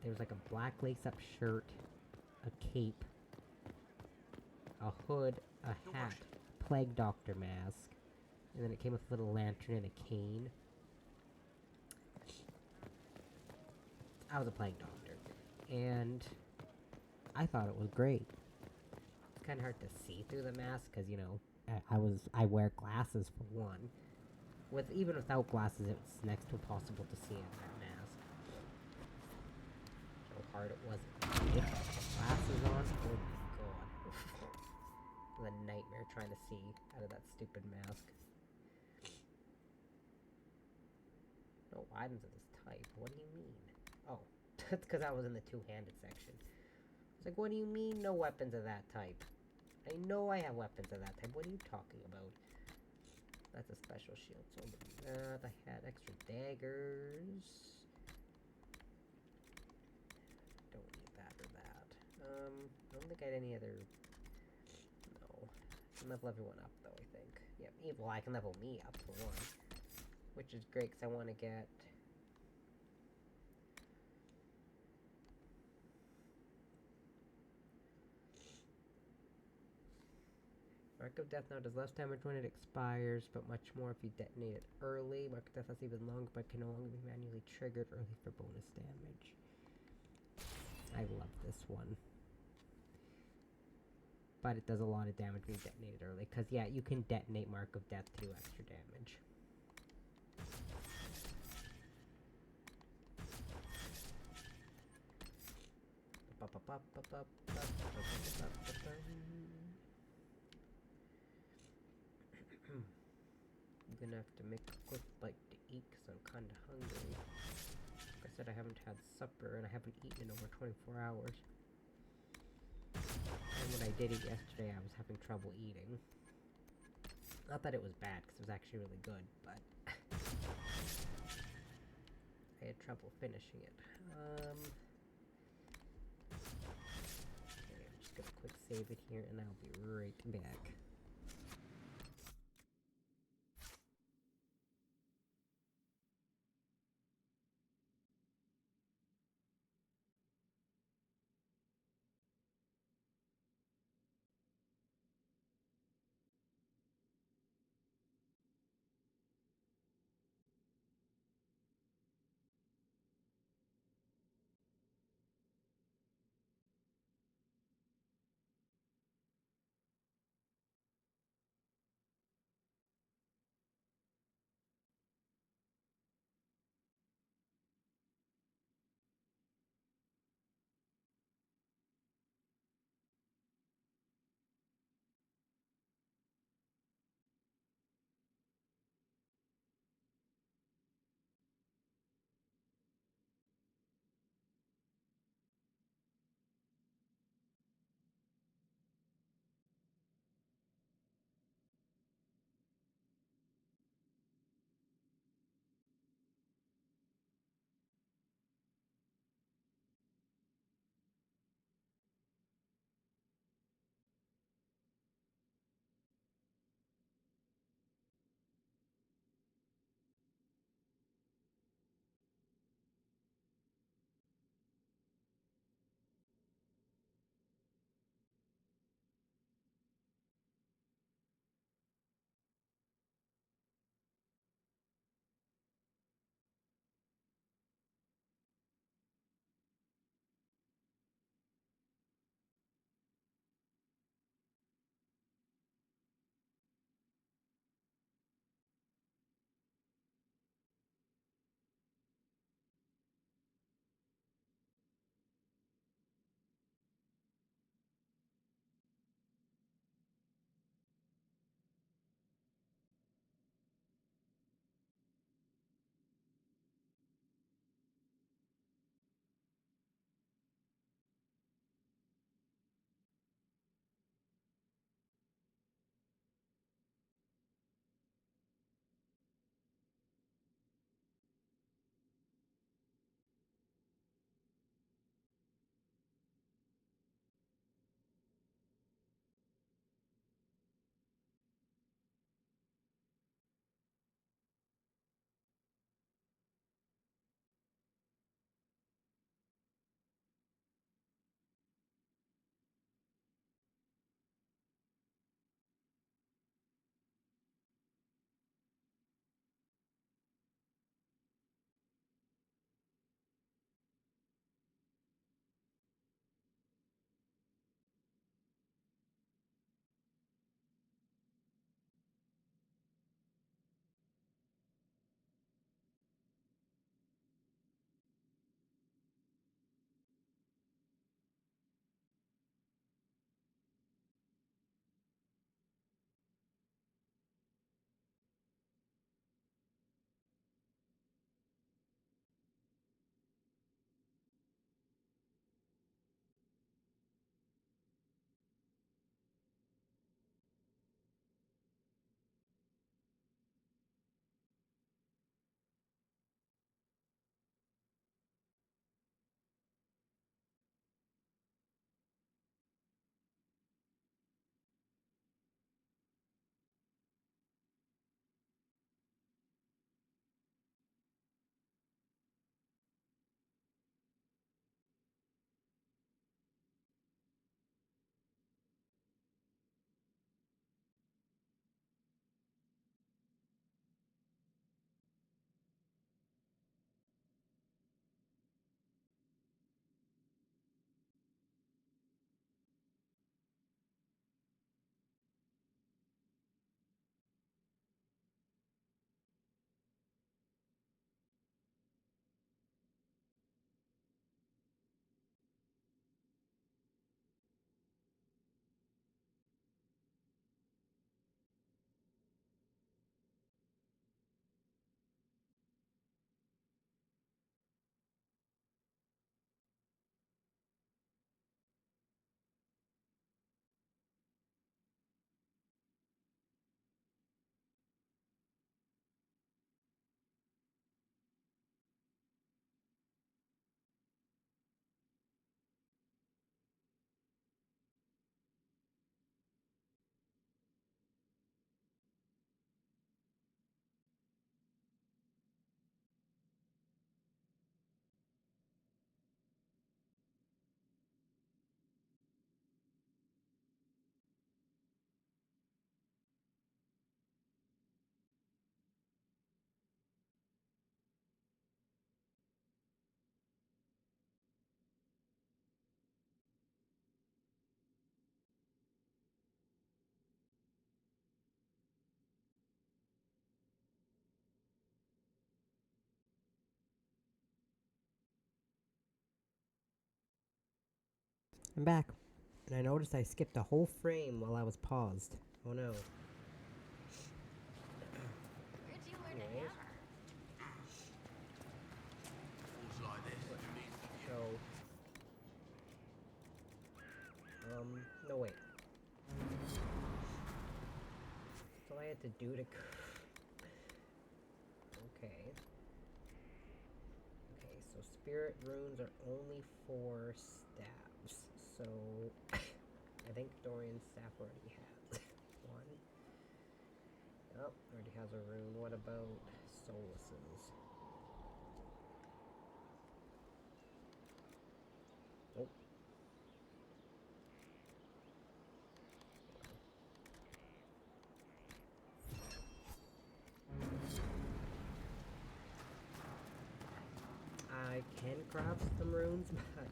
there was like a black lace-up shirt, a cape, a hood, a hat, plague doctor mask, And then it came with a little lantern and a cane. I was a plague doctor, and I thought it was great. It's kind of hard to see through the mask because, you know, I wear glasses for one. Even without glasses, it's next to impossible to see in that mask. How hard it was. With glasses on, oh my god. It was a nightmare trying to see out of that stupid mask. No items of this type. What do you mean? Oh, that's because I was in the two-handed section. It's like, what do you mean no weapons of that type? I know I have weapons of that type. What are you talking about? That's a special shield. So I had extra daggers. Don't need that or that. I don't think I had any other... No. I can level everyone up, though, I think. Yep, well, I can level me up, for one. Which is great, because I want to get... Mark of Death now does less damage when it expires, but much more if you detonate it early. Mark of Death lasts even longer, but can no longer be manually triggered early for bonus damage. I love this one. But it does a lot of damage when you detonate it early, because yeah, you can detonate Mark of Death to do extra damage. I'm gonna have to make a quick bite to eat because I'm kinda hungry. Like I said, I haven't had supper and I haven't eaten in over 24 hours. And when I did eat yesterday, I was having trouble eating. Not that it was bad, because it was actually really good, but... I had trouble finishing it. Okay, I'm just gonna quick save it here, and I'll be right back. I'm back. And I noticed I skipped a whole frame while I was paused. Oh no. Where'd you learn to Anyways. hammer? Fools like this, you need So, no wait. That's all I had to do to... Okay. Okay, so spirit runes are only for stabs. So, I think Dorian's staff already has one. Oh, already has a rune. What about Solus's? Oh. I can craft some runes, but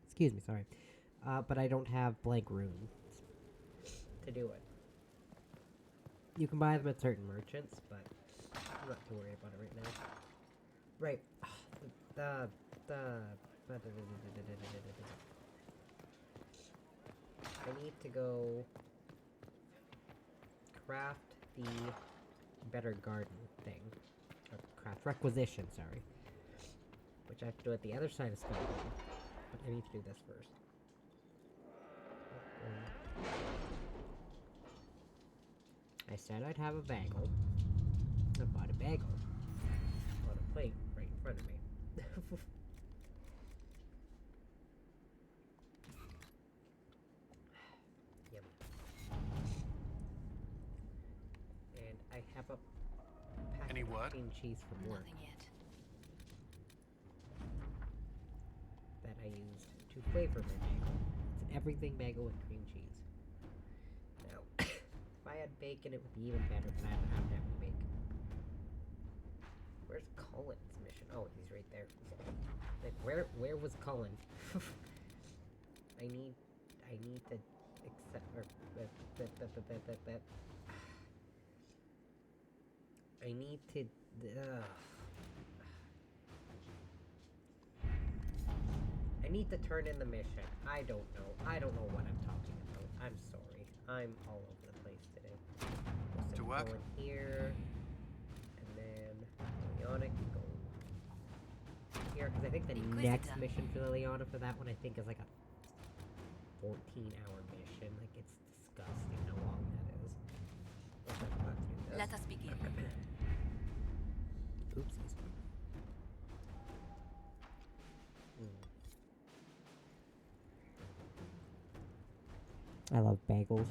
excuse me, sorry. But I don't have blank runes to do it. You can buy them at certain merchants, but I'm not too worried about it right now. Right. I need to go craft the better garden thing. Or craft requisition, sorry. Which I have to do at the other side of Scotland. But I need to do this first. I said I'd have a bagel. I bought a bagel. On a plate right in front of me. Yum. And I have a packet of cream cheese from work. Nothing yet. That I used to flavor my bagel. It's an everything bagel with cream cheese. Now, if I had bacon, it would be even better, but I don't have any bacon. Where's Cullen's mission? Oh, he's right there. Like, where was Cullen? I need to accept, or, I need to, I need to turn in the mission. I don't know what I'm talking about. I'm sorry. I'm all over the place today. To work? Go in here, and then Liliana can go here, because I think the next mission for Liliana for that one, I think, is like a 14-hour mission. Like, it's disgusting how long that is. Let us begin. Oopsies. I love bagels.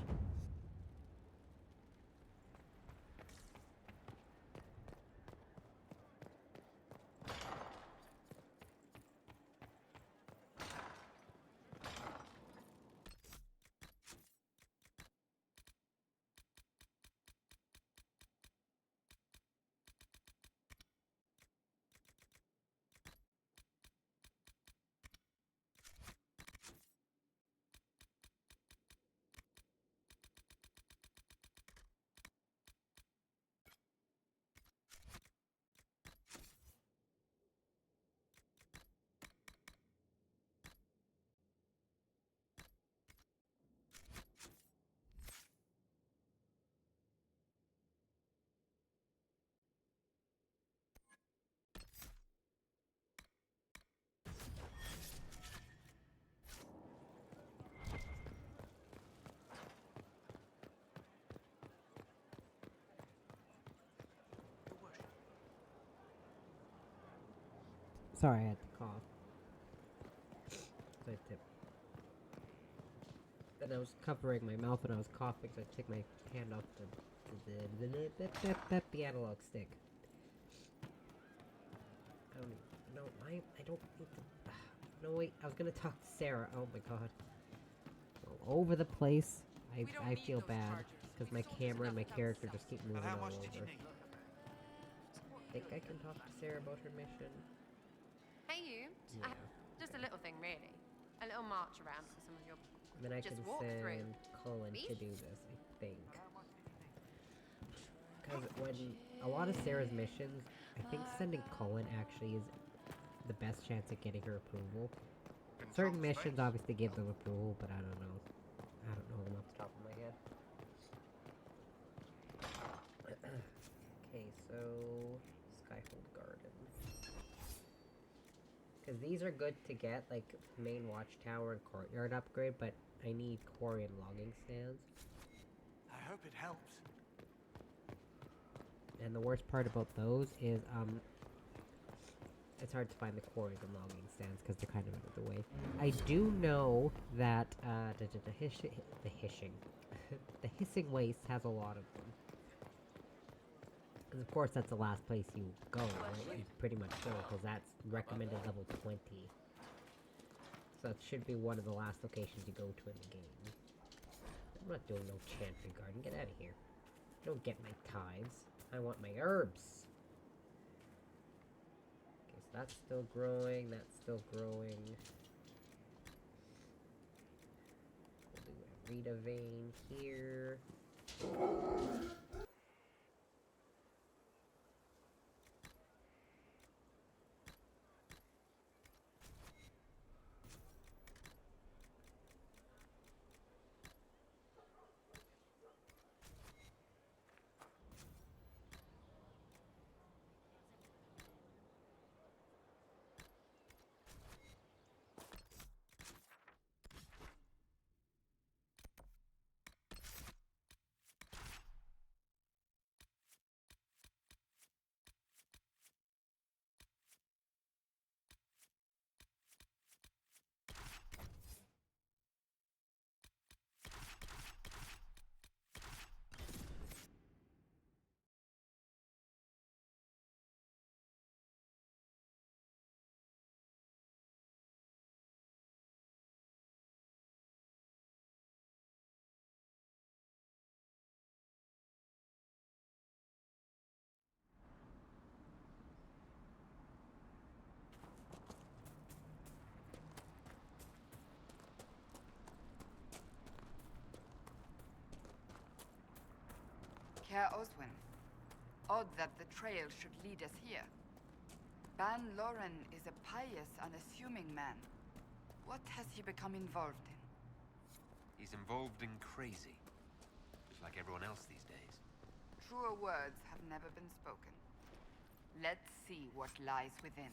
Sorry, I had to cough. So I tipped. Then I was covering my mouth and I was coughing, so I took my hand off the analog stick. I don't need to... No, wait, I was gonna talk to Sarah. Oh my god. All over the place. I feel bad, because my camera and my character just keep moving all over. Think I can talk to Sarah about her mission? Hey you, Yeah. just a little thing really. A little march around for some of your... And then I just can walk through. send Cullen to do this, I think. Because when a lot of Sarah's missions, I think sending Cullen actually is the best chance at getting her approval. Certain missions obviously give them approval, but I don't know. I don't know them off the top of my head. Okay, so Skyhold Garden. Because these are good to get, like main watchtower and courtyard upgrade, but I need quarry and logging stands. I hope it helps. And the worst part about those is, it's hard to find the quarries and logging stands because they're kind of out of the way. I do know that, the hissing waste has a lot of them. Because of course that's the last place you go, right? You pretty much go, because that's recommended level 20. So that should be one of the last locations you go to in the game. I'm not doing no Chantry Garden, get out of here. Don't get my tithes. I want my herbs. Okay, so that's still growing, that's still growing. We'll do a Rita vein here. Care Oswin. Odd that the trail should lead us here. Ban Loren is a pious, unassuming man. What has he become involved in? He's involved in crazy. Just like everyone else these days. Truer words have never been spoken. Let's see what lies within.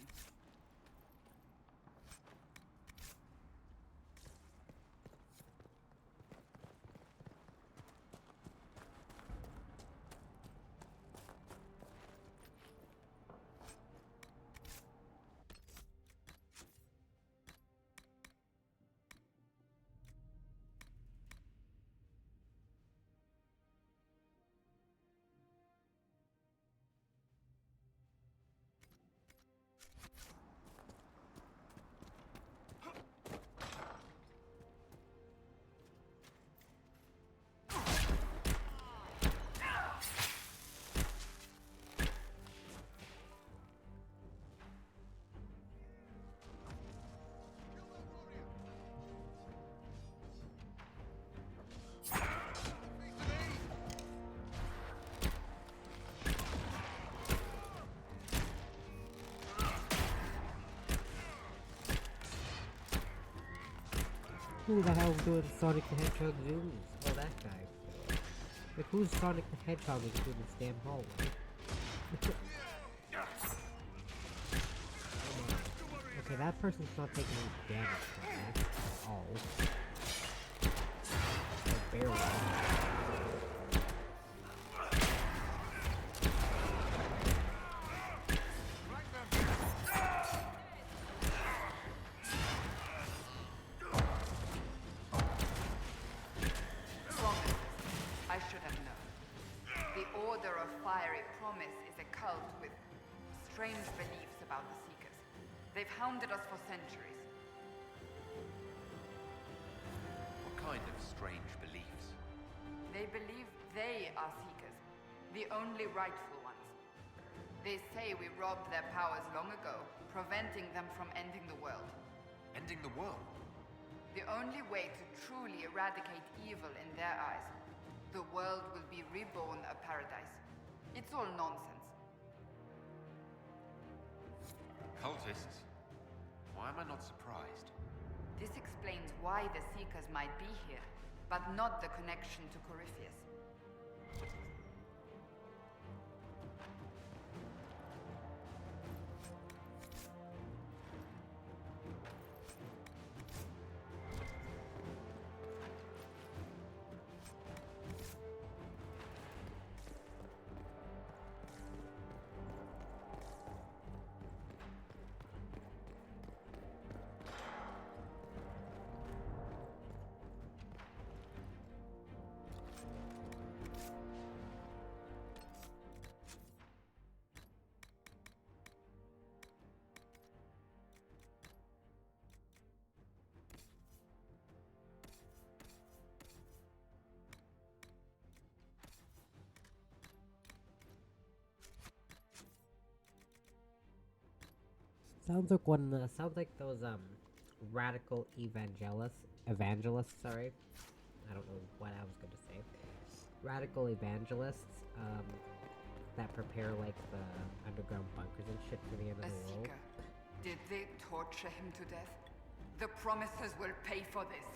Who the hell's doing Sonic the Hedgehog zooms? Oh, that guy. Like, who's Sonic the Hedgehog is through this damn hallway? Okay, that person's not taking any damage from that at all. Like, barely. Strange beliefs about the Seekers. They've hounded us for centuries. What kind of strange beliefs? They believe they are Seekers, the only rightful ones. They say we robbed their powers long ago, preventing them from ending the world. Ending the world? The only way to truly eradicate evil in their eyes, the world will be reborn a paradise. It's all nonsense. Cultists? Why am I not surprised? This explains why the Seekers might be here, but not the connection to Corypheus. Sounds like sounds like those radical evangelists. Sorry, I don't know what I was going to say. Radical evangelists that prepare like the underground bunkers and shit for the end of A the world. Seeker. Did they torture him to death? The Promises will pay for this.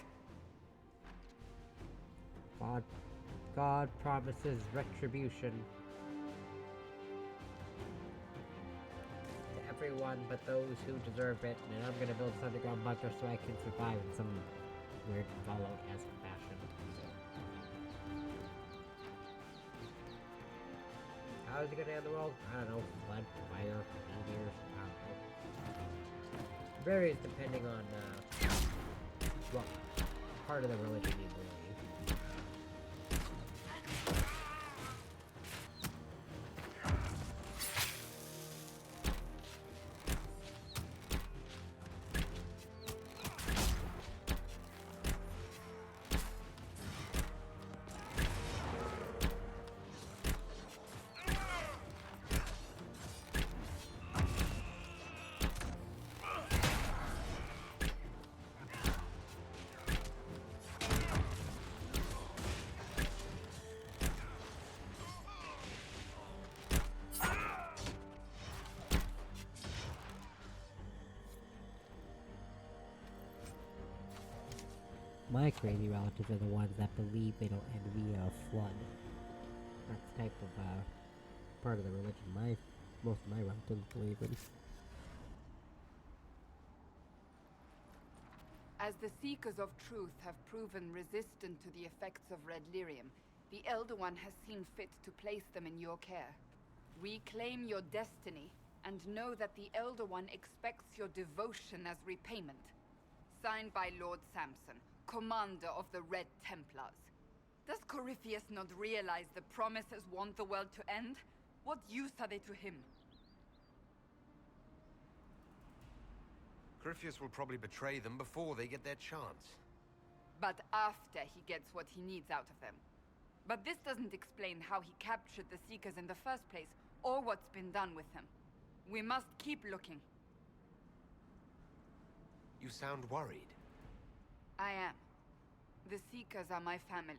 God promises retribution to everyone but those who deserve it, and I'm gonna build this underground bunker so I can survive in some weird Fallout-esque fashion. How is he gonna end the world? I don't know. Flood, fire, meteors, I don't know. Varies depending on what part of the religion you believe. My crazy relatives are the ones that believe it'll end via a flood. That's the type of part of the religion most of my relatives believe in. As the Seekers of Truth have proven resistant to the effects of red lyrium, the Elder One has seen fit to place them in your care. Reclaim your destiny, and know that the Elder One expects your devotion as repayment. Signed by Lord Samson, Commander of the Red Templars. Does Corypheus not realize the Promises want the world to end? What use are they to him? Corypheus will probably betray them before they get their chance. But after he gets what he needs out of them. But this doesn't explain how he captured the Seekers in the first place, or what's been done with them. We must keep looking. You sound worried. I am. The Seekers are my family.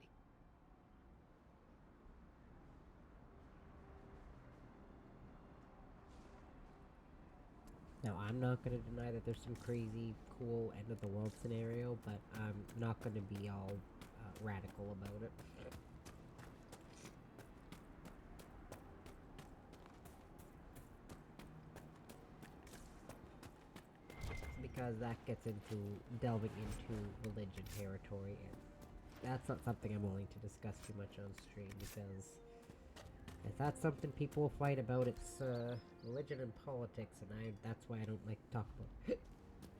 Now, I'm not going to deny that there's some crazy, cool end-of-the-world scenario, but I'm not going to be all radical about it. Because that gets into delving into religion territory, and that's not something I'm willing to discuss too much on stream, because if that's something people will fight about, it's religion and politics, and that's why I don't like to talk about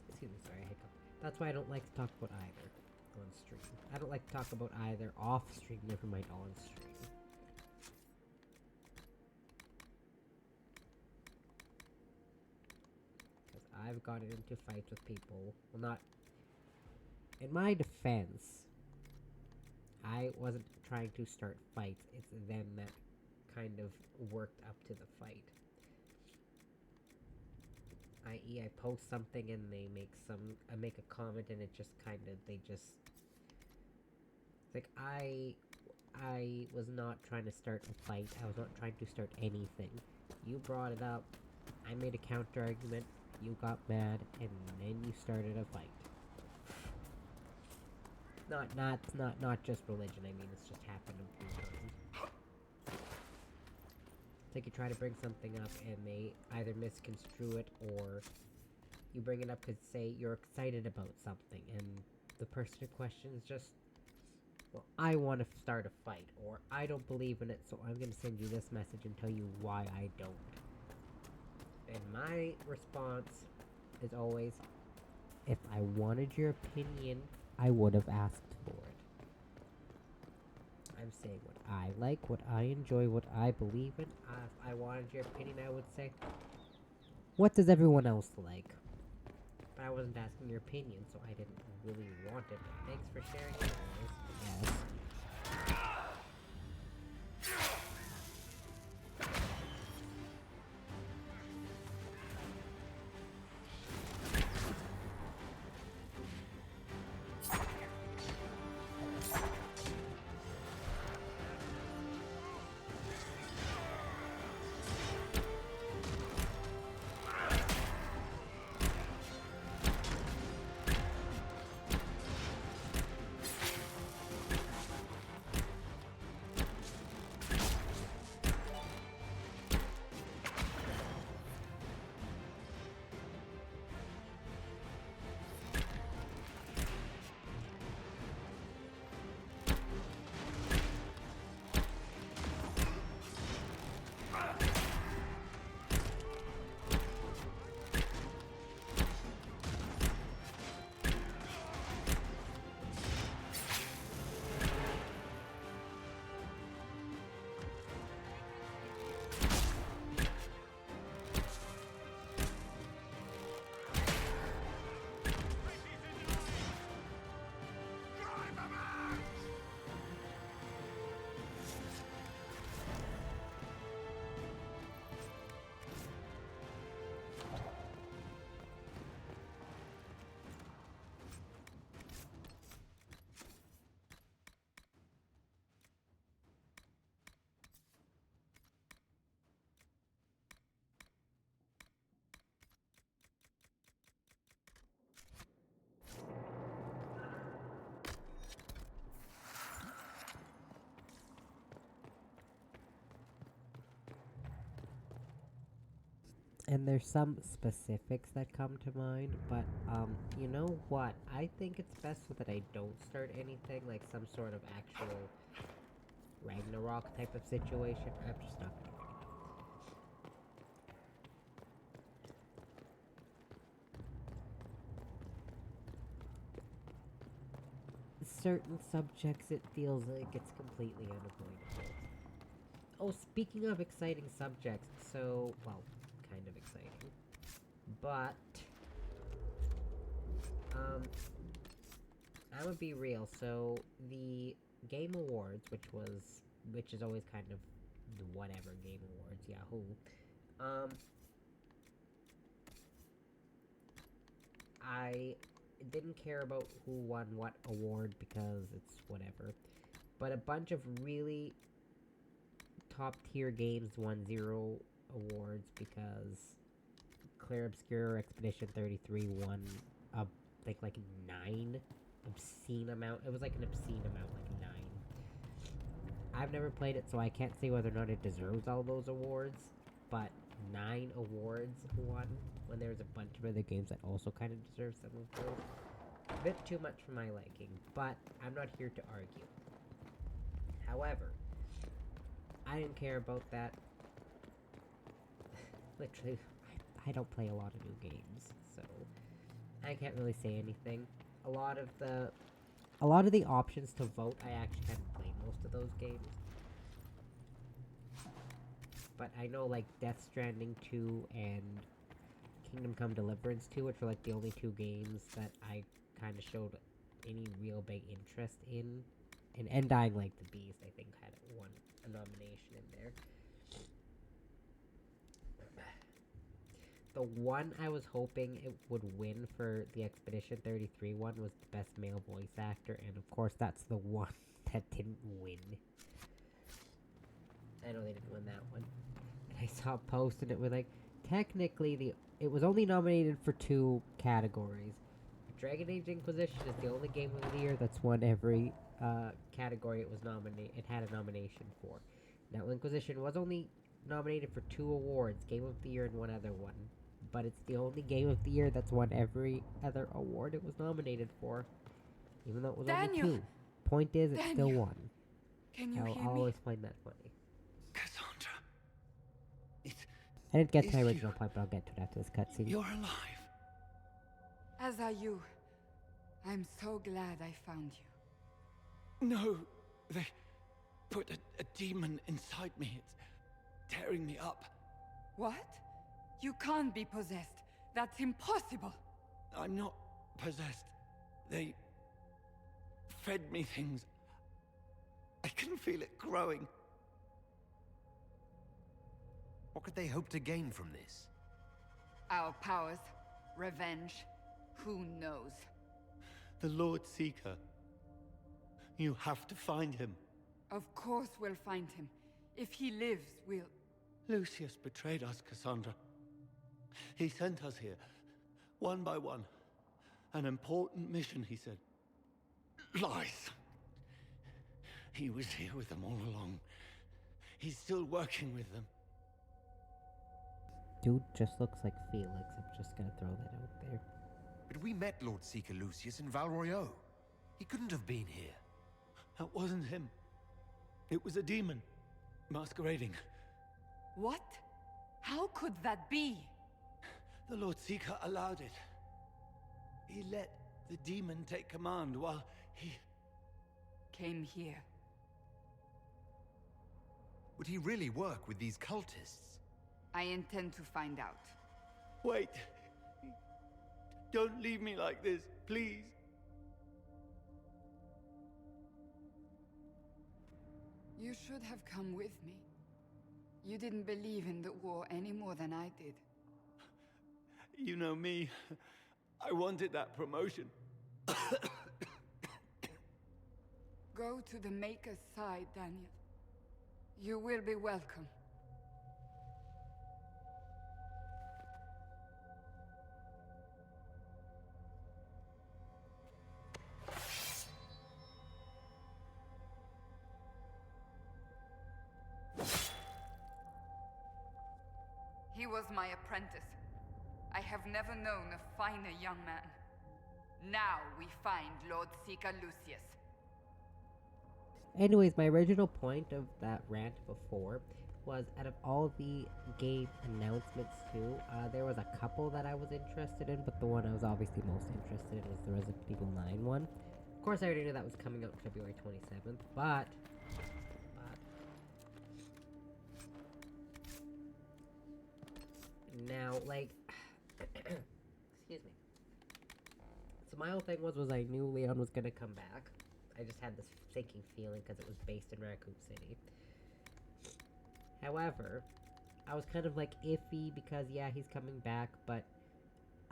excuse me, sorry, I hiccup. That's why I don't like to talk about either on stream. I don't like to talk about either off stream, never mind on stream. I've gotten into fights with people. Well, not... In my defense, I wasn't trying to start fights. It's them that kind of worked up to the fight. I.e., I post something and they make I make a comment and it just kind of... They just... Like, I was not trying to start a fight. I was not trying to start anything. You brought it up. I made a counter-argument. you got mad, and then you started a fight. Not just religion, I mean, it's just happened a few times. It's like you try to bring something up, and they either misconstrue it, or you bring it up because, say, you're excited about something, and the person in question is just, well, I want to start a fight, or I don't believe in it, so I'm going to send you this message and tell you why I don't. And my response is always, if I wanted your opinion, I would have asked for it. I'm saying what I like, what I enjoy, what I believe in. If I wanted your opinion, I would say, what does everyone else like? But I wasn't asking your opinion, so I didn't really want it. But thanks for sharing it, anyways. Yes. And there's some specifics that come to mind, but, you know what? I think it's best so that I don't start anything, like some sort of actual Ragnarok type of situation. I'm just not gonna bring it up. Certain subjects, it feels like it's completely unavoidable. Oh, speaking of exciting subjects, so, well, kind of exciting. But, I'm gonna be real, so the Game Awards, which is always kind of the whatever Game Awards, Yahoo, I didn't care about who won what award because it's whatever, but a bunch of really top tier games won 0 awards because Clear Obscure Expedition 33 won a like 9 obscene amount. It was like an obscene amount, like 9. I've never played it, so I can't say whether or not it deserves all those awards, but 9 awards won when there's a bunch of other games that also kind of deserve some of those. A bit too much for my liking, but I'm not here to argue. However, I didn't care about that. Literally, I don't play a lot of new games, so I can't really say anything. A lot of the options to vote, I actually haven't played most of those games. But I know, like, Death Stranding 2 and Kingdom Come Deliverance 2, which are, like, the only 2 games that I kind of showed any real big interest in. And Dying Like the Beast, I think, had a nomination in there. The one I was hoping it would win for the Expedition 33 one was the Best Male Voice Actor, and of course that's the one that didn't win. I know they didn't win that one. And I saw a post and it was like, technically, it was only nominated for 2 categories. Dragon Age Inquisition is the only game of the year that's won every category it had a nomination for. Now, Inquisition was only nominated for 2 awards, Game of the Year and one other one. But it's the only Game of the Year that's won every other award it was nominated for. Even though it was only 2. Point is, it still won. Can you hear I'll me? always find that funny. Cassandra. I didn't get to my original point, but I'll get to it after this cutscene. You're alive. As are you. I'm so glad I found you. No, they put a demon inside me. It's tearing me up. What? You can't be possessed. That's impossible. I'm not possessed. They fed me things. I can feel it growing. What could they hope to gain from this? Our powers, revenge, who knows? The Lord Seeker. You have to find him. Of course we'll find him. If he lives, we'll... Lucius betrayed us, Cassandra. He sent us here, one by one. An important mission, he said. Lies. He was here with them all along. He's still working with them. Dude just looks like Felix. I'm just gonna throw that out there. But we met Lord Seeker Lucius in Val Royeaux. He couldn't have been here. That wasn't him. It was a demon, masquerading. What? How could that be? The Lord Seeker allowed it. He let the demon take command while he... came here. Would he really work with these cultists? I intend to find out. Wait. Don't leave me like this, please. You should have come with me. You didn't believe in the war any more than I did. You know me. I wanted that promotion. Go to the Maker's side, Daniel. You will be welcome. He was my apprentice. I have never known a finer young man. Now we find Lord Seeker Lucius. Anyways, my original point of that rant before was, out of all the game announcements too, there was a couple that I was interested in, but the one I was obviously most interested in was the Resident Evil 9 one. Of course, I already knew that was coming out February 27th, but now, like, excuse me. So my whole thing was I knew Leon was gonna come back. I just had this sinking feeling because it was based in Raccoon City. However, I was kind of like iffy because yeah, he's coming back, but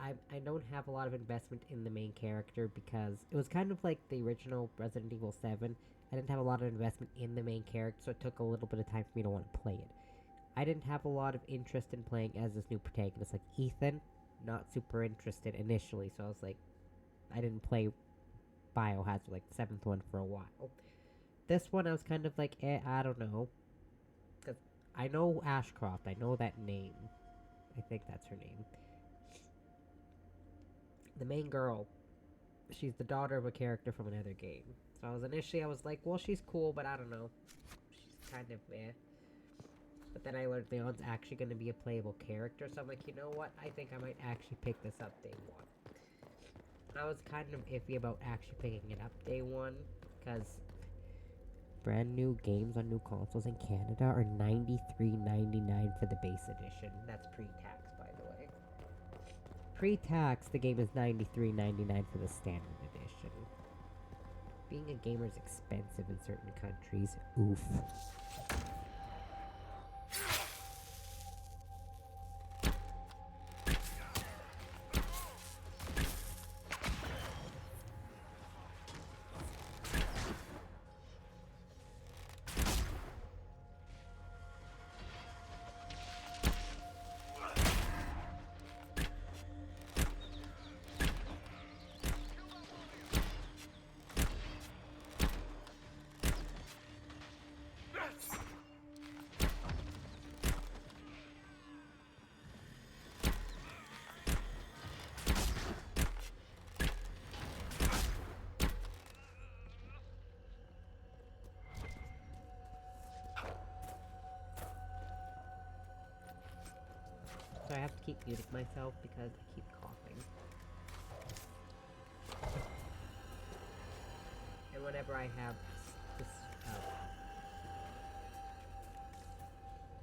I don't have a lot of investment in the main character because it was kind of like the original Resident Evil 7. I didn't have a lot of investment in the main character, so it took a little bit of time for me to want to play it. I didn't have a lot of interest in playing as this new protagonist, like Ethan. Not super interested initially, so I was like, I didn't play Biohazard, like the 7th one, for a while. This one, I was kind of like, I don't know. Because I know Ashcroft, I know that name. I think that's her name. The main girl, she's the daughter of a character from another game. So I was like, well, she's cool, but I don't know. She's kind of But then I learned Leon's actually going to be a playable character, so I'm like, you know what? I think I might actually pick this up day one. I was kind of iffy about actually picking it up day one, because brand new games on new consoles in Canada are $93.99 for the base edition. That's pre-tax, by the way. Pre-tax, the game is $93.99 for the standard edition. Being a gamer is expensive in certain countries. Oof. Also, I have to keep muting myself because I keep coughing. And whenever I have this,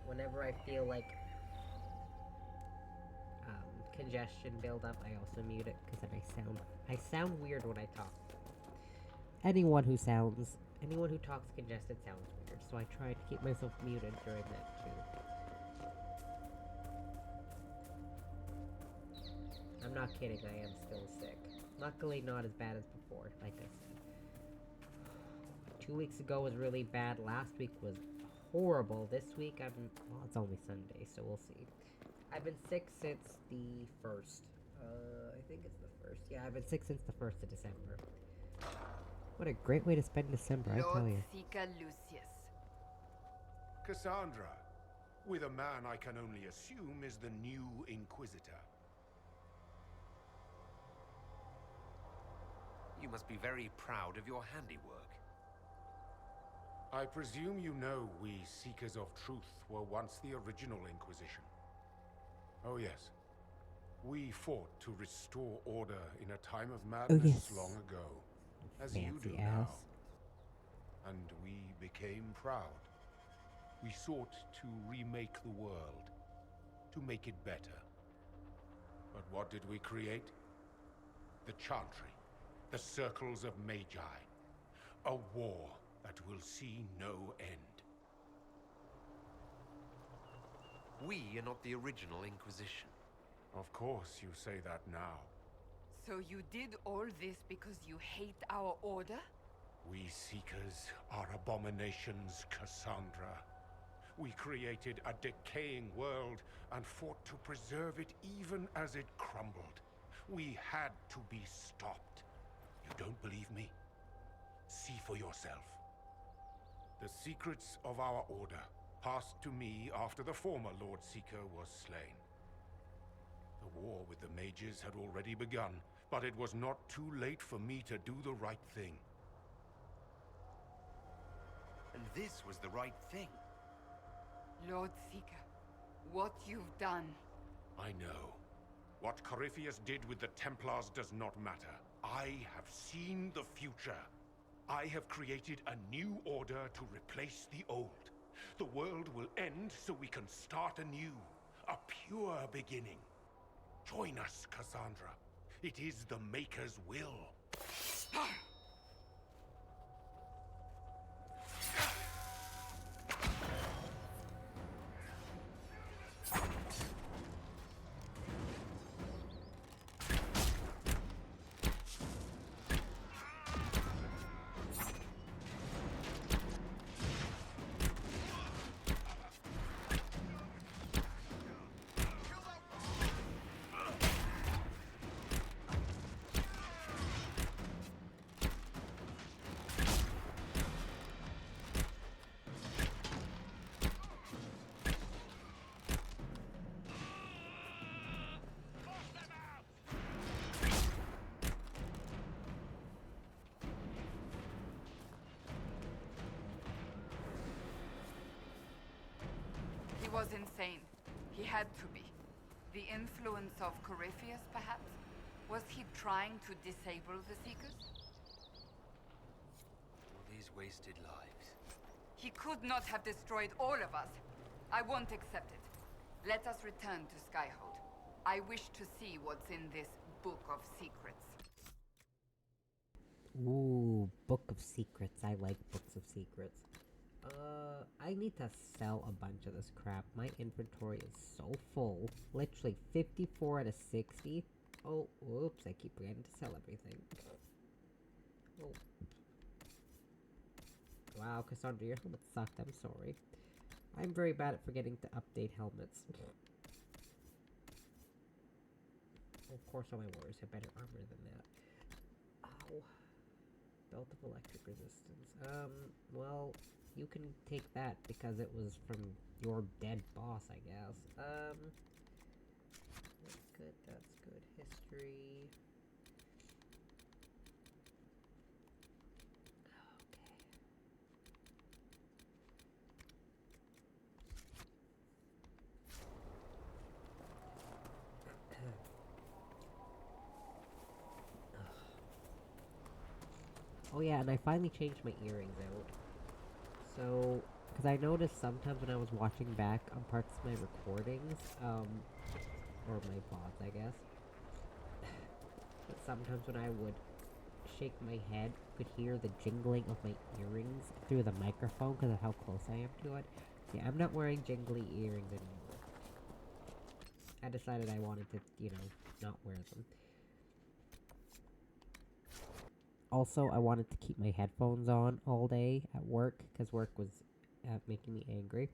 whenever I feel like congestion build up, I also mute it because then I sound weird when I talk. Anyone who talks congested sounds weird, so I try to keep myself muted during that too. I'm not kidding, I am still sick. Luckily not as bad as before, like I said. 2 weeks ago was really bad, last week was horrible. This week well, it's only Sunday, so we'll see. I've been sick since the 1st. I think it's the 1st. Yeah, I've been sick since the 1st of December. What a great way to spend December, I tell you. Cassandra, with a man I can only assume is the new Inquisitor. You must be very proud of your handiwork. I presume you know we Seekers of Truth were once the original Inquisition. Oh yes. We fought to restore order in a time of madness long ago, as you do now. And we became proud. We sought to remake the world, to make it better. But what did we create? The Chantry, the Circles of Magi. A war that will see no end. We are not the original Inquisition. Of course you say that now. So you did all this because you hate our order? We Seekers are abominations, Cassandra. We created a decaying world and fought to preserve it even as it crumbled. We had to be stopped. You don't believe me? See for yourself. The secrets of our order passed to me after the former Lord Seeker was slain. The war with the mages had already begun, but it was not too late for me to do the right thing. And this was the right thing. Lord Seeker, what you've done... I know. What Corypheus did with the Templars does not matter. I have seen the future. I have created a new order to replace the old. The world will end so we can start anew. A pure beginning. Join us, Cassandra. It is the Maker's will. He was insane. He had to be. The influence of Corypheus, perhaps? Was he trying to disable the Seekers? All these wasted lives. He could not have destroyed all of us. I won't accept it. Let us return to Skyhold. I wish to see what's in this Book of Secrets. Ooh, Book of Secrets. I like Books of Secrets. I need to sell a bunch of this crap. My inventory is so full. Literally 54 out of 60. Oh, whoops, I keep forgetting to sell everything. Oh. Wow, Cassandra, your helmet sucked. I'm sorry. I'm very bad at forgetting to update helmets. Of course, all my warriors have better armor than that. Ow. Belt of electric resistance. Well, you can take that because it was from your dead boss, I guess. That's good, that's good. History. Okay. Oh yeah, and I finally changed my earrings out. So, because I noticed sometimes when I was watching back on parts of my recordings, or my VODs, I guess, but sometimes when I would shake my head, you could hear the jingling of my earrings through the microphone because of how close I am to it. So yeah, I'm not wearing jingly earrings anymore. I decided I wanted to, not wear them. Also, I wanted to keep my headphones on all day at work because work was making me angry.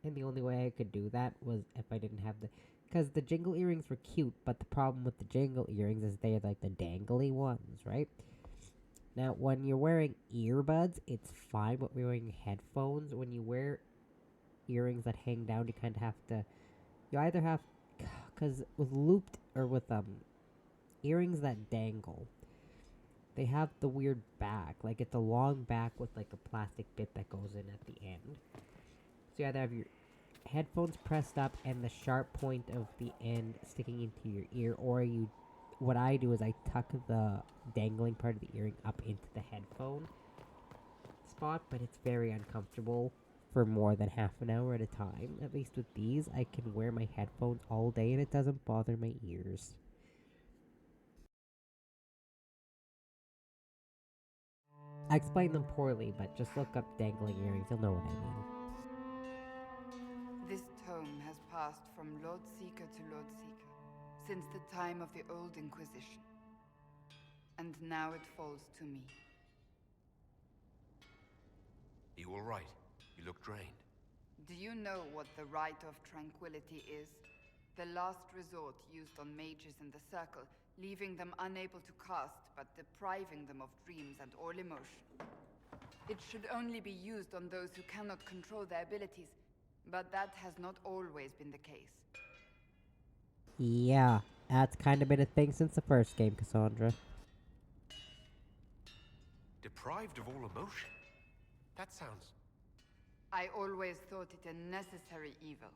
And the only way I could do that was if I didn't have the... Because the jingle earrings were cute, but the problem with the jingle earrings is they're like the dangly ones, right? Now, when you're wearing earbuds, it's fine, but wearing headphones, when you wear earrings that hang down, you kind of have to... You either have... Because with looped, or with, earrings that dangle, they have the weird back. Like, it's a long back with, like, a plastic bit that goes in at the end. So you either have your headphones pressed up and the sharp point of the end sticking into your ear, or you... What I do is I tuck the dangling part of the earring up into the headphone spot, but it's very uncomfortable for more than half an hour at a time. At least with these, I can wear my headphones all day and it doesn't bother my ears. I explained them poorly, but just look up dangling earrings, you'll know what I mean. This tome has passed from Lord Seeker to Lord Seeker since the time of the Old Inquisition. And now it falls to me. You all right? You look drained. Do you know what the Rite of Tranquility is? The last resort used on mages in the Circle, leaving them unable to cast, but depriving them of dreams and all emotion. It should only be used on those who cannot control their abilities, but that has not always been the case. Yeah, that's kind of been a thing since the first game, Cassandra. Deprived of all emotion? That sounds... I always thought it a necessary evil.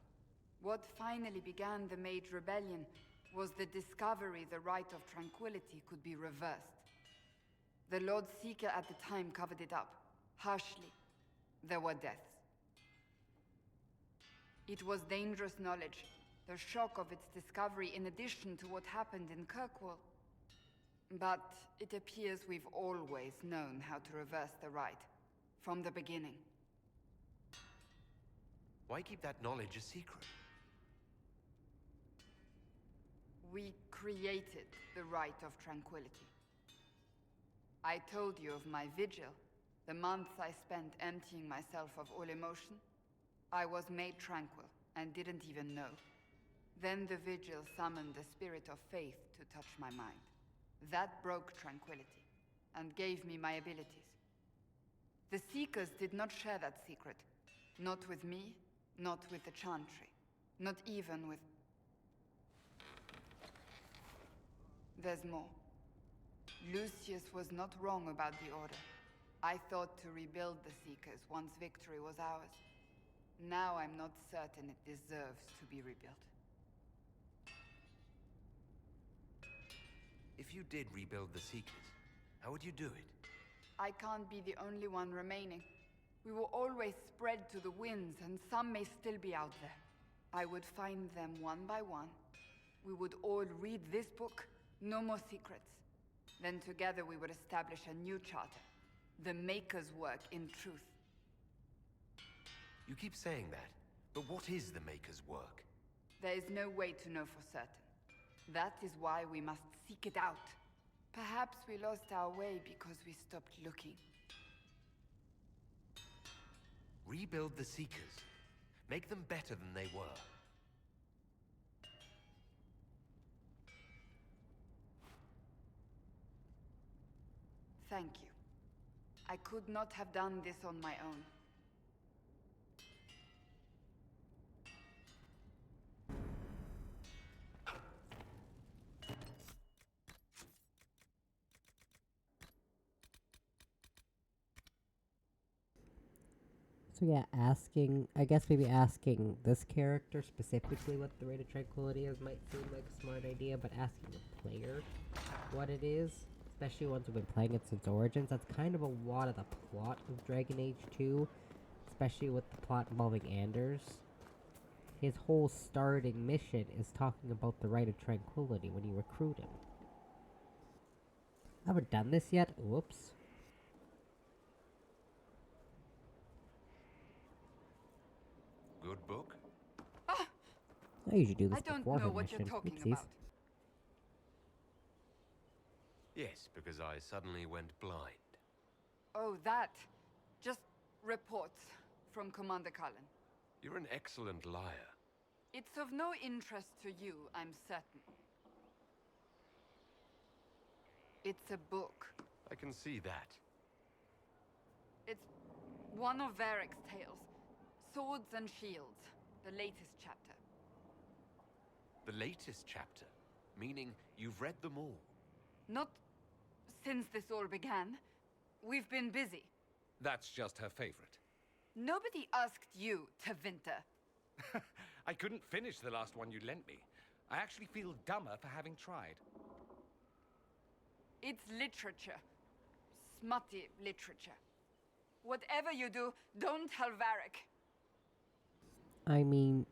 What finally began the Mage Rebellion was the discovery the Rite of Tranquility could be reversed. The Lord Seeker at the time covered it up, harshly. There were deaths. It was dangerous knowledge, the shock of its discovery in addition to what happened in Kirkwall. But it appears we've always known how to reverse the Rite, from the beginning. Why keep that knowledge a secret? We created the Rite of Tranquility. I told you of my vigil, the months I spent emptying myself of all emotion. I was made tranquil and didn't even know. Then the vigil summoned the spirit of faith to touch my mind. That broke tranquility and gave me my abilities. The Seekers did not share that secret. Not with me, not with the Chantry, not even with... There's more. Lucius was not wrong about the Order. I thought to rebuild the Seekers once victory was ours. Now I'm not certain it deserves to be rebuilt. If you did rebuild the Seekers, how would you do it? I can't be the only one remaining. We will always spread to the winds, and some may still be out there. I would find them one by one. We would all read this book, no more secrets. Then together we would establish a new charter. The Maker's work in truth. You keep saying that, but what is the Maker's work? There is no way to know for certain. That is why we must seek it out. Perhaps we lost our way because we stopped looking. Rebuild the Seekers. Make them better than they were. Thank you. I could not have done this on my own. So yeah, I guess maybe asking this character specifically what the Rite of Tranquility is might seem like a smart idea, but asking the player what it is especially once we've been playing it since Origins, that's kind of a lot of the plot of Dragon Age 2, especially with the plot involving Anders. His whole starting mission is talking about the right of tranquility when you recruit him. I haven't done this yet. Whoops. Good book? I usually do this I don't before know her what mission. you're talking Oopsies. about. Yes, because I suddenly went blind. Oh, that. Just reports from Commander Cullen. You're an excellent liar. It's of no interest to you, I'm certain. It's a book. I can see that. It's one of Varric's tales. Swords and Shields. The latest chapter. The latest chapter? Meaning you've read them all? Not since this all began. We've been busy. That's just her favorite. Nobody asked you to winter. I couldn't finish the last one you lent me. I actually feel dumber for having tried. It's literature. Smutty literature. Whatever you do, don't tell Varric. I mean,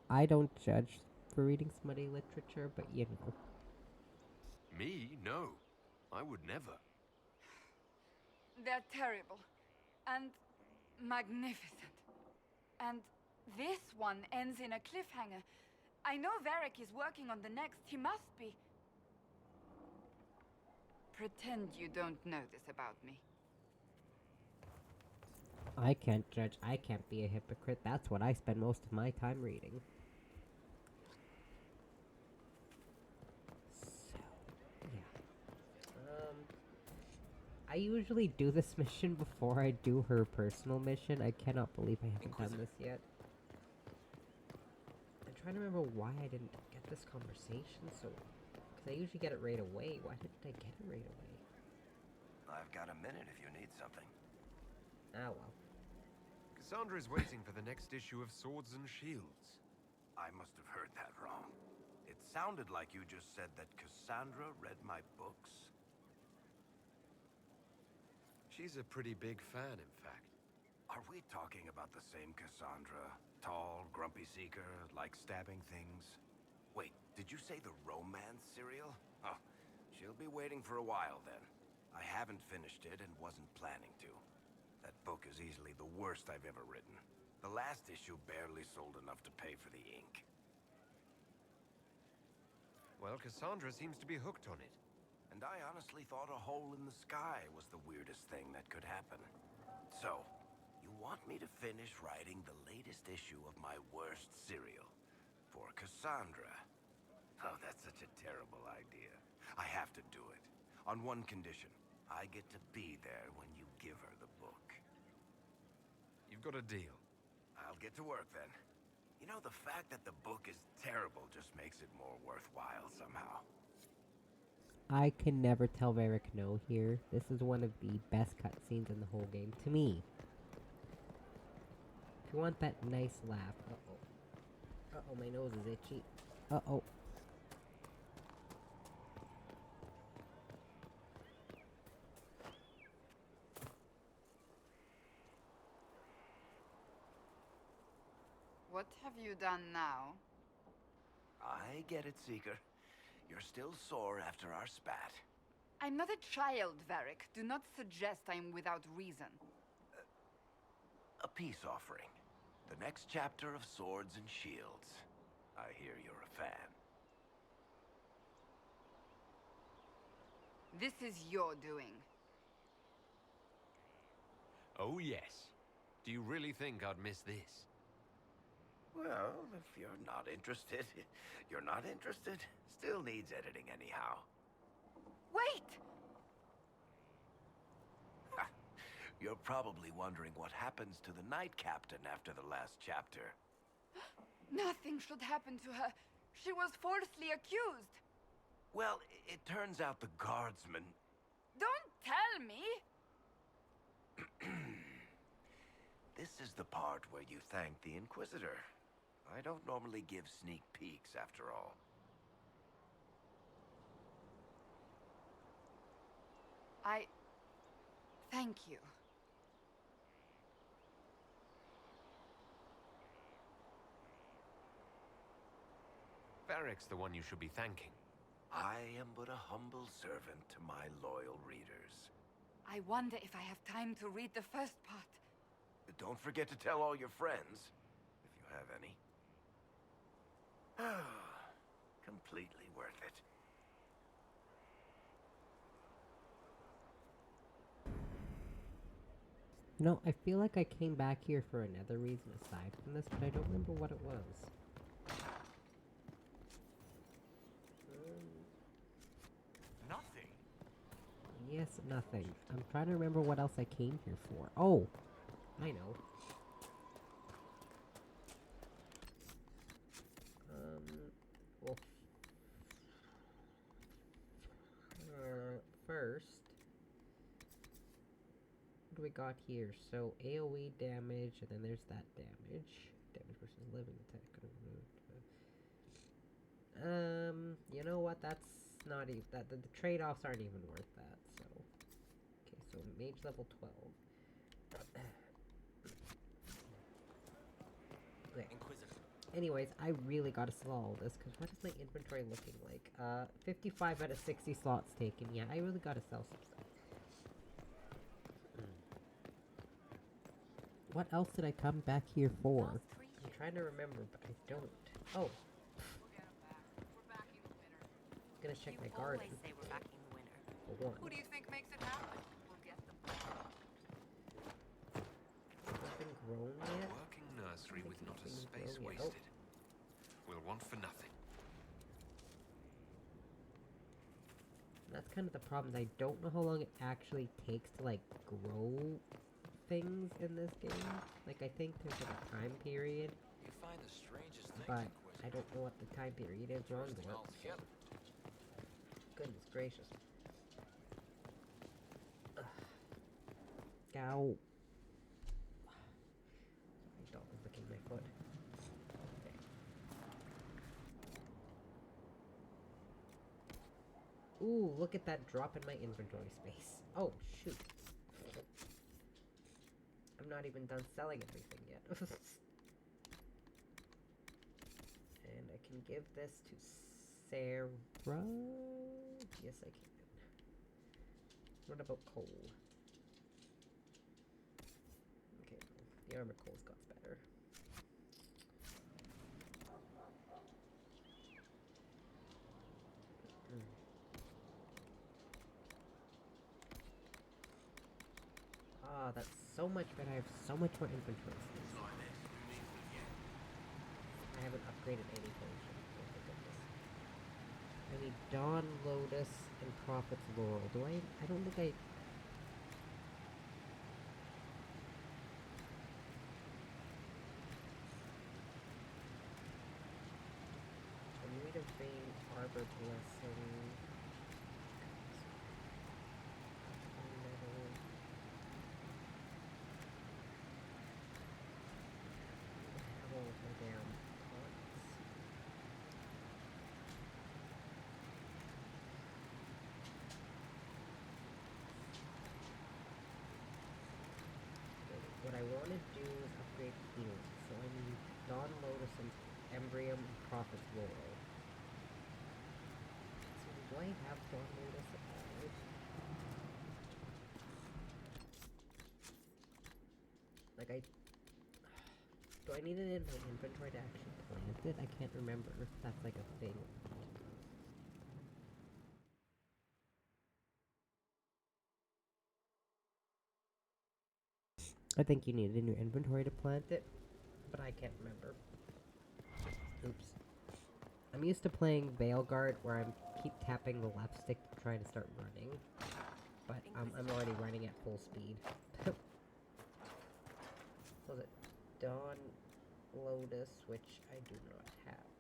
I don't judge for reading smutty literature, but you know. Me? No. I would never. They're terrible. And magnificent. And this one ends in a cliffhanger. I know Varric is working on the next. He must be. Pretend you don't know this about me. I can't judge. I can't be a hypocrite. That's what I spend most of my time reading. So, yeah. I usually do this mission before I do her personal mission. I cannot believe I haven't done this yet. I'm trying to remember why I didn't get this conversation so... Because I usually get it right away. Why didn't I get it right away? I've got a minute if you need something. Ah, well. Cassandra is waiting for the next issue of Swords and Shields. I must have heard that wrong. It sounded like you just said that Cassandra read my books. She's a pretty big fan, in fact. Are we talking about the same Cassandra? Tall, grumpy seeker, like stabbing things? Wait, did you say the romance serial? Oh, she'll be waiting for a while then. I haven't finished it and wasn't planning to. That book is easily the worst I've ever written. The last issue barely sold enough to pay for the ink. Well, Cassandra seems to be hooked on it. And I honestly thought a hole in the sky was the weirdest thing that could happen. So, you want me to finish writing the latest issue of my worst serial for Cassandra? Oh, that's such a terrible idea. I have to do it. On one condition. I get to be there when you give her the book. You've got a deal. I'll get to work then. You know, the fact that the book is terrible just makes it more worthwhile somehow. I can never tell Varric no here. This is one of the best cutscenes in the whole game, to me. If you want that nice laugh... Uh-oh. Uh-oh, my nose is itchy. Uh-oh. What have you done now? I get it, Seeker. You're still sore after our spat. I'm not a child, Varric. Do not suggest I'm without reason. A peace offering. The next chapter of Swords and Shields. I hear you're a fan. This is your doing. Oh, yes. Do you really think I'd miss this? Well, if you're not interested, you're not interested. Still needs editing anyhow. Wait! You're probably wondering what happens to the Knight Captain after the last chapter. Nothing should happen to her. She was falsely accused. Well, it turns out the guardsman... Don't tell me! This is the part where you thank the Inquisitor. I don't normally give sneak peeks, after all. Thank you. Varric's the one you should be thanking. I am but a humble servant to my loyal readers. I wonder if I have time to read the first part. Don't forget to tell all your friends, if you have any. Completely worth it. You know, I feel like I came back here for another reason aside from this, but I don't remember what it was. Nothing? Yes, nothing. I'm trying to remember what else I came here for. Oh! I know. Well... first... What do we got here? So, AoE damage, and then there's that damage. Damage versus living attack. You know what? That's not even... the trade-offs aren't even worth that, so... Okay, so mage level 12. Okay. Anyways, I really gotta sell all this, because what is my inventory looking like? 55 out of 60 slots taken. Yeah, I really gotta sell some stuff. What else did I come back here for? I'm trying to remember, but I don't. Oh. I'm gonna check my garden. Always say we're back in the winter. For one. Who do you think makes it happen? We'll get them. Nothing grown yet? Working nursery with not a space grown yet. wasted. We'll want for nothing. That's kind of the problem. I don't know how long it actually takes to, like, grow things in this game. Like, I think there's, like, a time period. You find the strangest things, But Inquisitor. I don't know what the time period is wrong Roasting for. all together. Goodness gracious. Ow. My dog is licking my foot. Okay. Ooh, look at that drop in my inventory space. Oh, shoot. I'm not even done selling everything yet. And I can give this to Sarah. Yes, I can. What about coal? Okay, the armor coal's got better. Ah, that's so much better. I have so much more inventory space. I haven't upgraded any potion. Oh my goodness. I need Dawn Lotus and Prophet's Laurel. Do I? I don't think I... I need a Vein Arbor Blessing. Metal. How old my damn pots? What I want to do is upgrade healing. So I need Dawn Lotus and Embrium and Prophet's Laurel. So do I have Dawn Lotus at all? Like do I need it in my inventory to actually plant it? I can't remember if that's like a thing. I think you need it in your inventory to plant it, but I can't remember. Oops. I'm used to playing Veilguard where I keep tapping the left stick to try to start running, but I'm already running at full speed. Was it Dawn Lotus, which I do not have.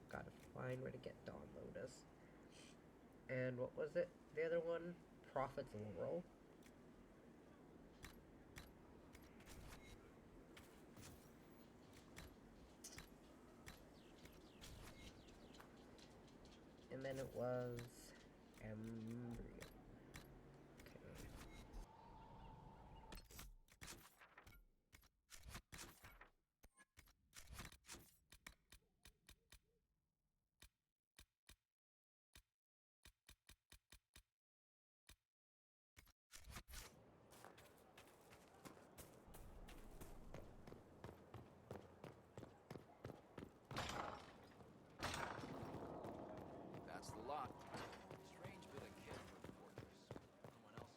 Gotta find where to get Dawn Lotus. And what was it? The other one? Prophet's Laurel. And then it was embryo. Okay. That's the lot. Strange bit of kit for the fortress. No one else.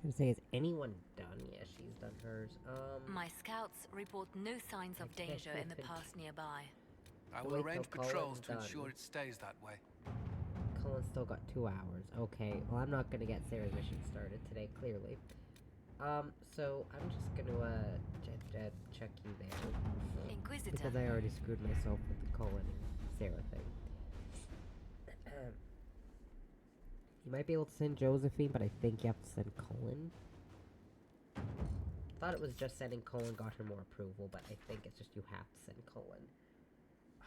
I was gonna say, is anyone done? Yeah, she's done hers. My scouts report no signs of I danger in the can't- pass nearby. I So will wait arrange till patrols Cullen's to ensure done. it stays that way. Cullen's still got 2 hours. Okay, well, I'm not gonna get Sarah's mission started today, clearly. So I'm just gonna check you there. Inquisitor. Because I already screwed myself with the Cullen and Sarah thing. You might be able to send Josephine, but I think you have to send Cullen. I thought it was just sending Cullen got her more approval, but I think it's just you have to send Cullen. Oh,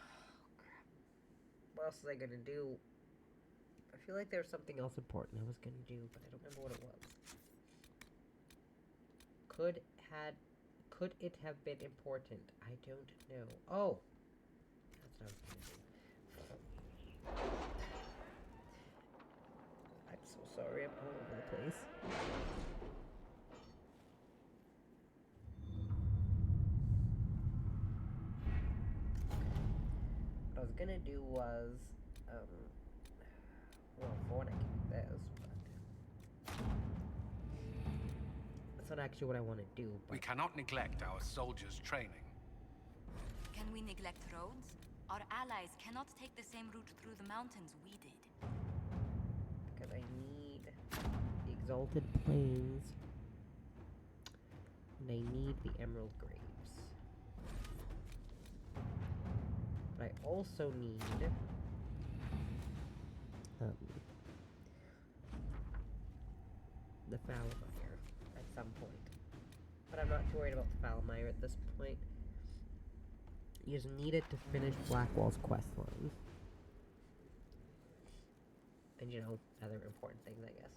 crap. What else was I gonna do? I feel like there was something else important I was gonna do, but I don't remember what it was. Could it have been important? I don't know. Oh! That's what I was gonna do. I'm so sorry, I'm all over the place. What I was gonna do was, well, for one I can do this, but that's not actually what I want to do, but We cannot neglect our soldiers' training. Can we neglect roads? Our allies cannot take the same route through the mountains we did. because I need the Exalted Plains, and I need the Emerald Graves. But I also need the Falamire at some point. But I'm not too worried about the Falamire at this point. You just need it to finish Blackwall's quest line. And, you know, other important things, I guess.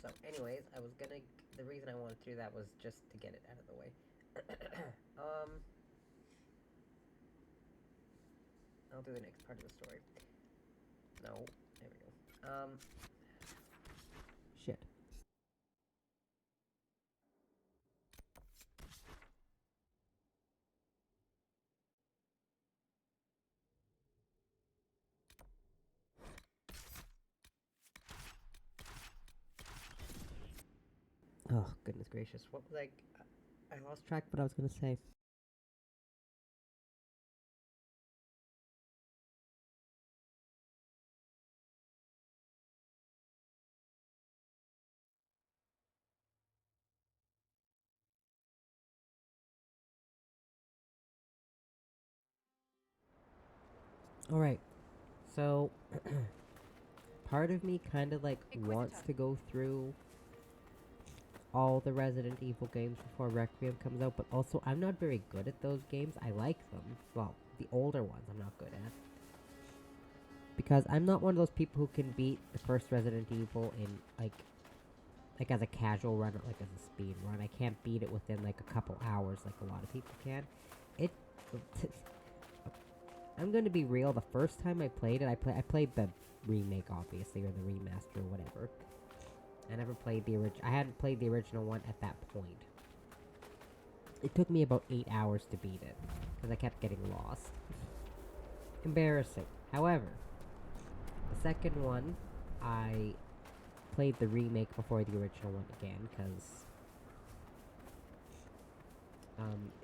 So, anyways, the reason I wanted to do that was just to get it out of the way. I'll do the next part of the story. No, there we go. Shit. Oh, goodness gracious. What was I lost track of what I was gonna say. Alright. So, part of me kind of, like, wants to go through all the Resident Evil games before Requiem comes out, but also I'm not very good at those games. I like them. Well, the older ones I'm not good at. Because I'm not one of those people who can beat the first Resident Evil in, like as a casual run or, like, as a speed run. I can't beat it within, like, a couple hours like a lot of people can. I'm gonna be real, the first time I played it, I played the remake, obviously, or the remaster, or whatever. I never played the original. I hadn't played the original one at that point. It took me about 8 hours to beat it. because I kept getting lost. Embarrassing. However, the second one, I played the remake before the original one again, because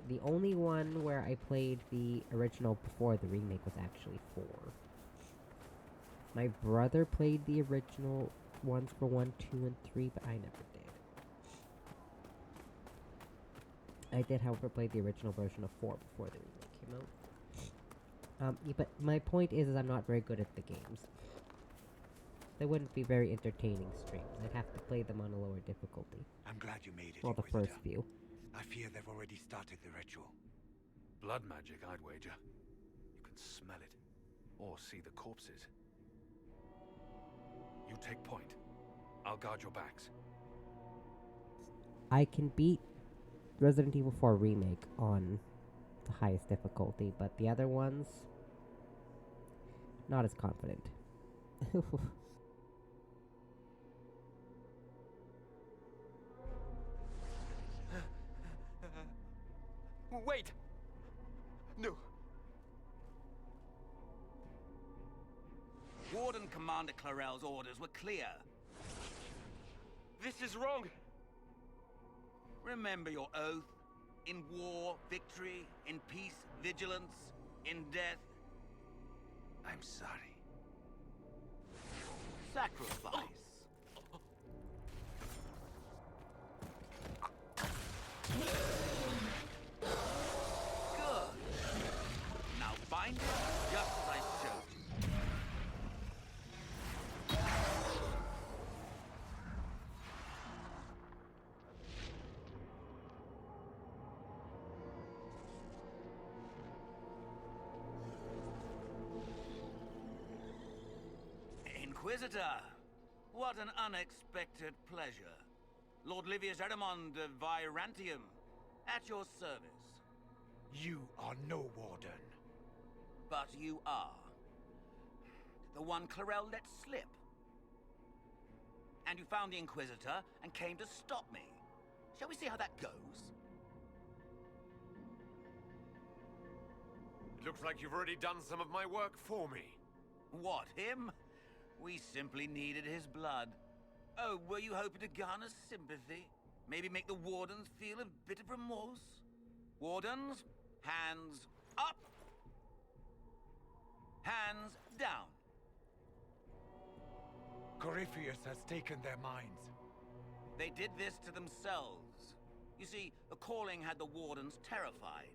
the only one where I played the original before the remake was actually 4. My brother played the original ones for 1, 2, and 3, but I never did. I did, however, play the original version of 4 before the remake came out. Yeah, but my point is I'm not very good at the games. They wouldn't be very entertaining streams. I'd have to play them on a lower difficulty. I'm glad you made it, Well, the Inquisitor. first few. I fear they've already started the ritual. Blood magic, I'd wager. You can smell it. Or see the corpses. You take point. I'll guard your backs. I can beat Resident Evil 4 Remake on the highest difficulty, but the other ones, not as confident. Wait! No. Warden Commander Clarel's orders were clear. This is wrong! Remember your oath. In war, victory. In peace, vigilance. In death, I'm sorry. sacrifice. Good. Now bind it just as I showed you. Inquisitor, what an unexpected pleasure. Lord Livius Eramond of Virantium, at your service. You are no warden. But you are. The one Clarel let slip. And you found the Inquisitor and came to stop me. Shall we see how that goes? It looks like you've already done some of my work for me. What, him? We simply needed his blood. Oh, were you hoping to garner sympathy? Maybe make the Wardens feel a bit of remorse? Wardens, hands up! Hands down. Corypheus has taken their minds. They did this to themselves. You see, the calling had the Wardens terrified.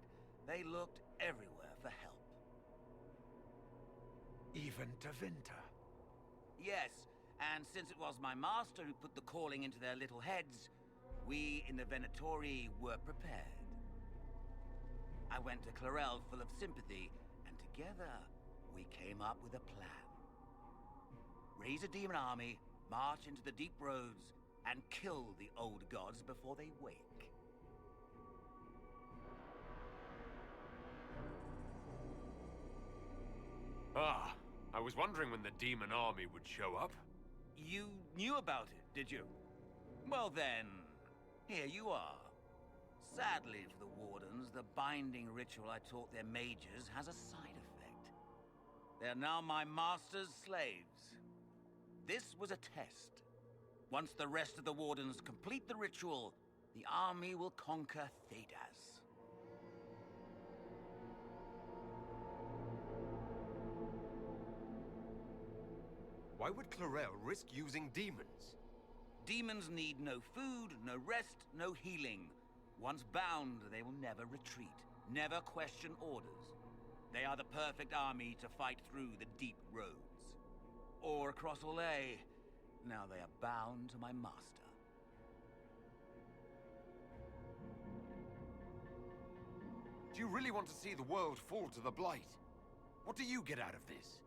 They looked everywhere for help. Even to Vinter. Yes, and since it was my master who put the calling into their little heads, we in the Venatori were prepared. I went to Clarel full of sympathy, and together we came up with a plan. Raise a demon army, march into the deep roads, and kill the old gods before they wake. Ah, I was wondering when the demon army would show up. You knew about it, did you? Well then, here you are. Sadly for the Wardens, the binding ritual I taught their mages has a side effect. They are now my master's slaves. This was a test. Once the rest of the Wardens complete the ritual, the army will conquer Thedas. Why would Clarel risk using demons? Demons need no food, no rest, no healing. Once bound, they will never retreat, never question orders. They are the perfect army to fight through the deep roads. Or across Olay. Now they are bound to my master. Do you really want to see the world fall to the Blight? What do you get out of this?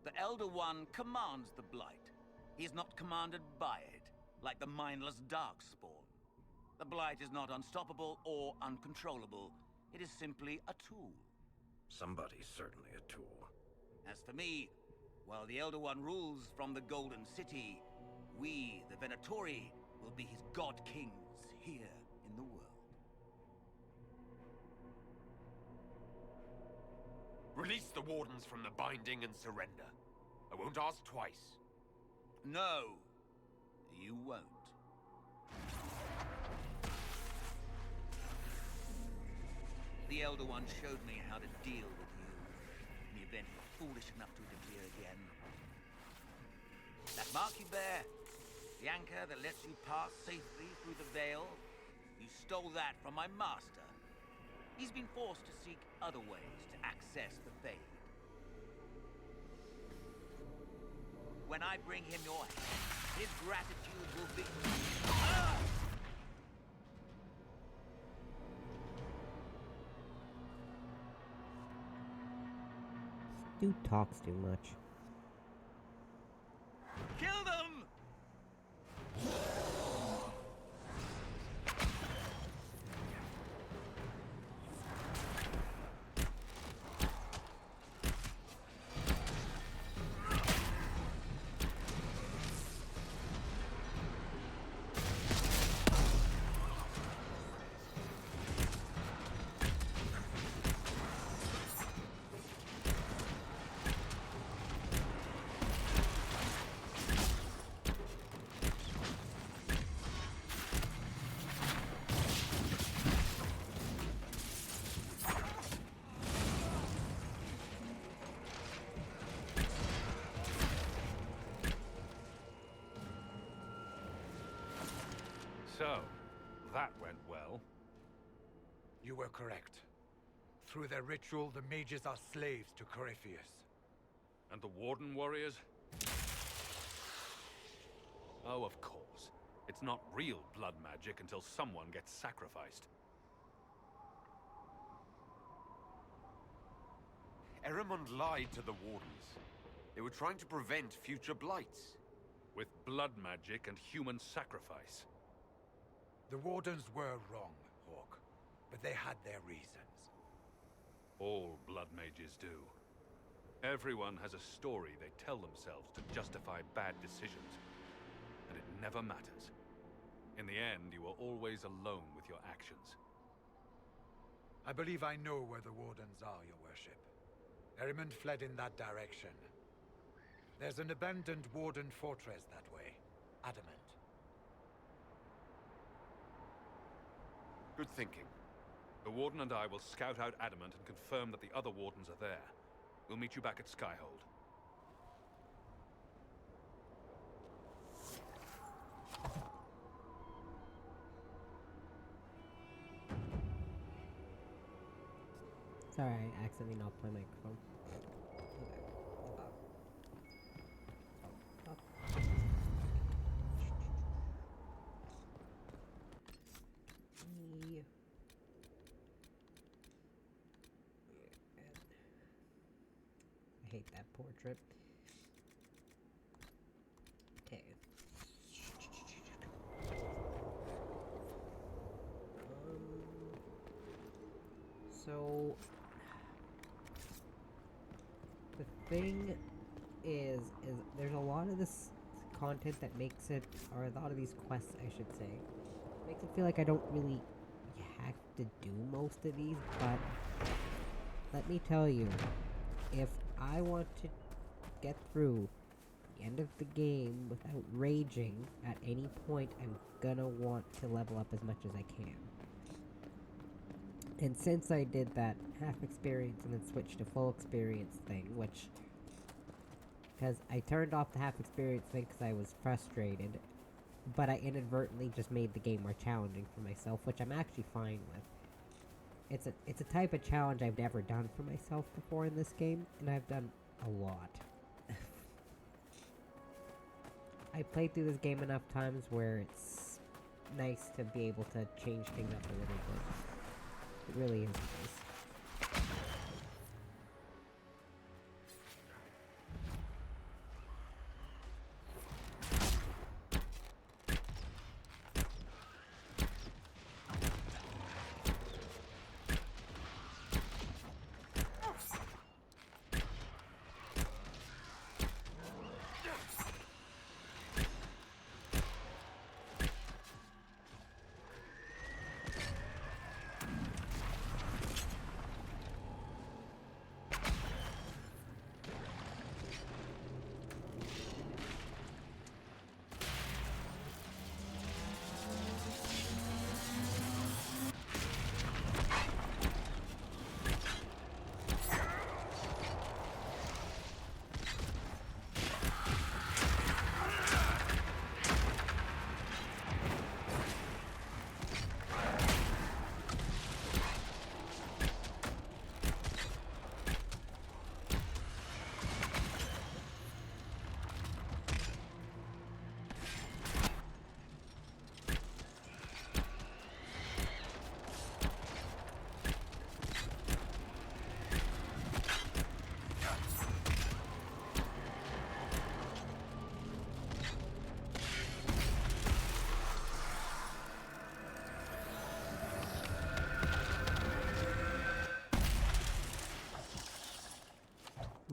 The Elder One commands the Blight. He is not commanded by it, like the mindless Darkspawn. The Blight is not unstoppable or uncontrollable. It is simply a tool. Somebody's certainly a tool. As for me, while the Elder One rules from the Golden City, we, the Venatori, will be his God Kings here in the world. Release the wardens from the binding and surrender. I won't ask twice. No, you won't. The Elder One showed me how to deal with you in the event you're foolish enough to interfere again. That mark you bear, the anchor that lets you pass safely through the veil, you stole that from my master. He's been forced to seek other ways to access the Fade. When I bring him your hand, his gratitude will be... Ah! Dude talks too much. Kill them! So, that went well. You were correct. Through their ritual, the mages are slaves to Corypheus. And the Warden warriors? Oh, of course. It's not real blood magic until someone gets sacrificed. Eramund lied to the Wardens. They were trying to prevent future blights. With blood magic and human sacrifice. The Wardens were wrong, Hawk, but they had their reasons. All blood mages do. Everyone has a story they tell themselves to justify bad decisions. And it never matters. In the end, you are always alone with your actions. I believe I know where the Wardens are, Your Worship. Eramund fled in that direction. There's an abandoned Warden fortress that way. Adamant. Good thinking. The Warden and I will scout out Adamant and confirm that the other Wardens are there. We'll meet you back at Skyhold. Sorry, I accidentally knocked my microphone. I hate that portrait. Okay. So the thing is there's a lot of this content that makes it, or a lot of these quests, I should say, makes it feel like I don't really have to do most of these, but let me tell you, if I want to get through the end of the game without raging at any point, I'm gonna want to level up as much as I can. And since I did that half experience and then switched to full experience thing, which, because I turned off the half experience thing because I was frustrated, but I inadvertently just made the game more challenging for myself, which I'm actually fine with. It's a type of challenge I've never done for myself before in this game, and I've done a lot. I played through this game enough times where it's nice to be able to change things up a little bit. It really is nice.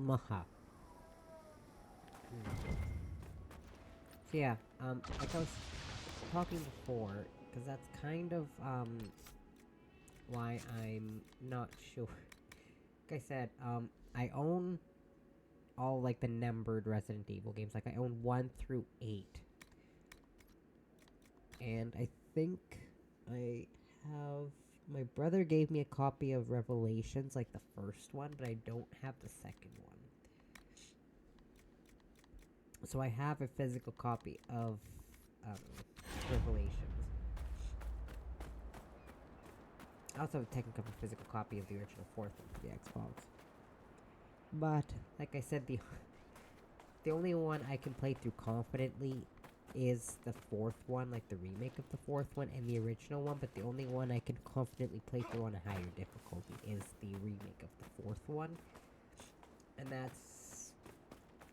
Maha. So yeah, like I was talking before, because that's kind of, why I'm not sure. Like I said, I own all, like, the numbered Resident Evil games. Like, I own 1 through 8. And I think I have... My brother gave me a copy of Revelations, like the first one, but I don't have the second one. So I have a physical copy of Revelations. I also have a technical physical copy of the original fourth one for the Xbox. But, like I said, the only one I can play through confidently is the fourth one, like the remake of the fourth one and the original one, but the only one I can confidently play through on a higher difficulty is the remake of the fourth one. And that's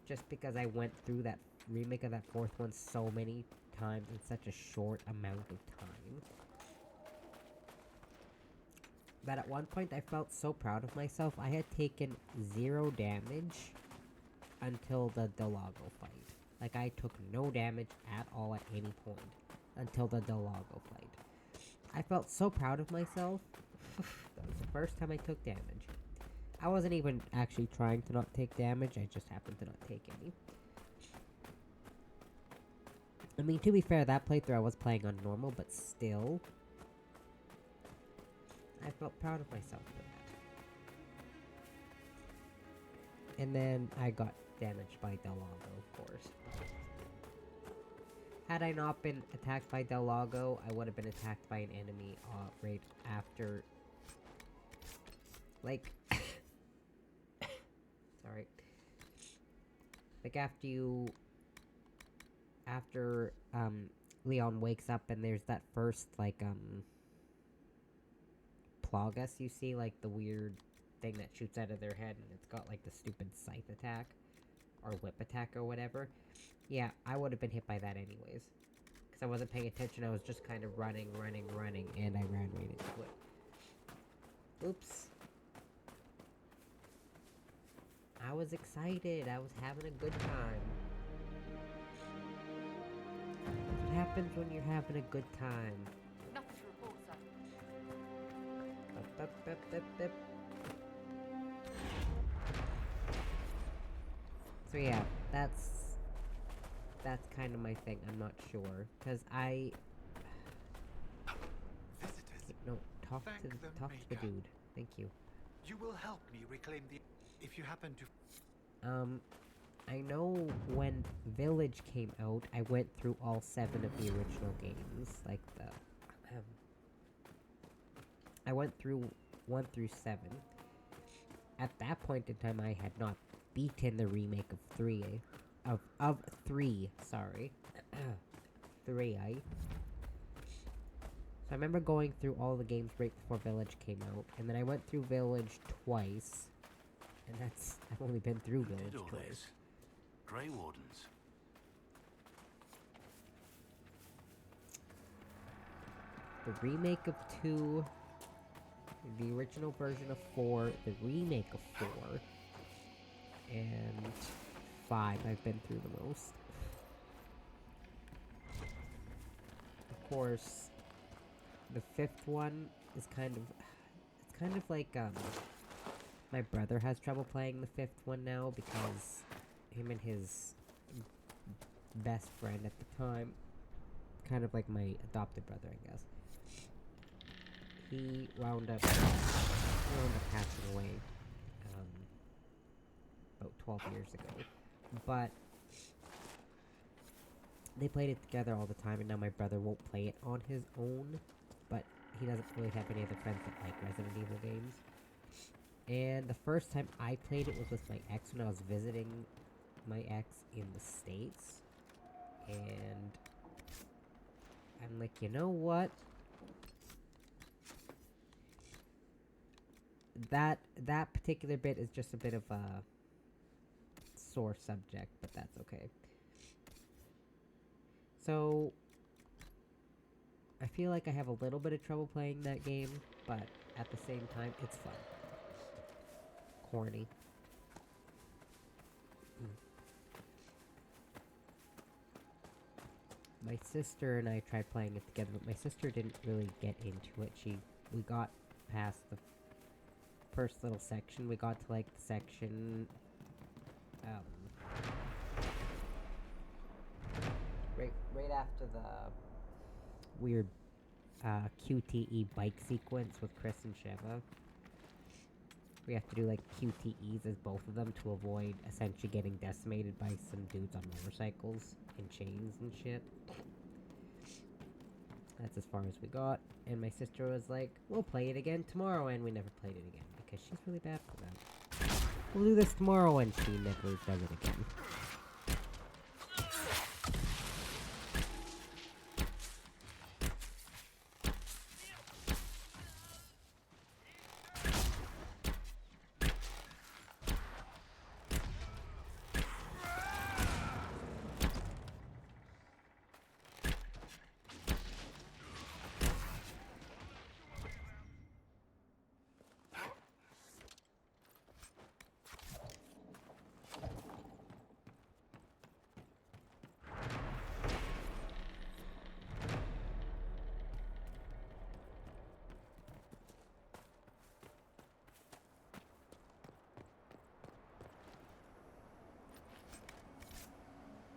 just because I went through that remake of that fourth one so many times in such a short amount of time. That at one point I felt so proud of myself. I had taken 0 damage until the Delago fight. Like, I took no damage at all at any point until the Delago fight. I felt so proud of myself. That was the first time I took damage. I wasn't even actually trying to not take damage, I just happened to not take any. I mean, to be fair, that playthrough I was playing on normal, but still, I felt proud of myself for that. And then I got damaged by Delago, of course. Had I not been attacked by Delago, I would have been attacked by an enemy right after... Like... Sorry. Like, after Leon wakes up and there's that first, like, Plagas you see, like, the weird thing that shoots out of their head and it's got, like, the stupid scythe attack. Or whip attack or whatever. Yeah, I would have been hit by that anyways. Because I wasn't paying attention, I was just kind of running, and I ran right into it. Oops. I was excited, I was having a good time. What happens when you're having a good time? Nothing to report, sir. So yeah, that's kind of my thing. I'm not sure, cause no, talk to the dude. Thank you. You will help me reclaim the... If you happen to... I know when Village came out, I went through all 7 of the original games, like the... I went through 1 through 7. At that point in time, I had not beaten the remake of 3, of 3, sorry. 3, So I remember going through all the games right before Village came out, and then I went through Village twice, and I've only been through Village twice. Grey Wardens. The remake of 2, the original version of 4, the remake of 4, and 5 I've been through the most. Of course, the 5th one is kind of like, my brother has trouble playing the 5th one now because him and his best friend at the time, kind of like my adopted brother, I guess, he wound up passing away about 12 years ago. But they played it together all the time, and now my brother won't play it on his own, but he doesn't really have any other friends that like Resident Evil games. And the first time I played it was with my ex when I was visiting my ex in the States. And I'm like, you know what? That particular bit is just a bit of a sore subject, but that's okay. So, I feel like I have a little bit of trouble playing that game, but at the same time, it's fun. Corny. my sister and I tried playing it together, but my sister didn't really get into it. We got past the first little section. We got to like the section, right after the weird QTE bike sequence with Chris and Sheva. We have to do like QTEs as both of them to avoid essentially getting decimated by some dudes on motorcycles and chains and shit. That's as far as we got. And my sister was like, we'll play it again tomorrow, and we never played it again because she's really bad for that. We'll do this tomorrow, and she never does it again.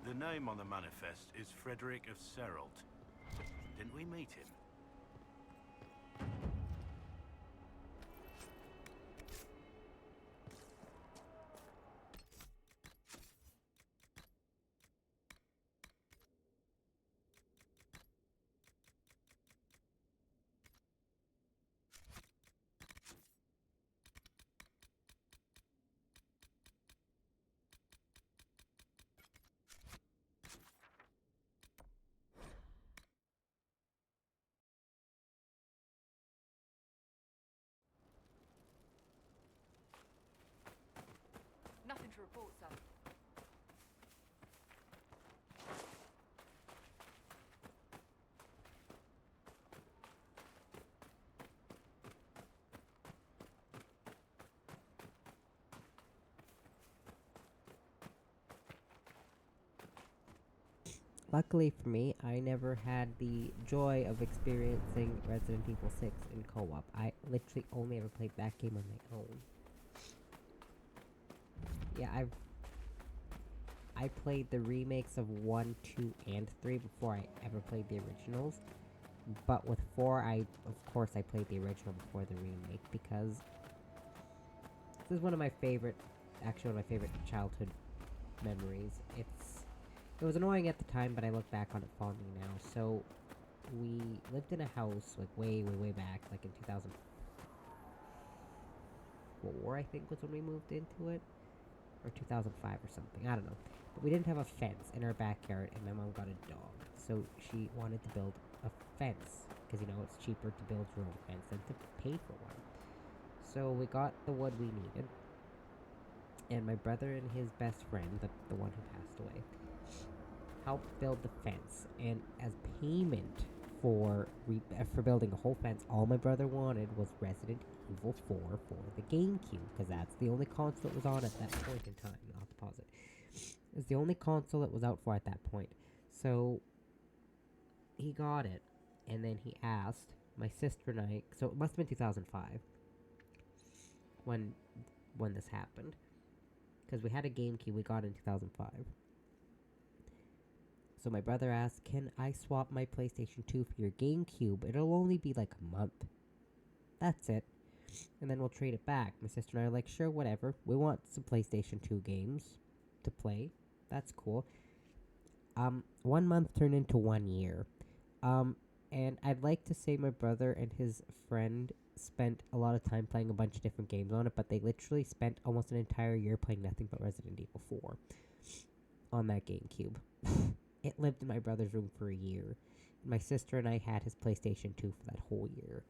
The name on the manifest is Frederick of Seralt. Didn't we meet him? Nothing to report, sir. Luckily for me, I never had the joy of experiencing Resident Evil 6 in co-op. I literally only ever played that game on my own. Yeah, I played the remakes of 1, 2, and 3 before I ever played the originals. But with 4, of course I played the original before the remake, because this is one of my favorite childhood memories. It was annoying at the time, but I look back on it fondly now. So, we lived in a house, like, way, way, way back, like in 2004, I think, was when we moved into it. Or 2005 or something, I don't know. But we didn't have a fence in our backyard, and my mom got a dog. So, she wanted to build a fence, because, you know, it's cheaper to build your own fence than to pay for one. So, we got the wood we needed. And my brother and his best friend, the one who passed away, helped build the fence, and as payment for building a whole fence, all my brother wanted was Resident Evil 4 for the GameCube, because that's the only console that was on at that point in time. I'll have to pause it. It was the only console that was out for at that point. So, he got it, and then he asked my sister and I, so it must have been 2005, when this happened, because we had a GameCube we got in 2005. So my brother asked, can I swap my PlayStation 2 for your GameCube? It'll only be like a month. That's it. And then we'll trade it back. My sister and I are like, sure, whatever. We want some PlayStation 2 games to play. That's cool. 1 month turned into 1 year. And I'd like to say my brother and his friend spent a lot of time playing a bunch of different games on it, but they literally spent almost an entire year playing nothing but Resident Evil 4 on that GameCube. It lived in my brother's room for a year. My sister and I had his PlayStation 2 for that whole year.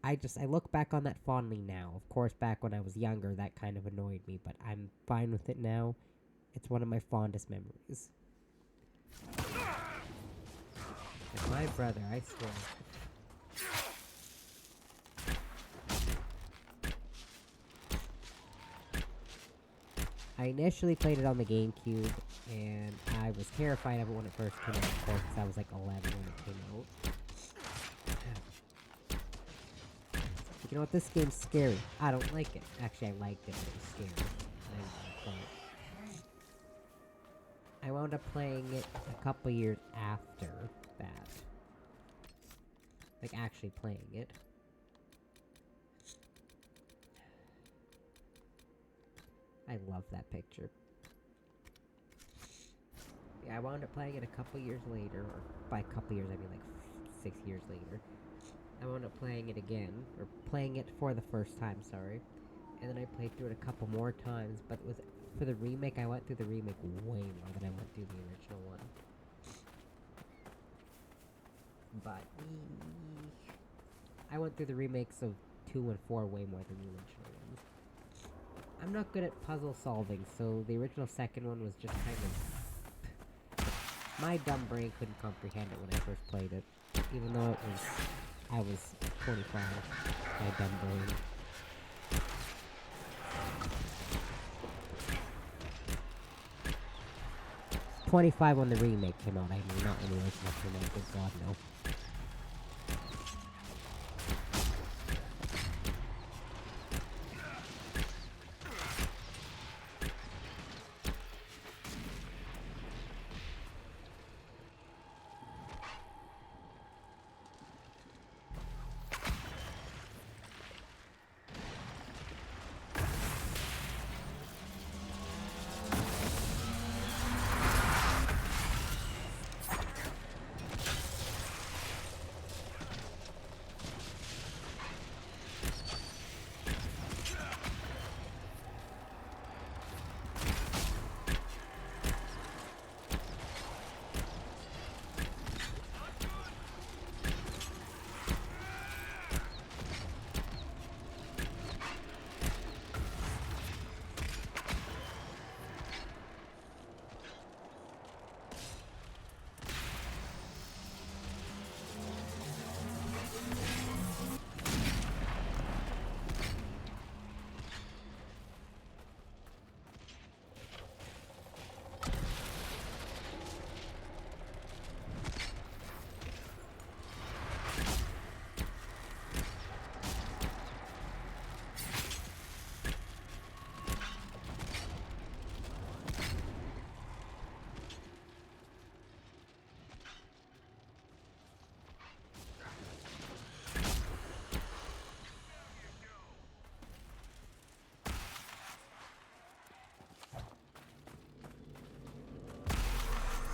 I look back on that fondly now. Of course, back when I was younger, that kind of annoyed me, but I'm fine with it now. It's one of my fondest memories. And my brother, I swear. I initially played it on the GameCube, and I was terrified of it when it first came out, of course, because I was like 11 when it came out. You know what? This game's scary. I don't like it. Actually, I liked it, but it was scary. I didn't want to play it. I wound up playing it a couple years after that. Like, actually playing it. I love that picture. Yeah, I wound up playing it a couple years later, or by a couple years I mean like 6 years later. I wound up playing it again, or playing it for the first time, sorry. And then I played through it a couple more times, but it was for the remake, I went through the remake way more than I went through the original one. But I went through the remakes of 2 and 4 way more than the original ones. I'm not good at puzzle solving, so the original second one was just kind of... My dumb brain couldn't comprehend it when I first played it. Even though it was... I was 25. My dumb brain. 25 when the remake came out, I mean, not when the original came out, good god, no.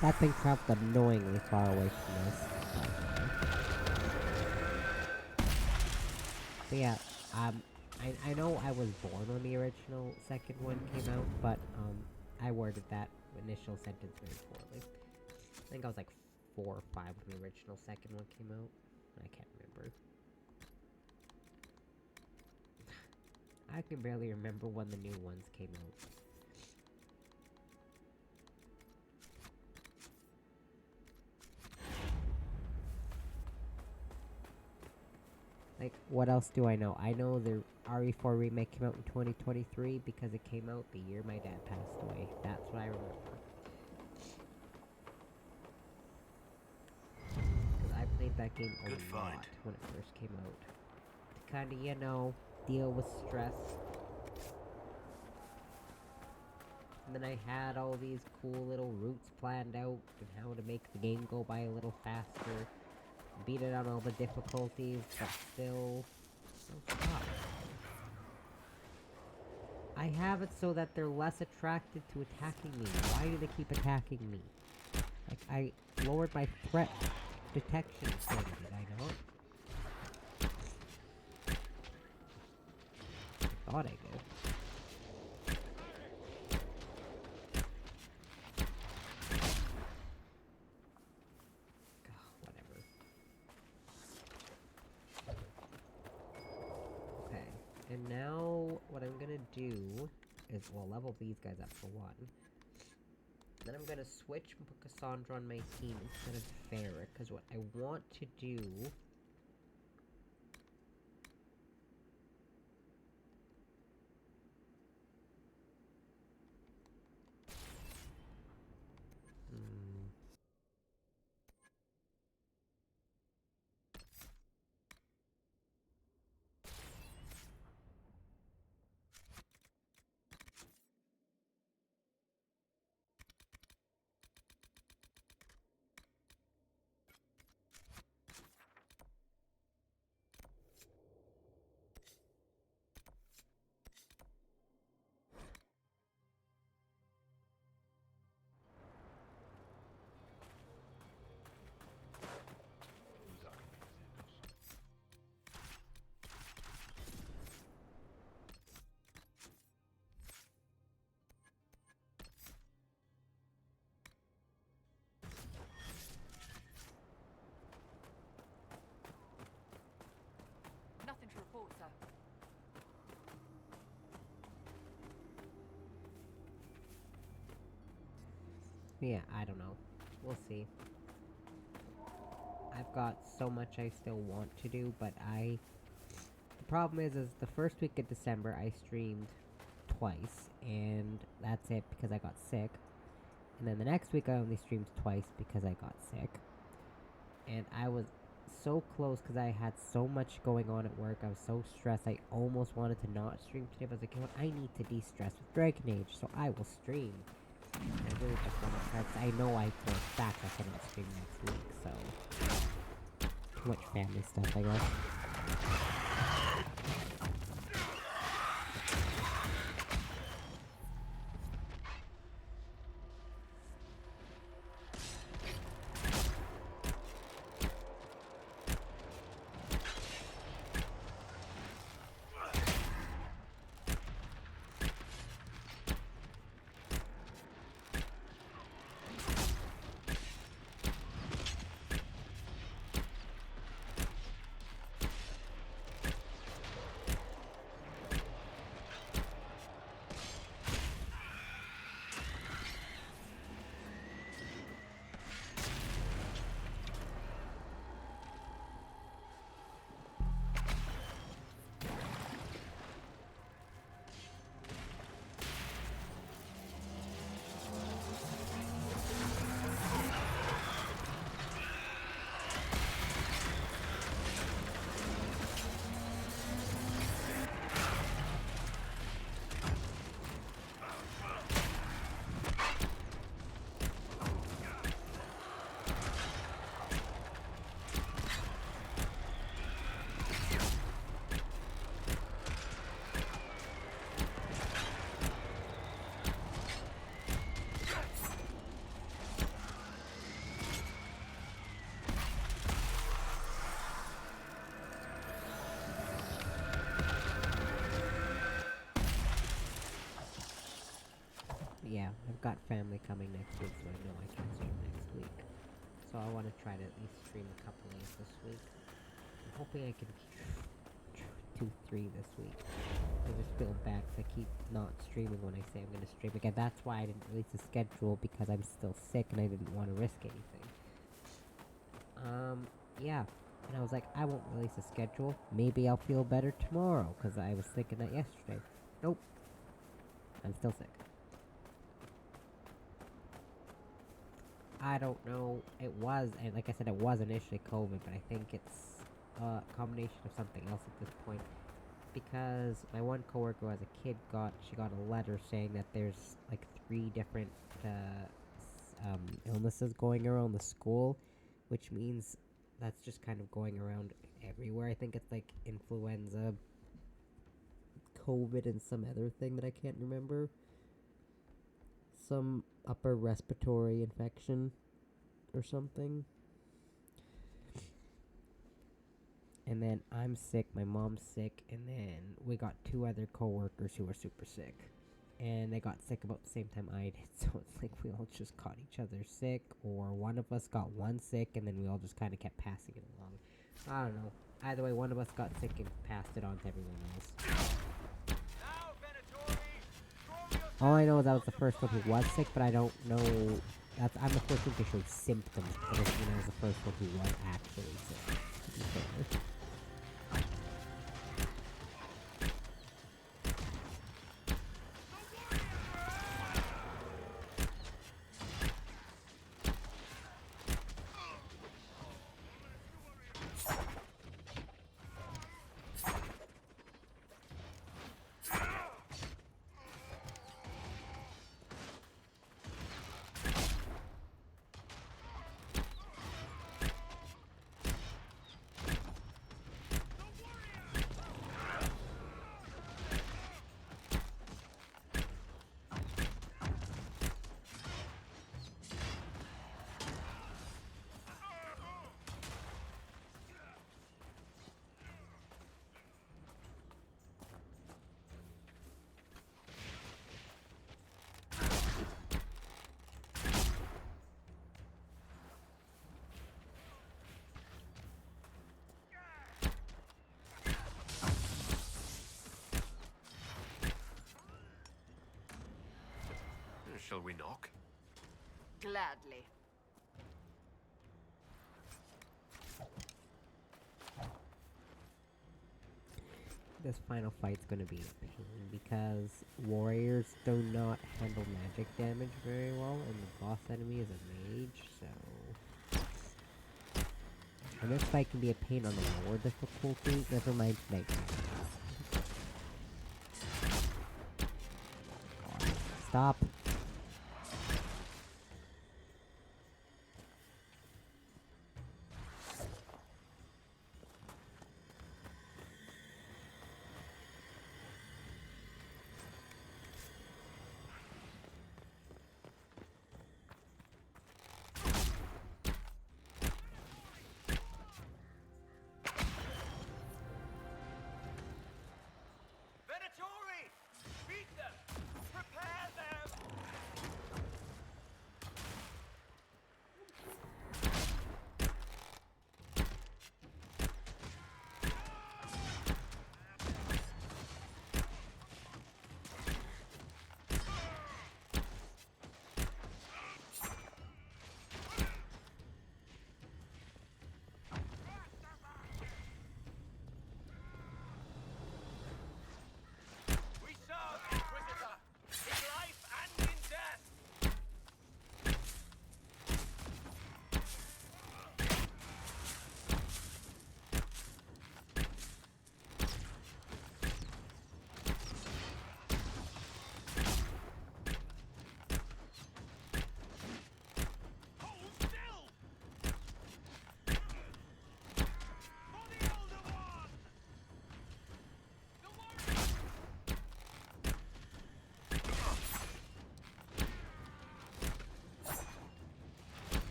That thing traveled annoyingly far away from us. But yeah, I know I was born when the original second one came out, but, I worded that initial sentence very poorly. I think I was like 4 or 5 when the original second one came out. I can't remember. I can barely remember when the new ones came out. Like, what else do I know? I know the RE4 remake came out in 2023 because it came out the year my dad passed away. That's what I remember. Because I played that game a lot when it first came out. To kind of, you know, deal with stress. And then I had all these cool little routes planned out and how to make the game go by a little faster. Beat it on all the difficulties, but still... Don't stop. I have it so that they're less attracted to attacking me. Why do they keep attacking me? Like, I lowered my threat detection thing, did I not? I thought I did. And now, what I'm gonna do is, well, level these guys up for one. Then I'm gonna switch and put Cassandra on my team instead of Farrah, because what I want to do... Yeah, I don't know. We'll see. I've got so much I still want to do, but the problem is the first week of December I streamed twice, and that's it because I got sick. And then the next week I only streamed twice because I got sick. And I was so close because I had so much going on at work. I was so stressed. I almost wanted to not stream today, but I was like, you know what? I need to de-stress with Dragon Age, so I will stream. I really just want to try, because I know for a fact I cannot stream next week, so... Too much family stuff, I guess. Yeah, I've got family coming next week, so I know I can't stream next week. So I want to try to at least stream a couple days this week. I'm hoping I can 2-3 this week. I just feel bad because I keep not streaming when I say I'm going to stream again. That's why I didn't release a schedule, because I'm still sick and I didn't want to risk anything. Yeah. And I was like, I won't release a schedule. Maybe I'll feel better tomorrow, because I was thinking that yesterday. Nope. I'm still sick. I don't know. It was, and like I said, it was initially COVID, but I think it's a combination of something else at this point. Because my one coworker, as a kid, she got a letter saying that there's like 3 different illnesses going around the school, which means that's just kind of going around everywhere. I think it's like influenza, COVID, and some other thing that I can't remember. Some upper respiratory infection or something. And then I'm sick, my mom's sick, and then we got 2 other coworkers who were super sick. And they got sick about the same time I did, so it's like we all just caught each other sick, or one of us got one sick, and then we all just kind of kept passing it along. I don't know. Either way, one of us got sick and passed it on to everyone else. All I know is I was the first one who was sick, but I don't know... I'm the first one to show symptoms, but I was the first one who was actually sick, to be fair. Shall we knock? Gladly. This final fight's gonna be a pain because warriors do not handle magic damage very well, and the boss enemy is a mage, so... And this fight can be a pain on the lower difficulty, never mind Nightmare. Stop!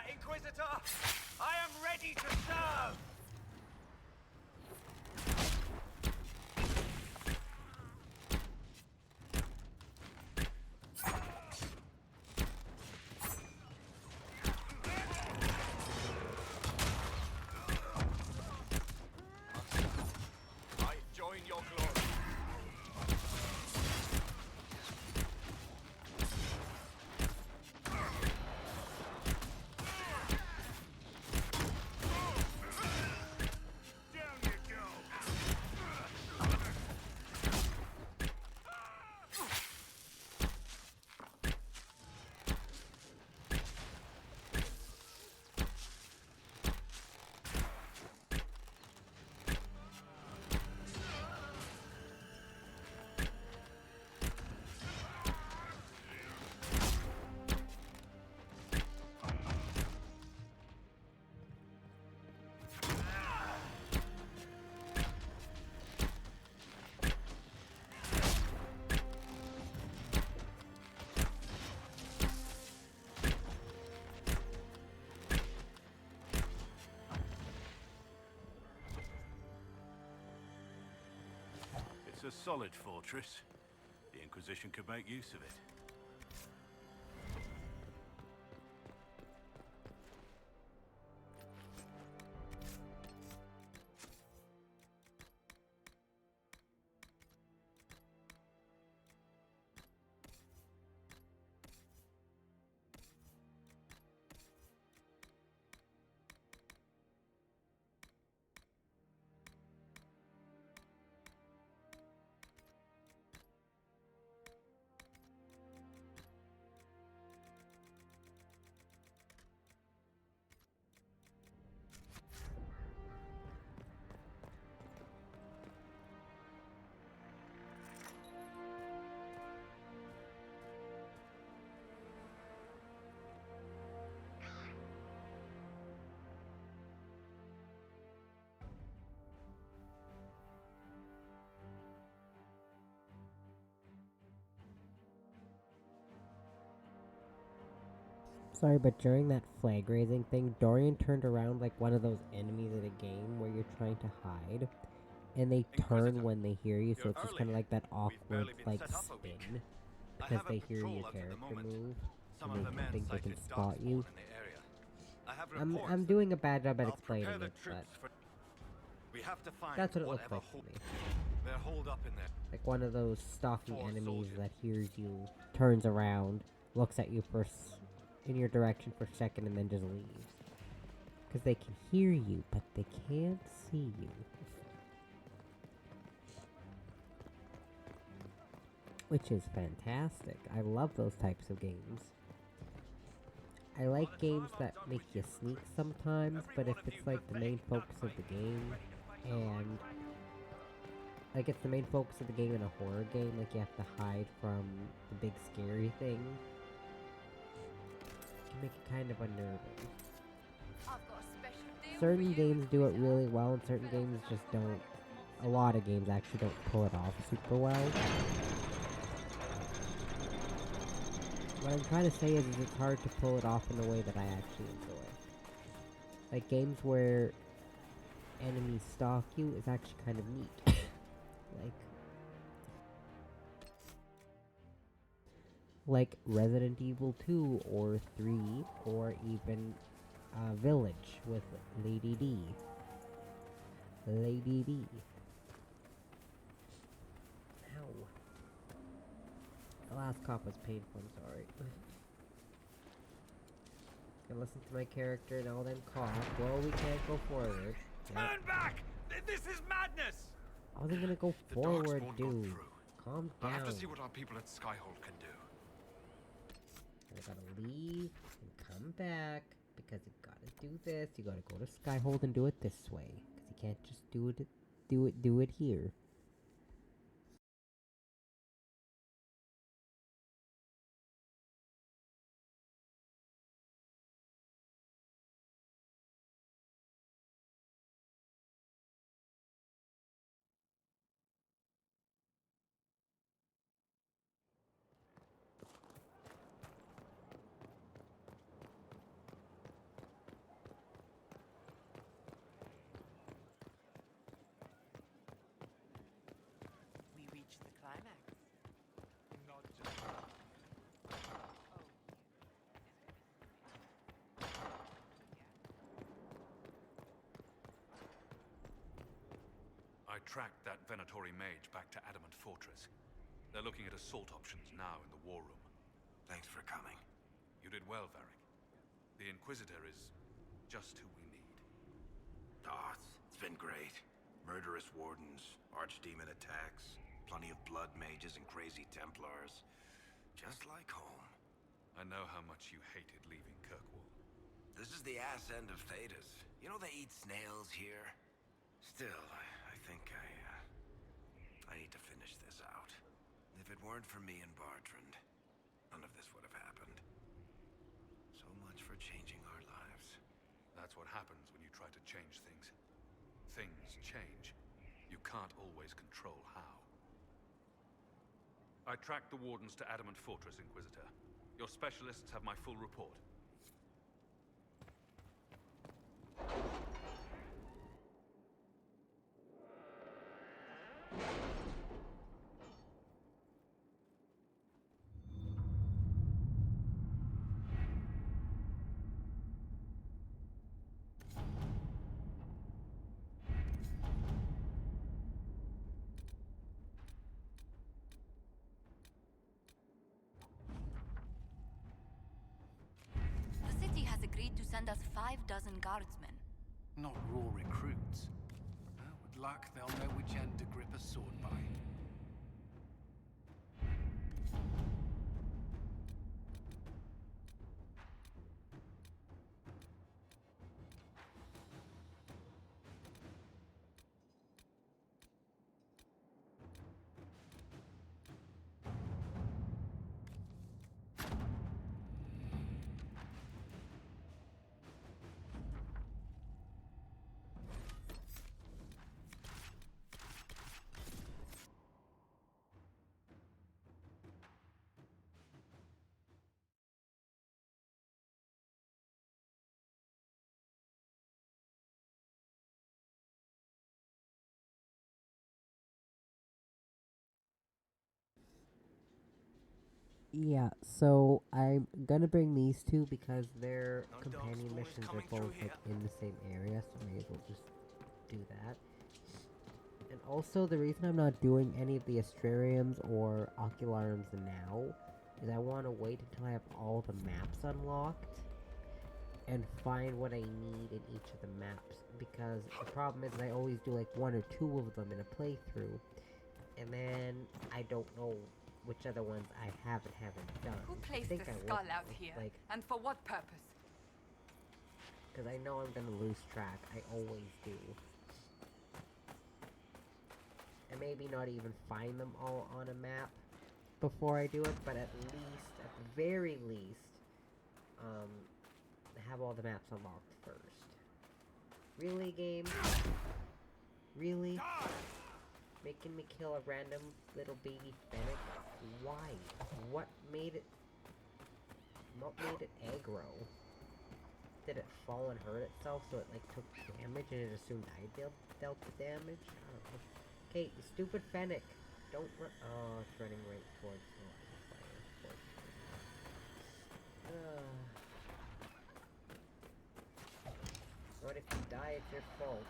Inquisitor! I am ready to serve! I join your glory. It's a solid fortress. The Inquisition could make use of it. Sorry, but during that flag raising thing, Dorian turned around like one of those enemies in a game where you're trying to hide, and they turn when they hear you, so it's just kind of like that awkward, like, spin, because they hear your character move, and they think they can spot you. I'm doing a bad job at explaining it, but that's what it looks like to me. They're holed up in there. Like one of those stalking enemies that hears you, turns around, looks at you in your direction for a second, and then just leaves. Because they can hear you, but they can't see you. Which is fantastic. I love those types of games. I like games that make you sneak sometimes, but if it's like the main focus of the game, and like it's the main focus of the game in a horror game, like you have to hide from the big scary thing, it can make it kind of unnerving. Certain games do it really well, and certain games just don't. A lot of games actually don't pull it off super well. What I'm trying to say is it's hard to pull it off in a way that I actually enjoy. Like games where enemies stalk you is actually kind of neat. like Resident Evil 2 or 3 or even Village with Lady D. Lady D. Ow. The last cough was painful, I'm sorry. And listen to my character and all them cough. Well, we can't go forward. Turn back! This is madness! I wasn't gonna go forward, dude. Calm down. I have to see what our people at Skyhold can do. I gotta leave and come back because you gotta do this. You gotta go to Skyhold and do it this way. Because you can't just do it here. We reached the climax. Not just I tracked that Venatori mage back to Adamant Fortress. They're looking at assault options now in the war room. Thanks for coming. You did well, Varric. The Inquisitor is just who we need. Oh, it's been great. Murderous wardens, archdemon attacks, plenty of blood mages and crazy Templars. Just like home. I know how much you hated leaving Kirkwall. This is the ass end of Thedas. You know they eat snails here? Still, I think I need to finish this out. If it weren't for me and Bartrand, none of this would have happened. So much for changing our lives. That's what happens when you try to change things. Things change. You can't always control how. I tracked the Wardens to Adamant Fortress, Inquisitor. Your specialists have my full report. send us 6 guardsmen. Not raw recruits. Well, with luck, they'll know which end to grip a sword by. Yeah, so I'm gonna bring these two because their companion missions are both like in the same area, so I may as well just do that. And also, the reason I'm not doing any of the Astrariums or Ocularums now is I want to wait until I have all the maps unlocked and find what I need in each of the maps. Because the problem is I always do like 1 or 2 of them in a playthrough, and then I don't know which other ones I haven't done. Who placed I think the I will, skull out here? like, And for what purpose? because I know I'm gonna lose track. I always do. And maybe not even find them all on a map before I do it, but at the very least, have all the maps unlocked first. Really, game? Really? Making me kill a random little baby fennec? Why? What made it aggro? Did it fall and hurt itself so it like took damage and it assumed I dealt the damage? I don't know. Okay, stupid fennec. Don't run. Oh, it's running right towards the fire. What if you die? It's your fault.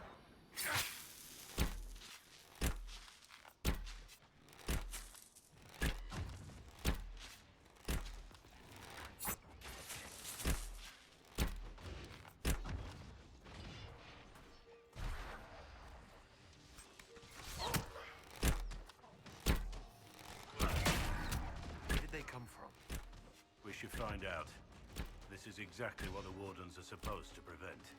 Where did they come from? We should find out. This is exactly what the Wardens are supposed to prevent.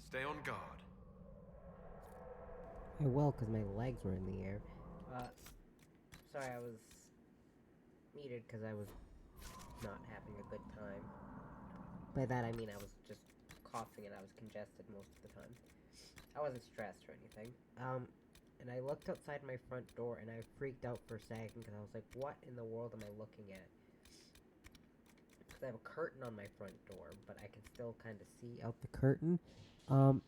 Stay on guard. I will, because my legs were in the air. Sorry, I was muted because I was not having a good time. By that I mean I was just coughing and I was congested most of the time. I wasn't stressed or anything. And I looked outside my front door and I freaked out for a second because I was like, what in the world am I looking at? Because I have a curtain on my front door, but I can still kind of see out the curtain.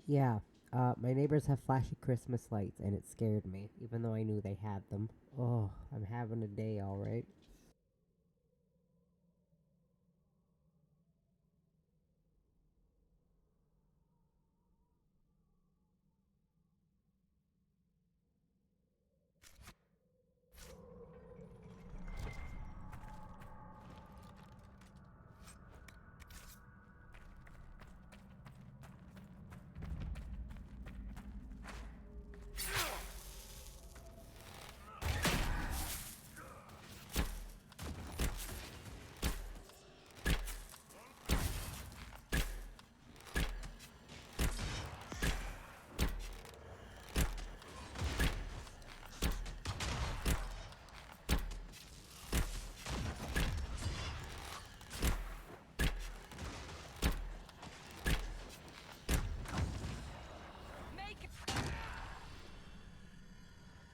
Yeah. My neighbors have flashy Christmas lights and it scared me, even though I knew they had them. Oh, I'm having a day, alright.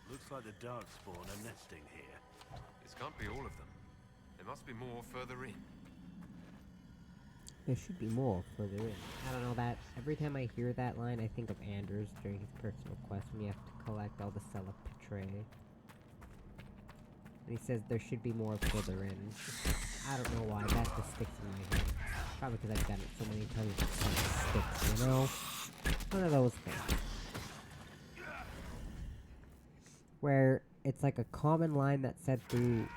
Looks like the Darkspawn are nesting here. This can't be all of them. There must be more further in. There should be more further in. I don't know that. Every time I hear that line, I think of Anders during his personal quest when you have to collect all the Cella Petray. And he says there should be more further in. I don't know why, that just sticks in my head. Probably because I've done it so many times it just kind of sticks, you know? One of those things. Where it's like a common line that's said through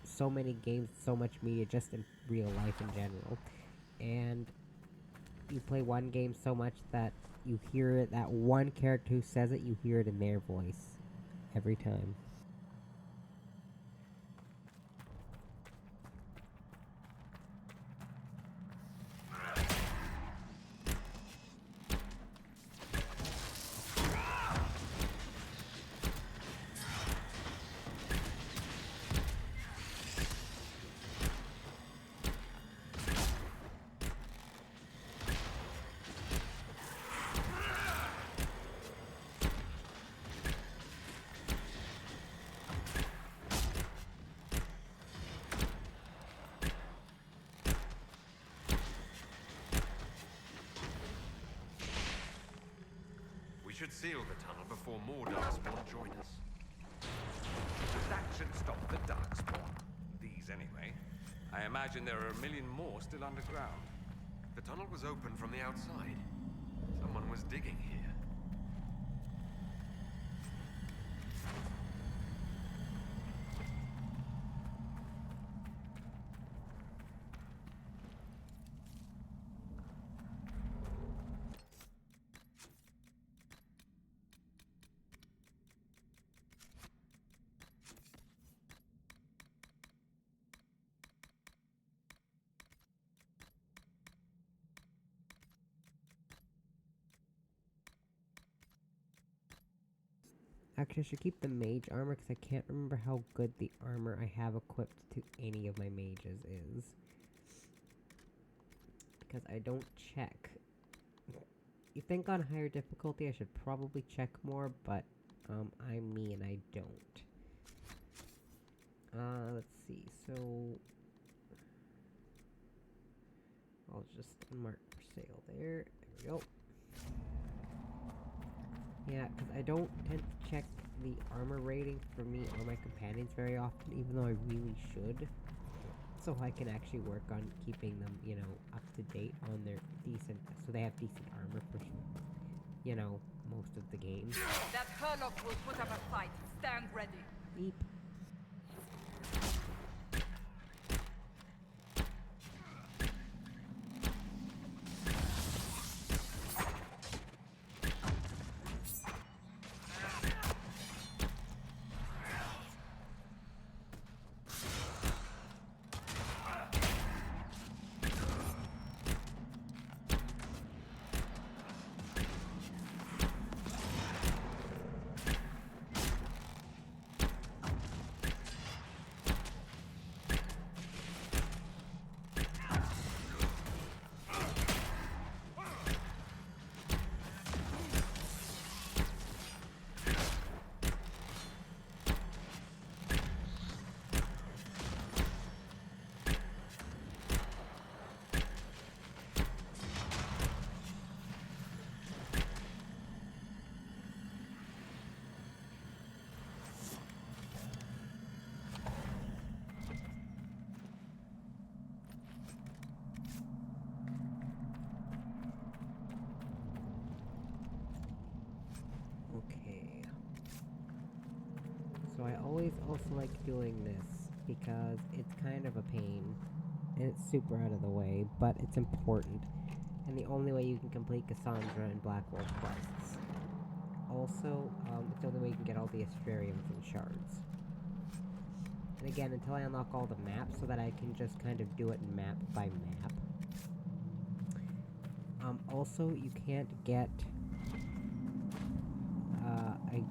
so many games, so much media, just in real life in general. And you play one game so much that you hear it, that one character who says it, you hear it in their voice. Every time. We should seal the tunnel before more Darkspawn join us. That should stop the Darkspawn. These, anyway. I imagine there are a million more still underground. The tunnel was open from the outside. Someone was digging here. Actually, I should keep the mage armor because I can't remember how good the armor I have equipped to any of my mages is. Because I don't check. You think on higher difficulty I should probably check more, but I'm me and I don't. Let's see, so I'll just unmark for sale there. There we go. Yeah, because I don't tend to check the armor rating for me or my companions very often, even though I really should. So I can actually work on keeping them, you know, up to date on their decent, so they have decent armor for, you know, most of the games. That Herlock will put up a fight. Stand ready. Beep. always also like doing this because it's kind of a pain and it's super out of the way, but it's important and the only way you can complete Cassandra and Black Wolf quests. Also, it's the only way you can get all the Astrariums and shards. And again, until I unlock all the maps so that I can just kind of do it map by map. Also, you can't get a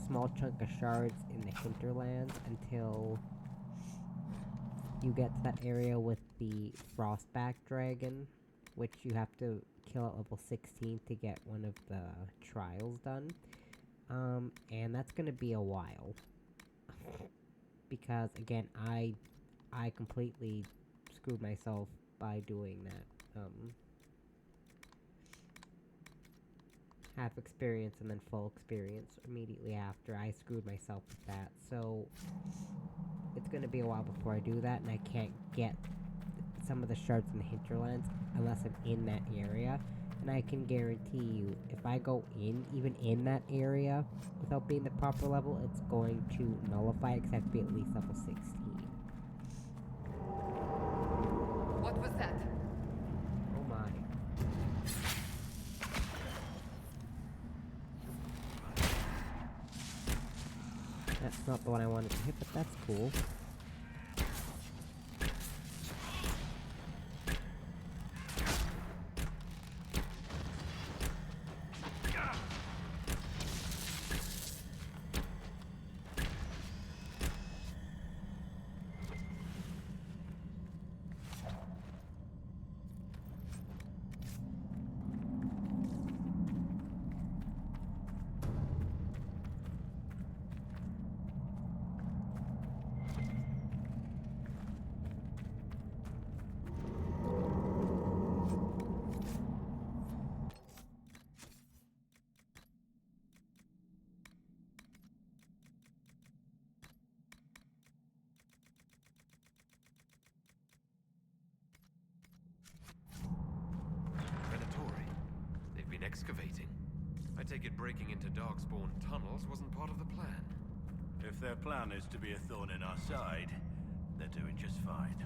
small chunk of shards in the hinterlands until you get to that area with the Frostback Dragon, which you have to kill at level 16 to get one of the trials done. And that's gonna be a while. Because, again, I completely screwed myself by doing that, half experience and then full experience immediately after. I screwed myself with that, so it's gonna be a while before I do that, and I can't get some of the shards in the hinterlands unless I'm in that area. And I can guarantee you, if I go in, even in that area, without being the proper level, it's going to nullify it, because I have to be at least level 16. What was that? Oh my. That's not the one I wanted to hit, but that's cool. Excavating. I take it breaking into Darkspawn tunnels wasn't part of the plan. If their plan is to be a thorn in our side, they're doing just fine.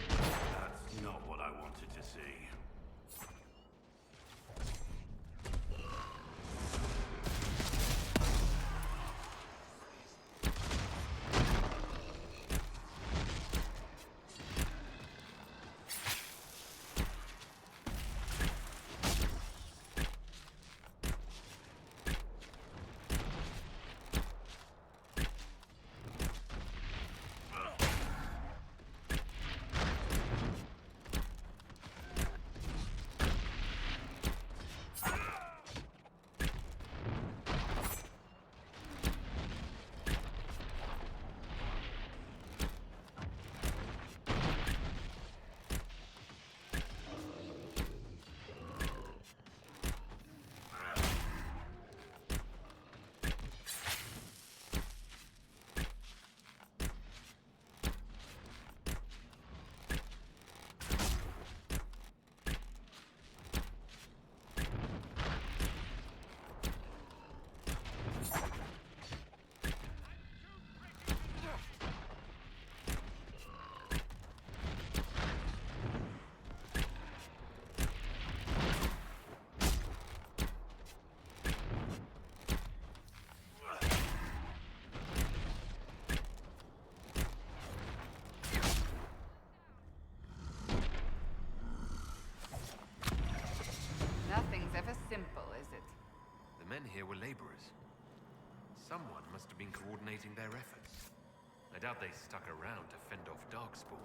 That's not what I wanted to see. Nothing's ever simple, is it? The men here were laborers. Someone must have been coordinating their efforts. I doubt they stuck around to fend off Darkspawn.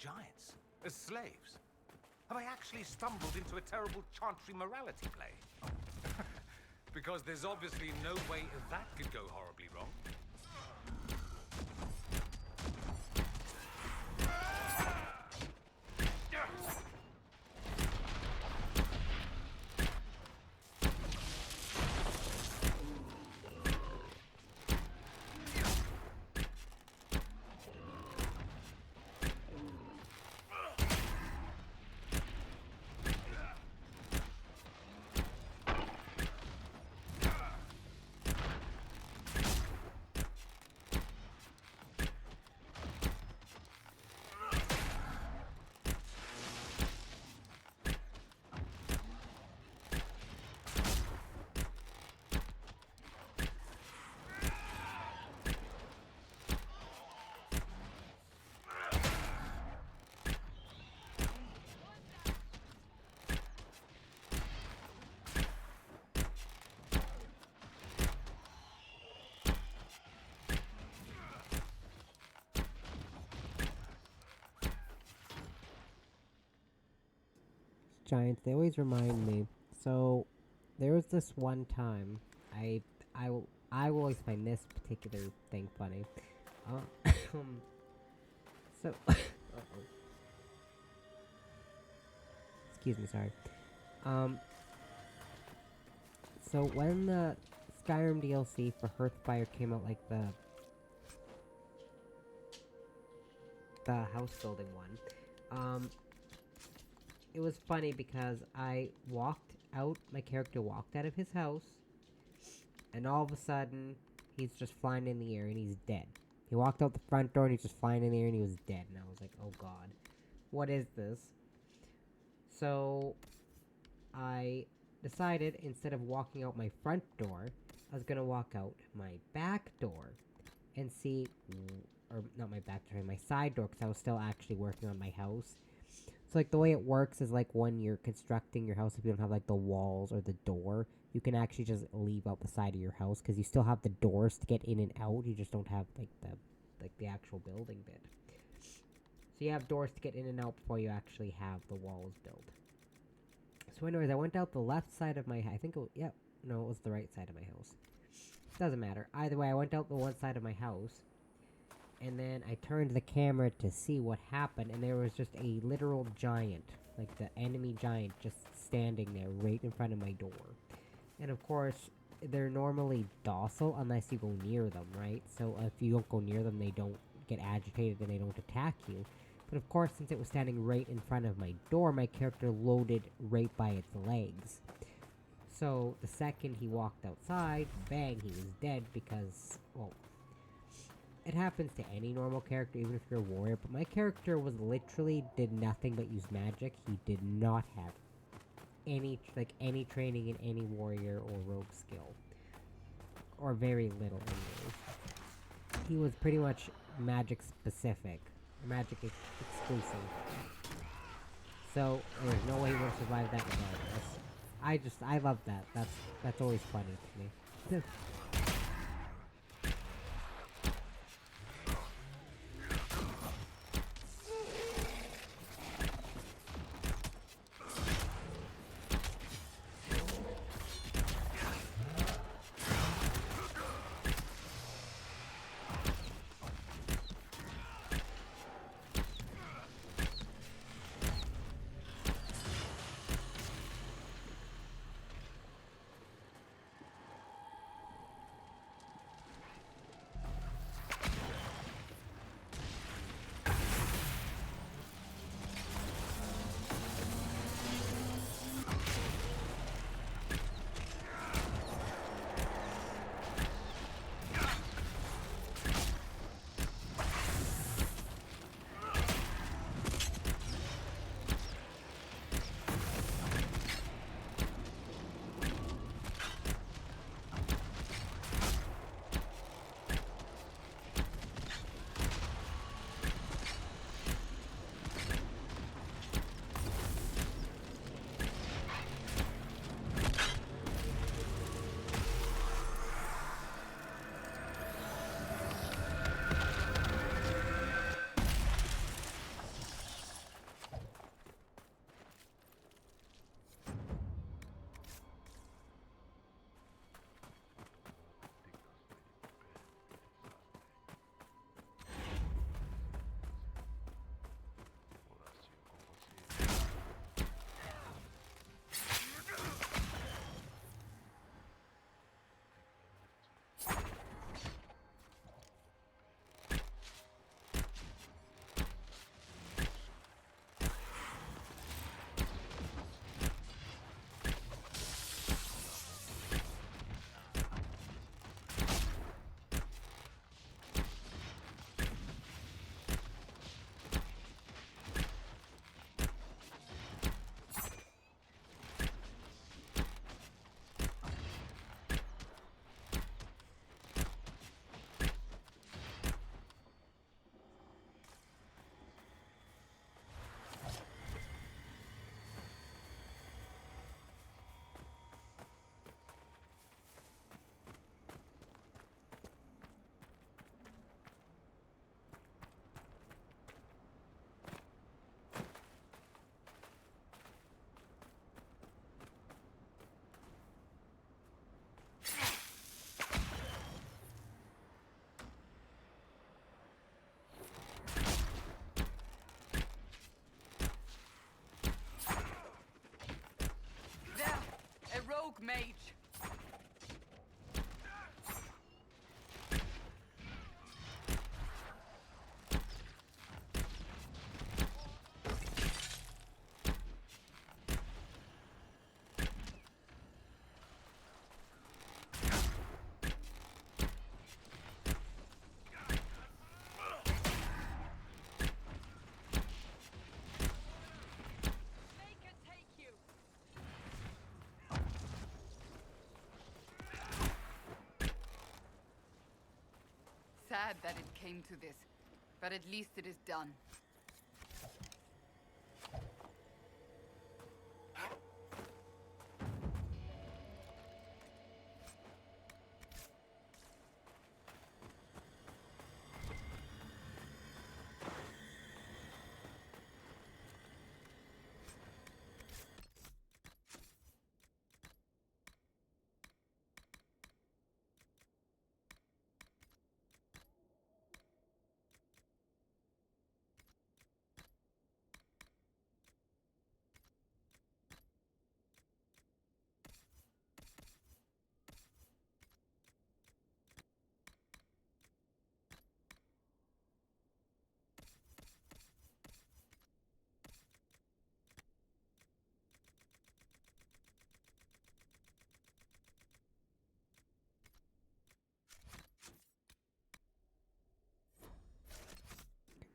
giants as slaves? Have I actually stumbled into a terrible chantry morality play? Because there's obviously no way that could go horribly wrong. Giants, they always remind me. So, there was this one time, I will always find this particular thing funny. So, excuse me, sorry. So when the Skyrim DLC for Hearthfire came out, like the house building one, it was funny because I walked out, my character walked out of his house, and all of a sudden, he's just flying in the air and he's dead. He walked out the front door and he's just flying in the air and he was dead. And I was like, oh god, what is this? So, I decided instead of walking out my front door, I was gonna walk out my back door and see, or not my back door, my side door, because I was still actually working on my house. So, like, the way it works is, like, when you're constructing your house, if you don't have, like, the walls or the door, you can actually just leave out the side of your house, because you still have the doors to get in and out, you just don't have, like, the actual building bit. So you have doors to get in and out before you actually have the walls built. So anyways, I went out the left side of my, I think, it was the right side of my house. Doesn't matter. Either way, I went out the one side of my house, and then I turned the camera to see what happened, and there was just a literal giant, like the enemy giant, just standing there right in front of my door. And of course, they're normally docile unless you go near them, right? So if you don't go near them, they don't get agitated and they don't attack you. But of course, since it was standing right in front of my door, my character loaded right by its legs. So the second he walked outside, bang, he was dead because, well, it happens to any normal character, even if you're a warrior, but my character was literally did nothing but use magic. He did not have any training in any warrior or rogue skill. Or very little, anyways. He was pretty much magic specific. Magic exclusive. So, there's no way he would have survived that regardless. I love that. That's always funny to me. mage. Sad that it came to this, but at least it is done.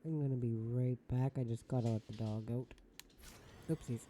I'm gonna be right back. I just gotta let the dog out. Oopsies.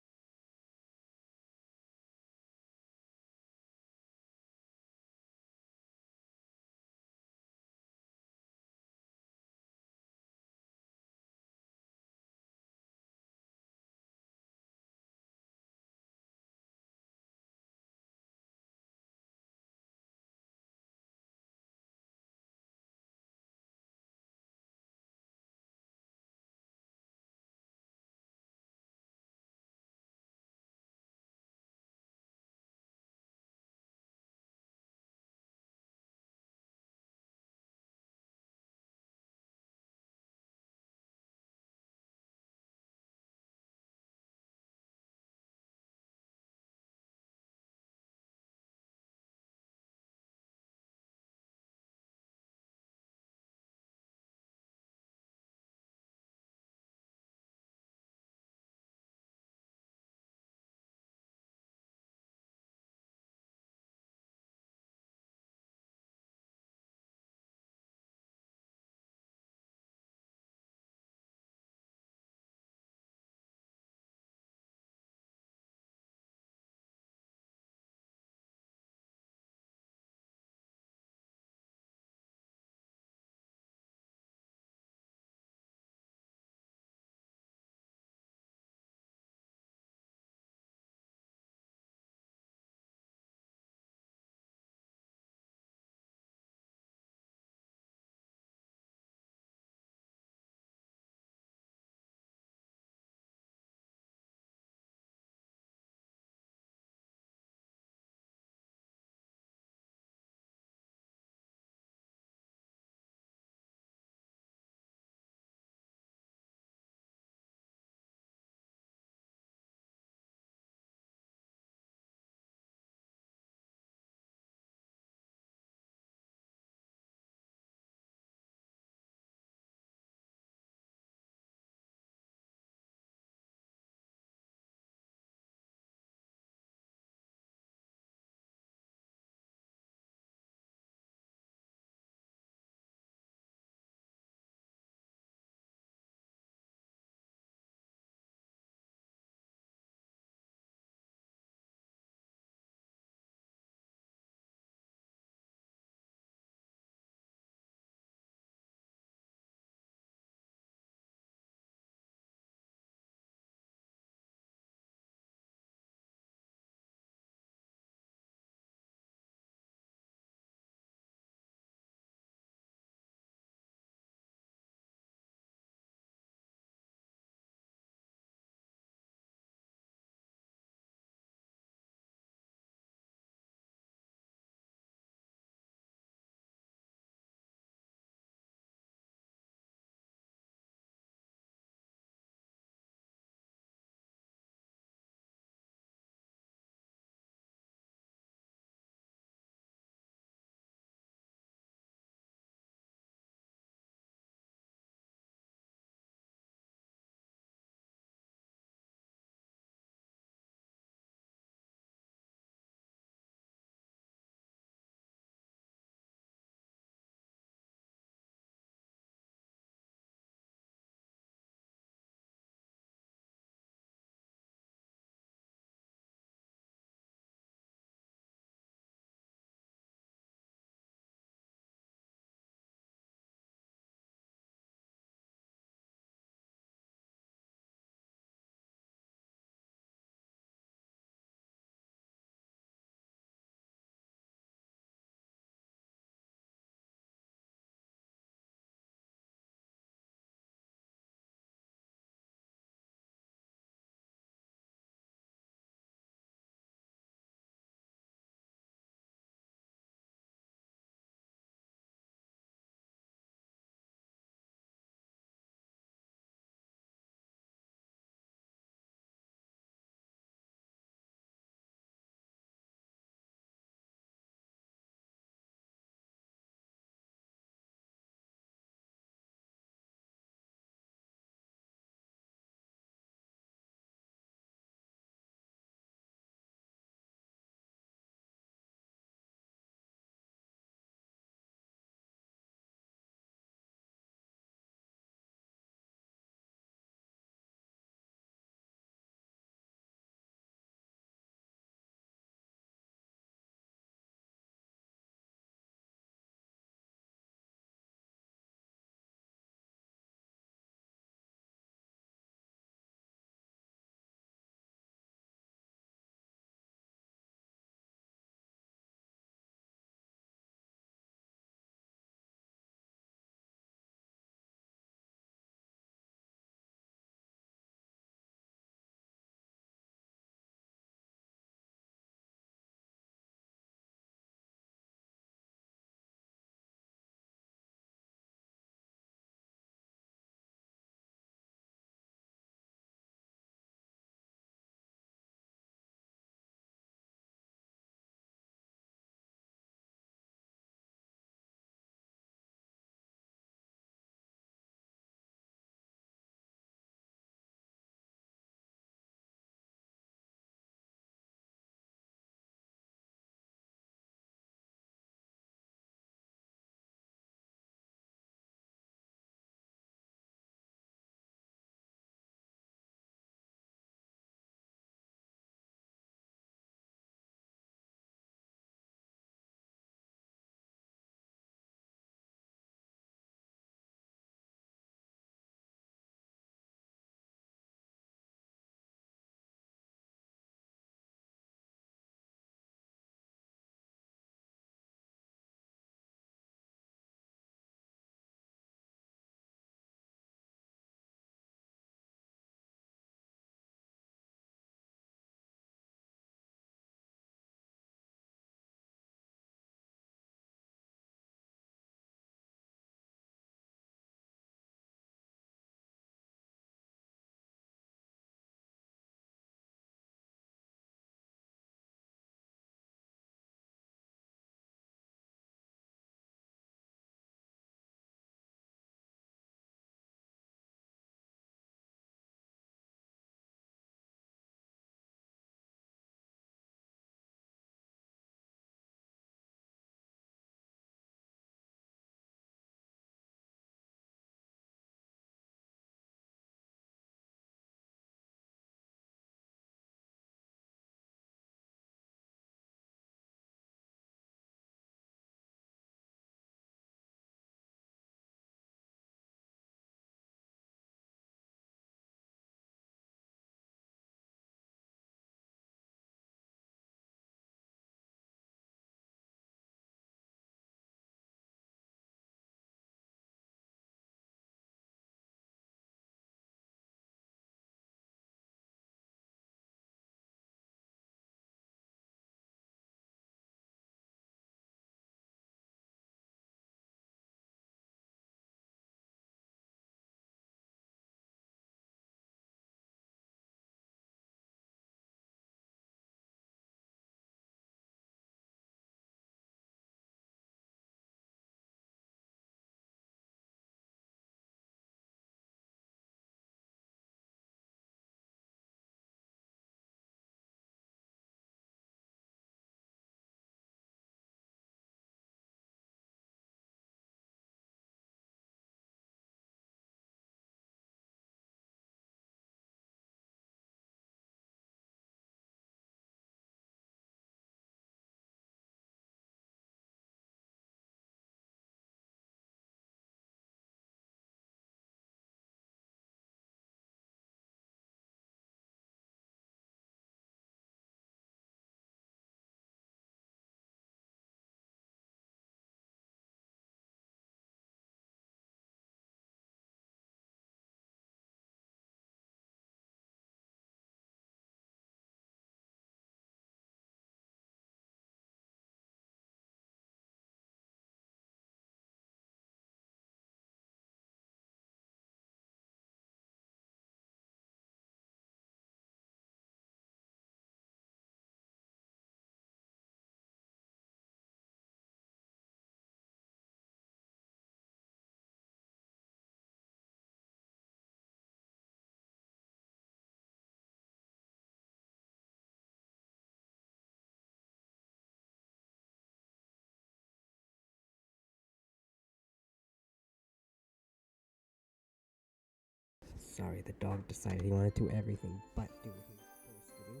Sorry, the dog decided he wanted to do everything but do what he was supposed to do.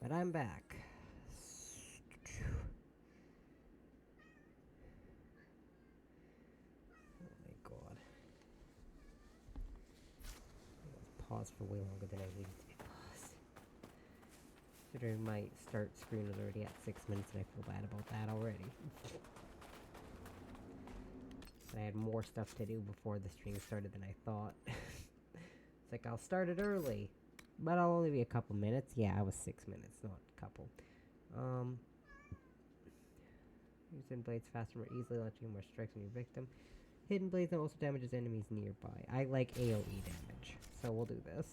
But I'm back. Oh my god. I was paused for way longer than I needed to be paused. Considering my start screen was already at 6 minutes and I feel bad about that already. But I had more stuff to do before the stream started than I thought. It's like, I'll start it early, but I'll only be a couple minutes. Yeah, I was 6 minutes, not a couple. Using blades faster, more easily, launching more strikes on your victim. Hidden blades that also damages enemies nearby. I like AoE damage, so we'll do this.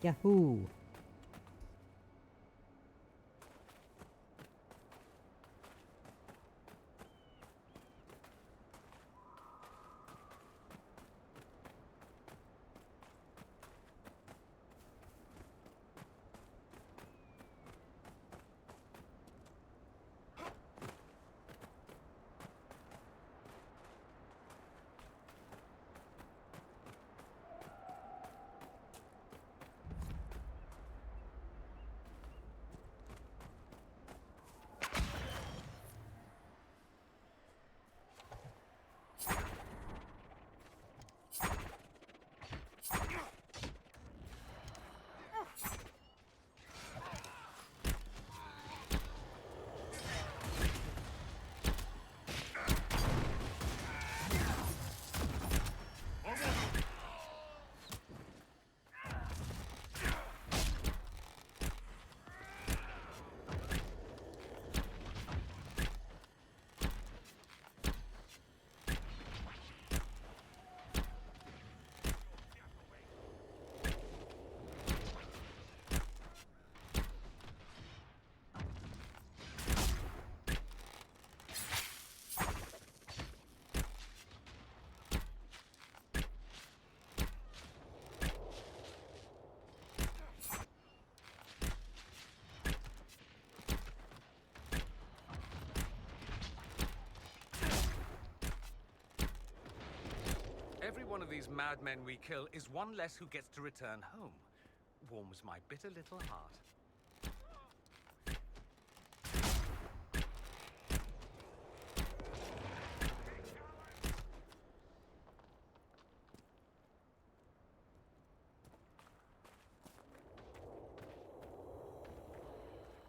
Yahoo! Every one of these madmen we kill is one less who gets to return home. Warms my bitter little heart.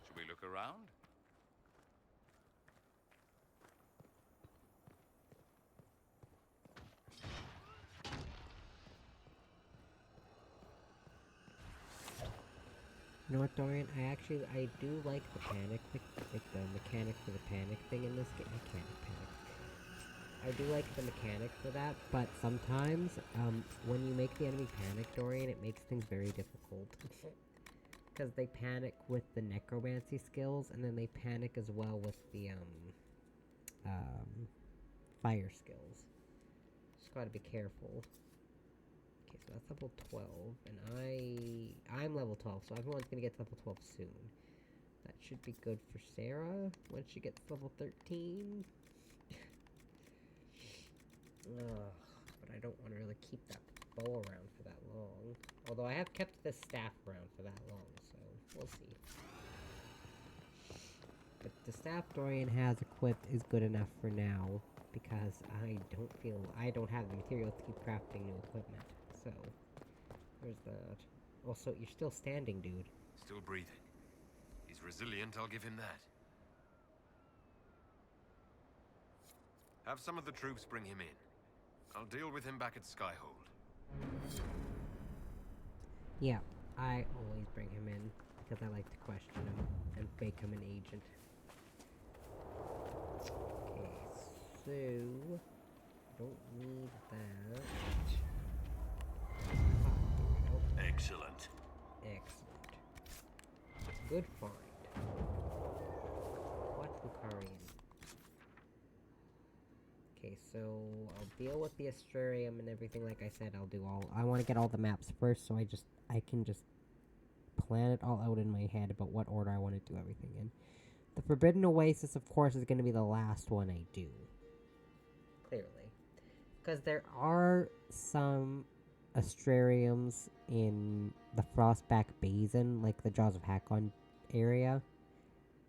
Should we look around? You know what, Dorian? I do like the panic, like the mechanic for the panic thing in this game. I do like the mechanic for that, but sometimes, when you make the enemy panic, Dorian, it makes things very difficult. Because they panic with the necromancy skills, and then they panic as well with the, fire skills. Just gotta be careful. Okay, so that's level 12, and I'm level 12, so everyone's gonna get to level 12 soon. That should be good for Sarah when she gets level 13. Ugh, but I don't want to really keep that bow around for that long. Although I have kept this staff around for that long, so we'll see. But the staff Dorian has equipped is good enough for now, because I don't have the materials to keep crafting new equipment. So, there's that. Also, you're still standing, dude. Still breathing. He's resilient, I'll give him that. Have some of the troops bring him in. I'll deal with him back at Skyhold. Yeah, I always bring him in, because I like to question him and make him an agent. Okay, so... don't need that. Excellent. Excellent. Good find. What Lucarian? Okay, so I'll deal with the Astrarium and everything like I said. I want to get all the maps first, so I can just plan it all out in my head about what order I want to do everything in. The Forbidden Oasis, of course, is going to be the last one I do. Clearly. Because there are some astrariums in the Frostback Basin, like the Jaws of Hakon area,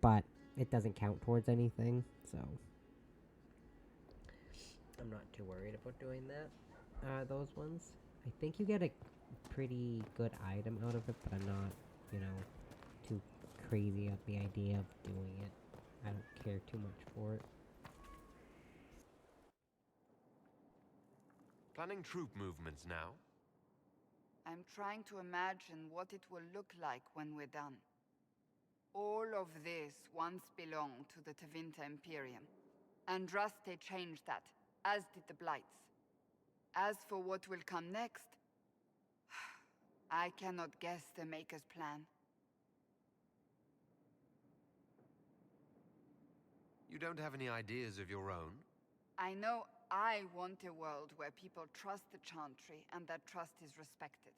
but it doesn't count towards anything, so I'm not too worried about doing that. Those ones. I think you get a pretty good item out of it, but I'm not, you know, too crazy at the idea of doing it. I don't care too much for it. Planning troop movements now? I'm trying to imagine what it will look like when we're done. All of this once belonged to the Tevinter Imperium. Andraste changed that, as did the Blights. As for what will come next, I cannot guess the Maker's plan. You don't have any ideas of your own? I know I want a world where people trust the Chantry and that trust is respected.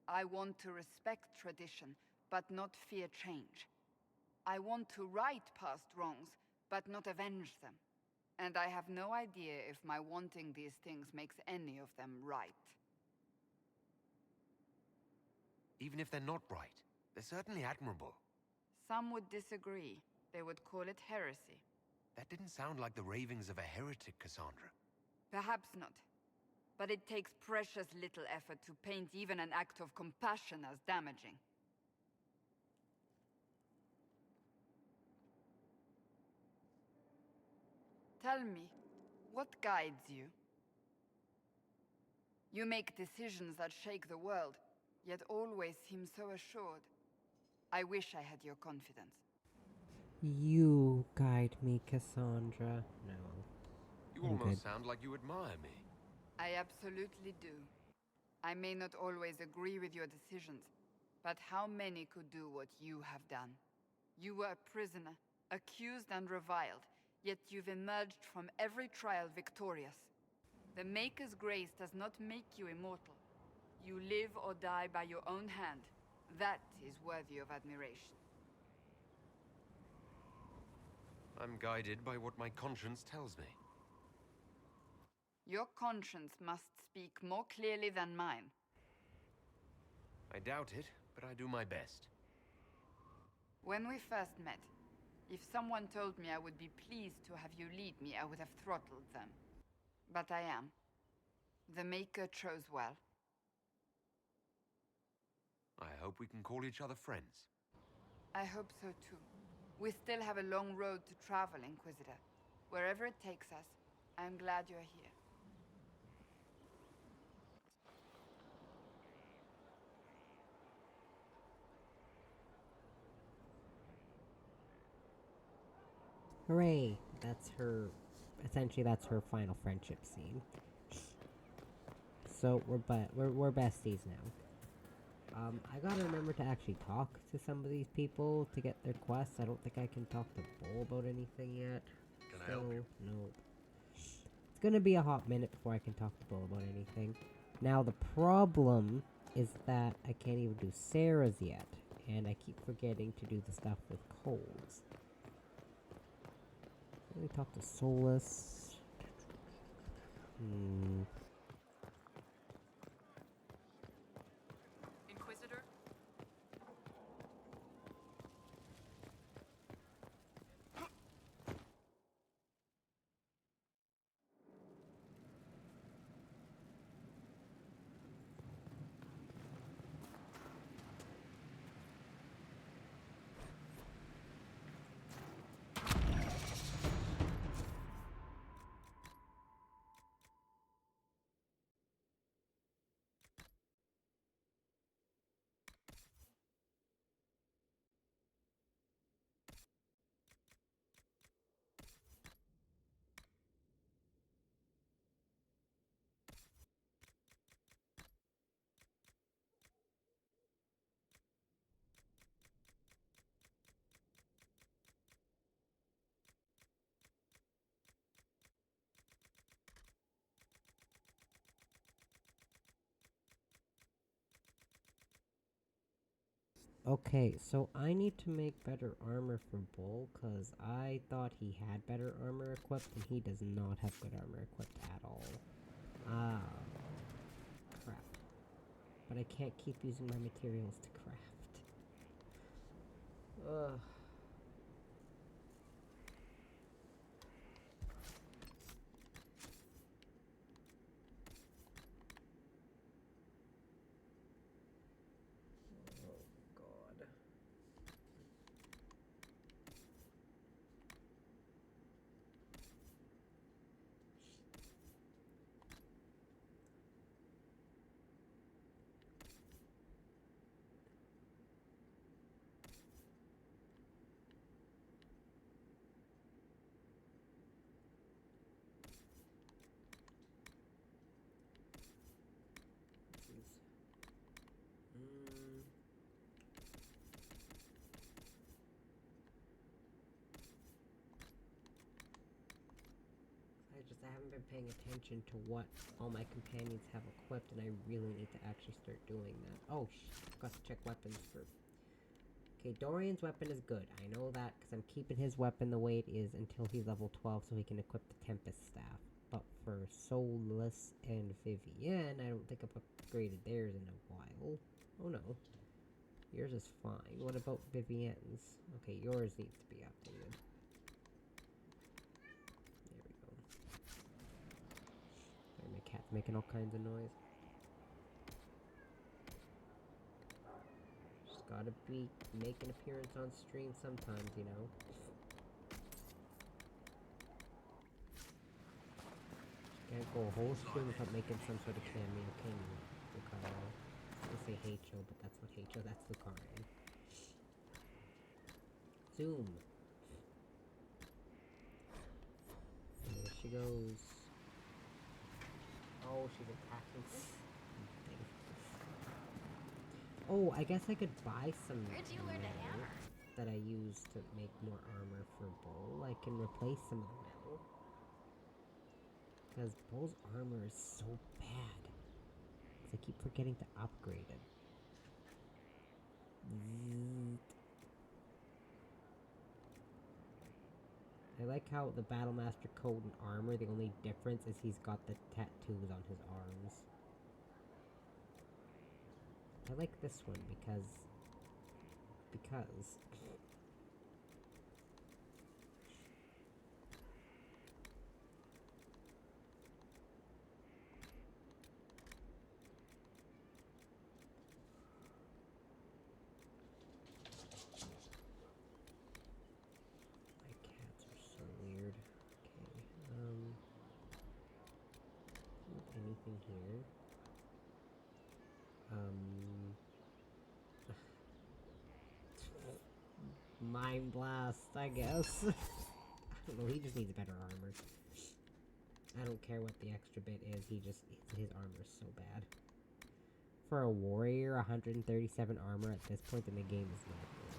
I want to respect tradition, but not fear change. I want to right past wrongs, but not avenge them. And I have no idea if my wanting these things makes any of them right. Even if they're not right, they're certainly admirable. Some would disagree. They would call it heresy. That didn't sound like the ravings of a heretic, Cassandra. Perhaps not. But it takes precious little effort to paint even an act of compassion as damaging. Tell me, what guides you? You make decisions that shake the world, yet always seem so assured. I wish I had your confidence. You guide me, Cassandra. No. You almost sound like you admire me. I absolutely do. I may not always agree with your decisions, but how many could do what you have done? You were a prisoner, accused and reviled, yet you've emerged from every trial victorious. The Maker's grace does not make you immortal. You live or die by your own hand. That is worthy of admiration. I'm guided by what my conscience tells me. Your conscience must speak more clearly than mine. I doubt it, but I do my best. When we first met, if someone told me I would be pleased to have you lead me, I would have throttled them. But I am. The Maker chose well. I hope we can call each other friends. I hope so too. We still have a long road to travel, Inquisitor. Wherever it takes us, I'm glad you're here. Hooray! That's her... Essentially, that's her final friendship scene. So, we're besties now. I gotta remember to actually talk to some of these people to get their quests. I don't think I can talk to Bull about anything yet. Can I help you? Nope. It's gonna be a hot minute before I can talk to Bull about anything. Now, the problem is that I can't even do Sarah's yet. And I keep forgetting to do the stuff with Coles. Let me talk to Solus. Inquisitor? Okay, so I need to make better armor for Bull, because I thought he had better armor equipped, and he does not have good armor equipped at all. Ah. Crap. But I can't keep using my materials to craft. Ugh. I haven't been paying attention to what all my companions have equipped, and I really need to actually start doing that. Oh, forgot to check weapons for... Okay, Dorian's weapon is good. I know that, because I'm keeping his weapon the way it is until he's level 12, so he can equip the Tempest Staff. But for Soulless and Vivienne, I don't think I've upgraded theirs in a while. Oh no. Yours is fine. What about Vivienne's? Okay, yours needs to be updated. My cat's making all kinds of noise. Just gotta make an appearance on stream sometimes, you know. Can't go a whole stream without making some sort of cameo, can you? Lucario. I was gonna say Heicho, but that's not Heicho, that's Lucario. Zoom. And there she goes. Oh, she's attacking. Oh, I guess I could buy some metal that I use to make more armor for Bull. I can replace some of the metal. Because Bull's armor is so bad. Because I keep forgetting to upgrade it. I like how the Battlemaster coat and armor, the only difference is he's got the tattoos on his arms. I like this one because... My cats are so weird. Okay, anything here? Mind Blast, I guess. I don't know, he just needs better armor. I don't care what the extra bit is, his armor is so bad. For a warrior, 137 armor at this point in the game is not good.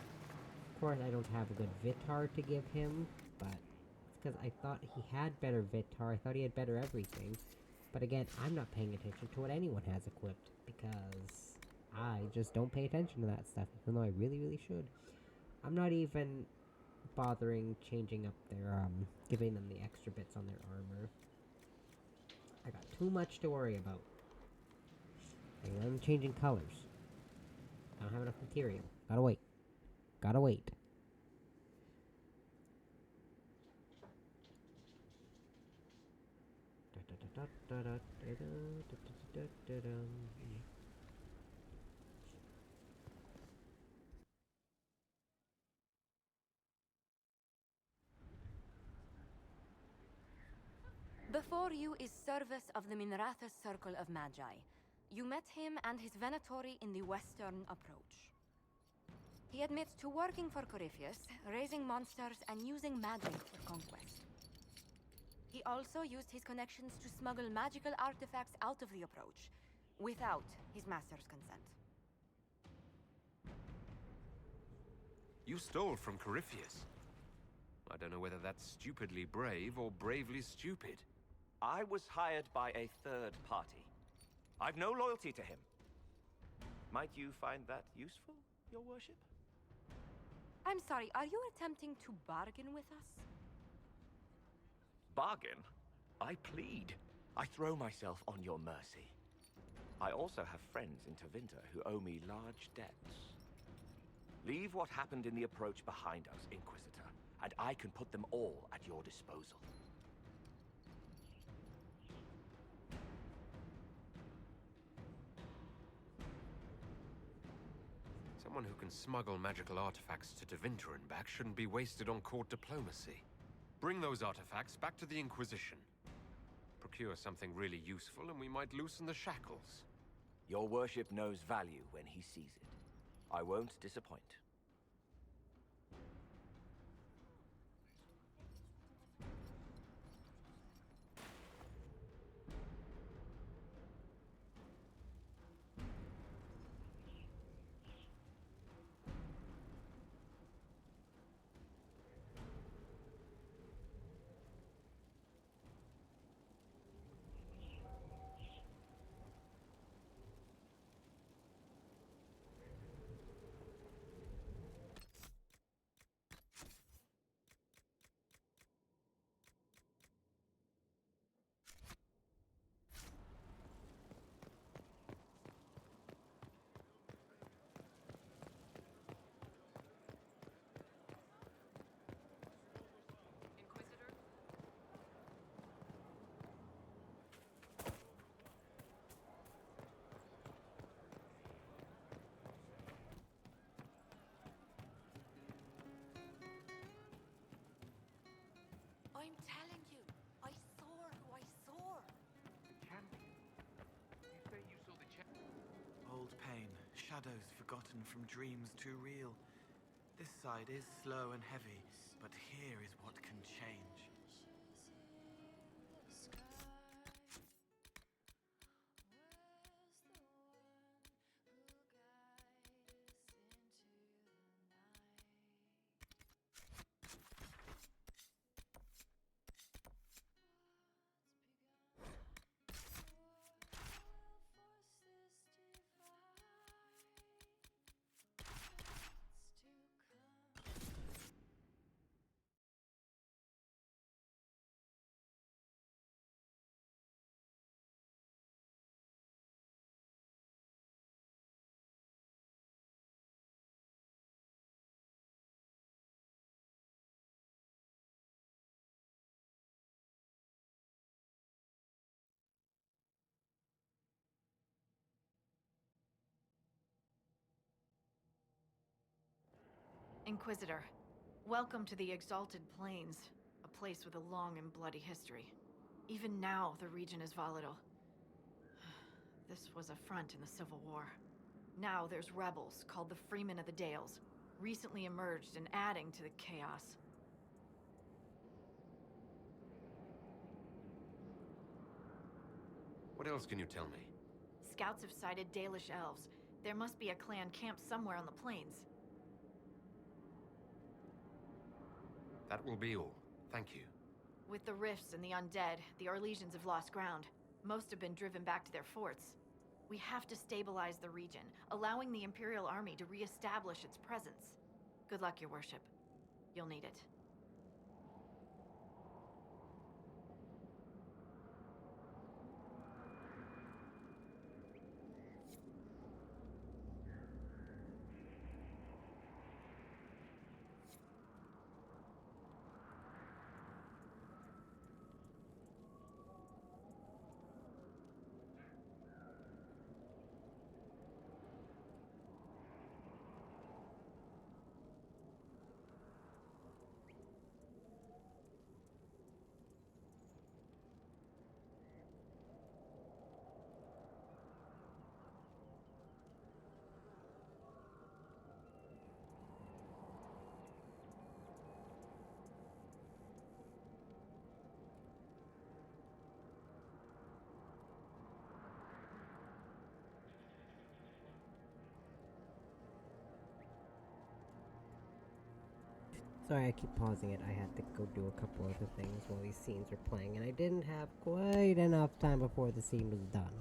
Of course, I don't have a good Vitar to give him, but it's because I thought he had better Vitar, I thought he had better everything. But again, I'm not paying attention to what anyone has equipped, because I just don't pay attention to that stuff, even though I really, really should. I'm not even bothering changing up their, giving them the extra bits on their armor. I got too much to worry about. I'm changing colors. I don't have enough material. Gotta wait. Gotta wait. Before you is Service of the Minratha's Circle of Magi. You met him and his Venatori in the Western Approach. He admits to working for Corypheus, raising monsters, and using magic for conquest. He also used his connections to smuggle magical artifacts out of the Approach, without his master's consent. You stole from Corypheus. I don't know whether that's stupidly brave or bravely stupid. I was hired by a third party. I've no loyalty to him. Might you find that useful, your worship? I'm sorry, are you attempting to bargain with us? Bargain? I plead. I throw myself on your mercy. I also have friends in Tevinter who owe me large debts. Leave what happened in the approach behind us, Inquisitor, and I can put them all at your disposal. Someone who can smuggle magical artifacts to Tevinter and back shouldn't be wasted on court diplomacy. Bring those artifacts back to the Inquisition. Procure something really useful and we might loosen the shackles. Your worship knows value when he sees it. I won't disappoint. I'm telling you, I saw who I saw. The champion. You say you saw the champion? Old pain, shadows forgotten from dreams too real. This side is slow and heavy, but here is what can change. Inquisitor, welcome to the Exalted Plains, a place with a long and bloody history. Even now, the region is volatile. This was a front in the Civil War. Now there's rebels called the Freemen of the Dales, recently emerged and adding to the chaos. What else can you tell me? Scouts have sighted Dalish elves. There must be a clan camped somewhere on the plains. That will be all. Thank you. With the rifts and the undead, the Orlesians have lost ground. Most have been driven back to their forts. We have to stabilize the region, allowing the Imperial Army to re-establish its presence. Good luck, Your Worship. You'll need it. Sorry, I keep pausing it. I had to go do a couple other things while these scenes are playing, and I didn't have quite enough time before the scene was done.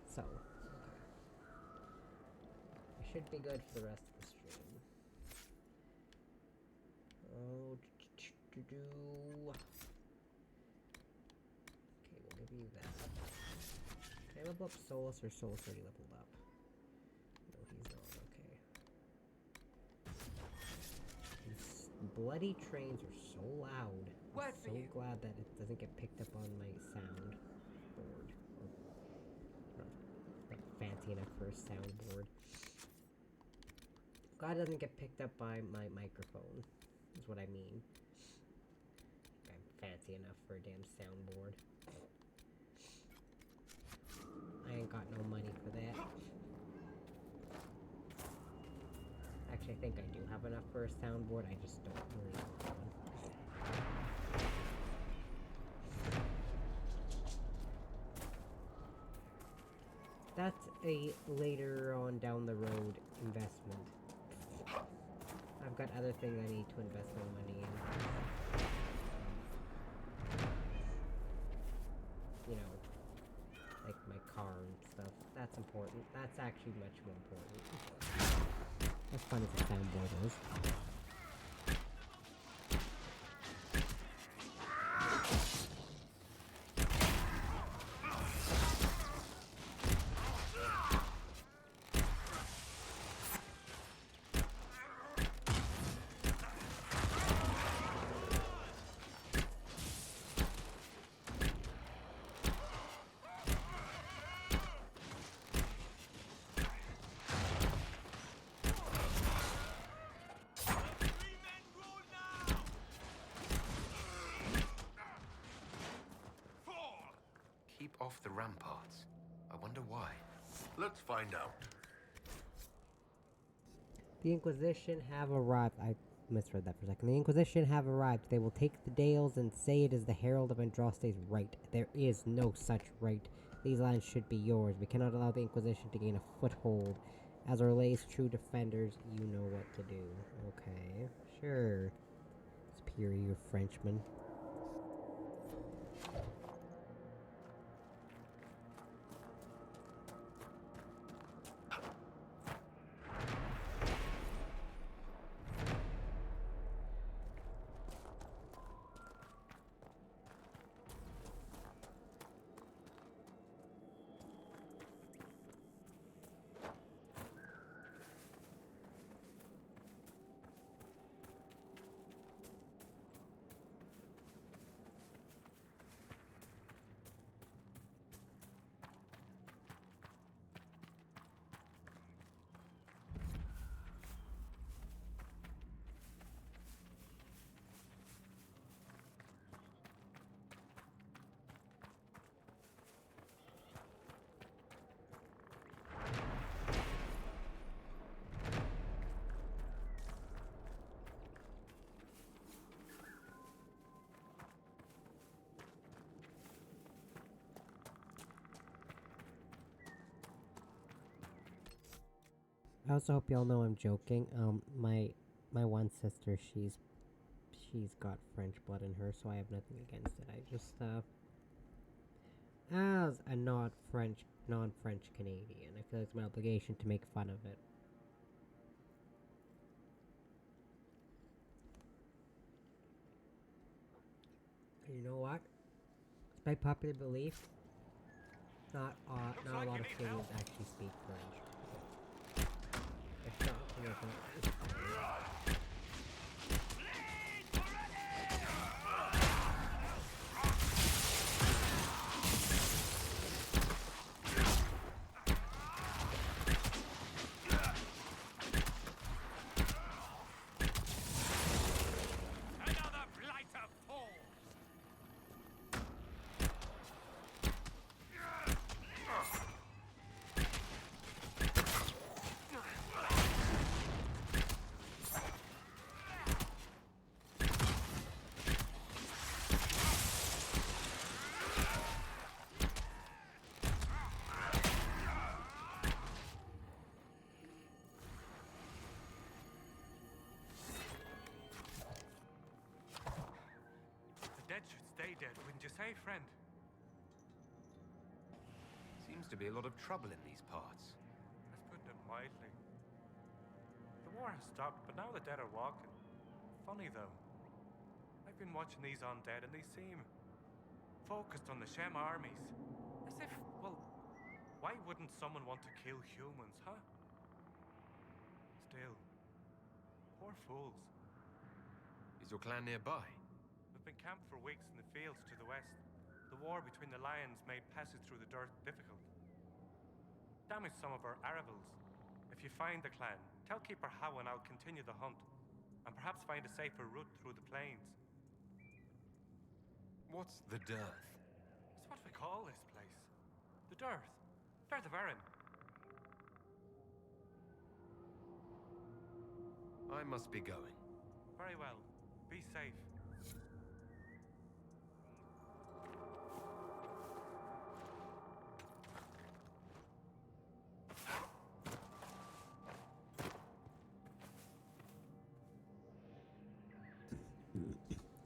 So, I should be good for the rest of the stream. Oh, okay, we'll give be that. Can I level up Solus, or Solus already leveled up? No, he's not. Okay. These bloody trains are so loud. I'm so glad that it doesn't get picked up on my sound board. Or, not fancy enough for a soundboard. Glad it doesn't get picked up by my microphone, is what I mean. I'm fancy enough for a damn soundboard. I ain't got no money for that. Actually, I think I do have enough for a soundboard, I just don't really want one. That's a later on down the road investment. I've got other things I need to invest my money in. You know, like my car and stuff. That's important. That's actually much more important. As fun as the soundboard is. Keep off the ramparts. I wonder why. Let's find out. The Inquisition have arrived. I misread that for a second. The Inquisition have arrived. They will take the Dales and say it is the Herald of Andraste's right. There is no such right. These lands should be yours. We cannot allow the Inquisition to gain a foothold. As Orlay's true defenders, you know what to do. Okay, sure. Superior Frenchman. I also hope y'all know I'm joking. My one sister, she's got French blood in her, so I have nothing against it. I just, as a non-French Canadian, I feel like it's my obligation to make fun of it. And you know what? Despite popular belief, not a lot of Canadians actually speak French. Dead, wouldn't you say, friend? Seems to be a lot of trouble in these parts. That's putting it mildly. The war has stopped, but now the dead are walking. Funny though. I've been watching these undead and they seem focused on the Shem armies. As if, well, why wouldn't someone want to kill humans, huh? Still, poor fools. Is your clan nearby? We've been camped for weeks in the fields to the west. The war between the lions made passage through the dirt difficult. Damaged some of our arravals. If you find the clan, tell Keeper How and I'll continue the hunt, and perhaps find a safer route through the plains. What's the dearth? It's what we call this place. The Dearth. Dearth of Erin. I must be going. Very well. Be safe.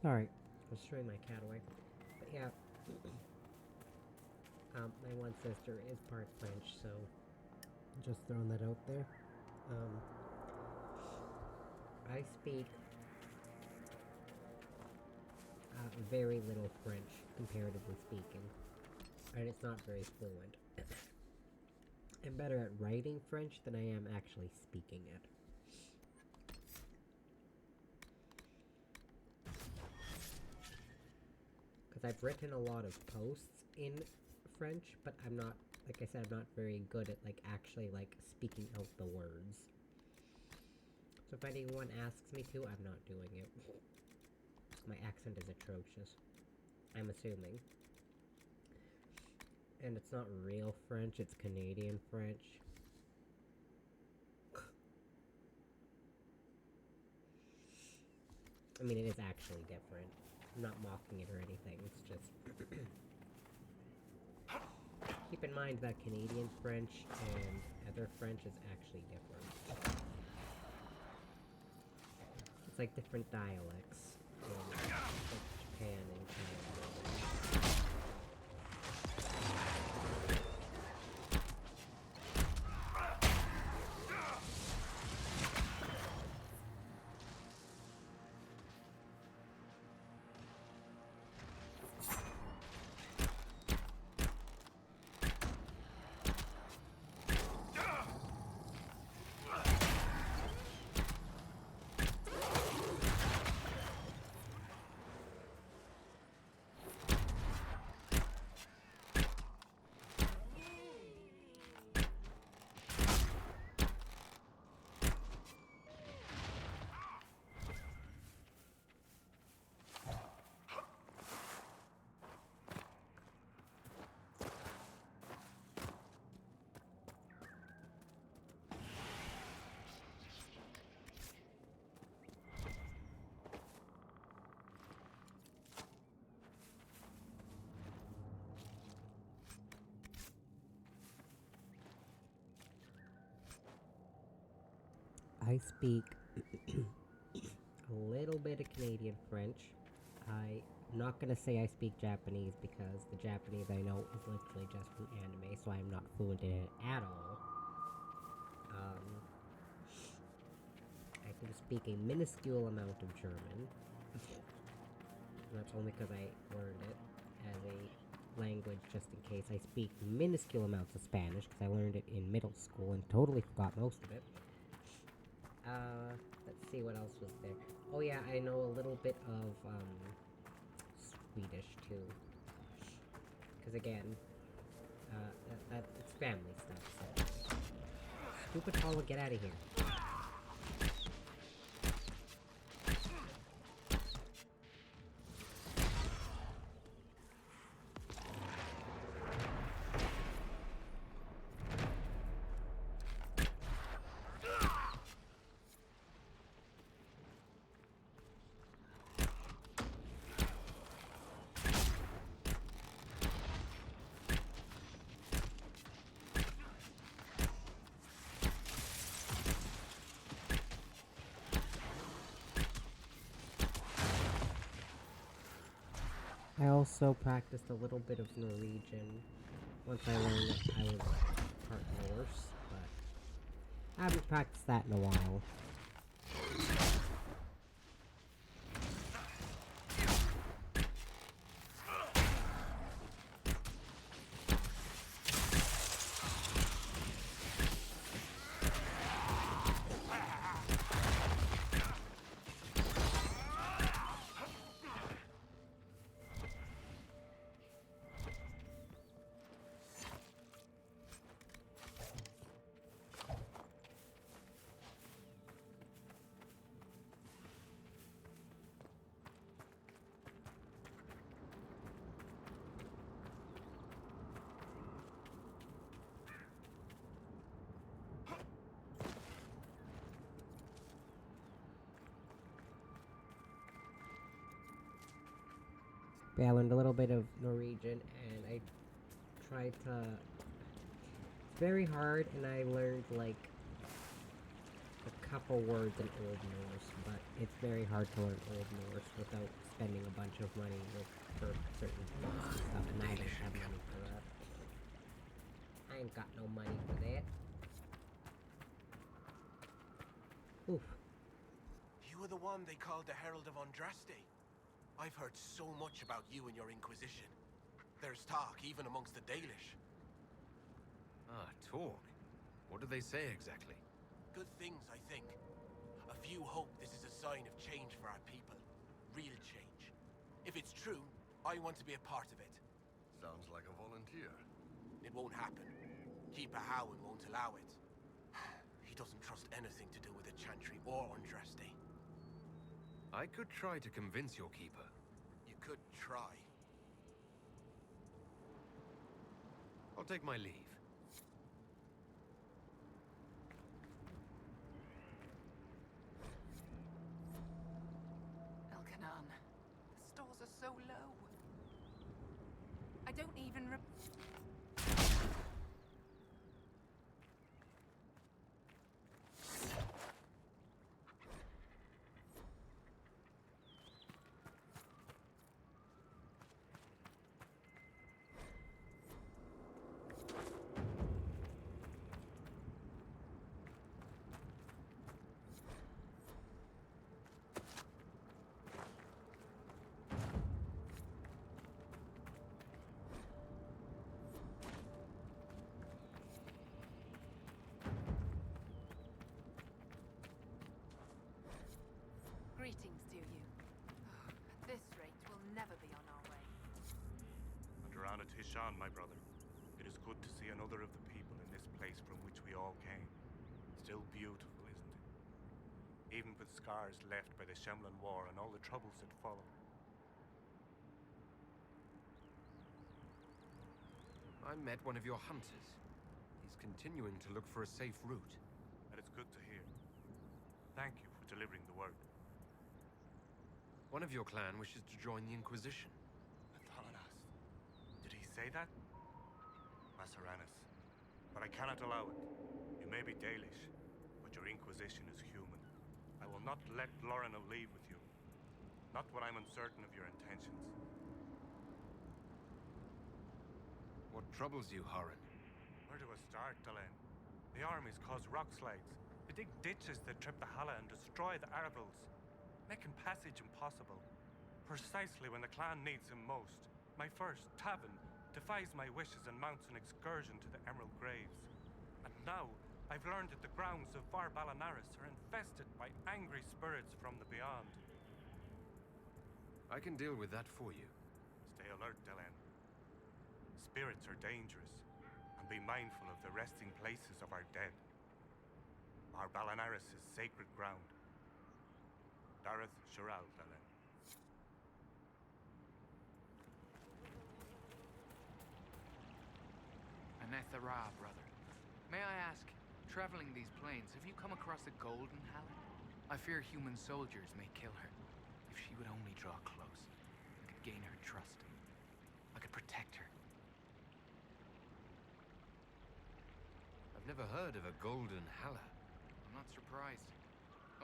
Sorry, I was throwing my cat away. But yeah, my one sister is part French, so just throwing that out there. I speak very little French, comparatively speaking, and it's not very fluent. I'm better at writing French than I am actually speaking it. Because I've written a lot of posts in French, but I'm not, like I said, I'm not very good at, like, actually, like, speaking out the words. So if anyone asks me to, I'm not doing it. My accent is atrocious. I'm assuming. And it's not real French, it's Canadian French. I mean, it is actually different. I'm not mocking it or anything, it's just... Keep in mind that Canadian French and other French is actually different. It's like different dialects in like Japan and Canada. I speak a little bit of Canadian French. I'm not gonna say I speak Japanese because the Japanese I know is literally just from anime, so I'm not fluent in it at all. I can speak a minuscule amount of German. That's only because I learned it as a language just in case. I speak minuscule amounts of Spanish because I learned it in middle school and totally forgot most of it. Let's see what else was there. Oh yeah, I know a little bit of, Swedish, too. Because again, it's family stuff, so... Stupid Paula, get out of here. I also practiced a little bit of Norwegian once I learned that I was part Norse, but I haven't practiced that in a while. But yeah, I learned a little bit of Norwegian, and I tried to... It's very hard, and I learned, like, a couple words in Old Norse, but it's very hard to learn Old Norse without spending a bunch of money for certain things and stuff, and I don't have money for that. I ain't got no money for that. Oof. You were the one they called the Herald of Andraste. I've heard so much about you and your Inquisition. There's talk, even amongst the Dalish. Ah, talk. What do they say exactly? Good things, I think. A few hope this is a sign of change for our people. Real change. If it's true, I want to be a part of it. Sounds like a volunteer. It won't happen. Keeper Howin won't allow it. He doesn't trust anything to do with the Chantry or Andraste. I could try to convince your keeper. You could try. I'll take my leave. Elkanan, the stores are so low. I don't even Greetings to you. At this rate, we'll never be on our way. Adarana Tishan, my brother. It is good to see another of the people in this place from which we all came. Still beautiful, isn't it? Even with scars left by the Shemlin War and all the troubles that followed. I met one of your hunters. He's continuing to look for a safe route. And it's good to hear. Thank you for delivering the word. One of your clan wishes to join the Inquisition. Athananas. Did he say that? Masaranis. But I cannot allow it. You may be Dalish, but your Inquisition is human. I will not let Lorna leave with you. Not when I'm uncertain of your intentions. What troubles you, Haran? Where do I start, Delenn? The armies cause rock slides. They dig ditches that trip the Halla and destroy the Arabils, making passage impossible. Precisely when the clan needs him most, my first, Tavin, defies my wishes and mounts an excursion to the Emerald Graves. And now, I've learned that the grounds of Var Balanaris are infested by angry spirits from the beyond. I can deal with that for you. Stay alert, Delenn. Spirits are dangerous, and be mindful of the resting places of our dead. Var Balanaris is sacred ground. Dareth Shiral, Delenn. Anethara, brother. May I ask, traveling these plains, have you come across a golden Halla? I fear human soldiers may kill her. If she would only draw close, I could gain her trust. I could protect her. I've never heard of a golden Halla. I'm not surprised.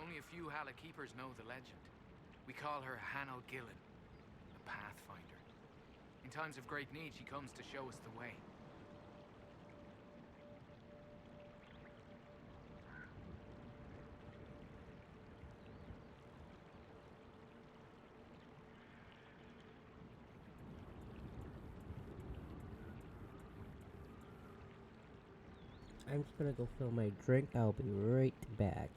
Only a few Halla keepers know the legend. We call her Hanno Gillen, a pathfinder. In times of great need, she comes to show us the way. I'm just gonna go fill my drink. I'll be right back.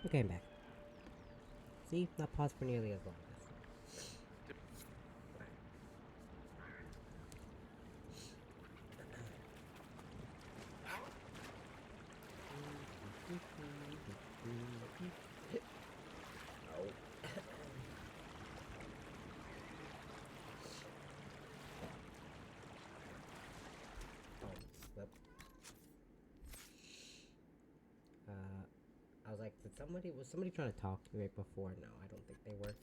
Okay, I'm back. See? Not paused for nearly as long as. I was like, was somebody trying to talk to me right before? No, I don't think they were.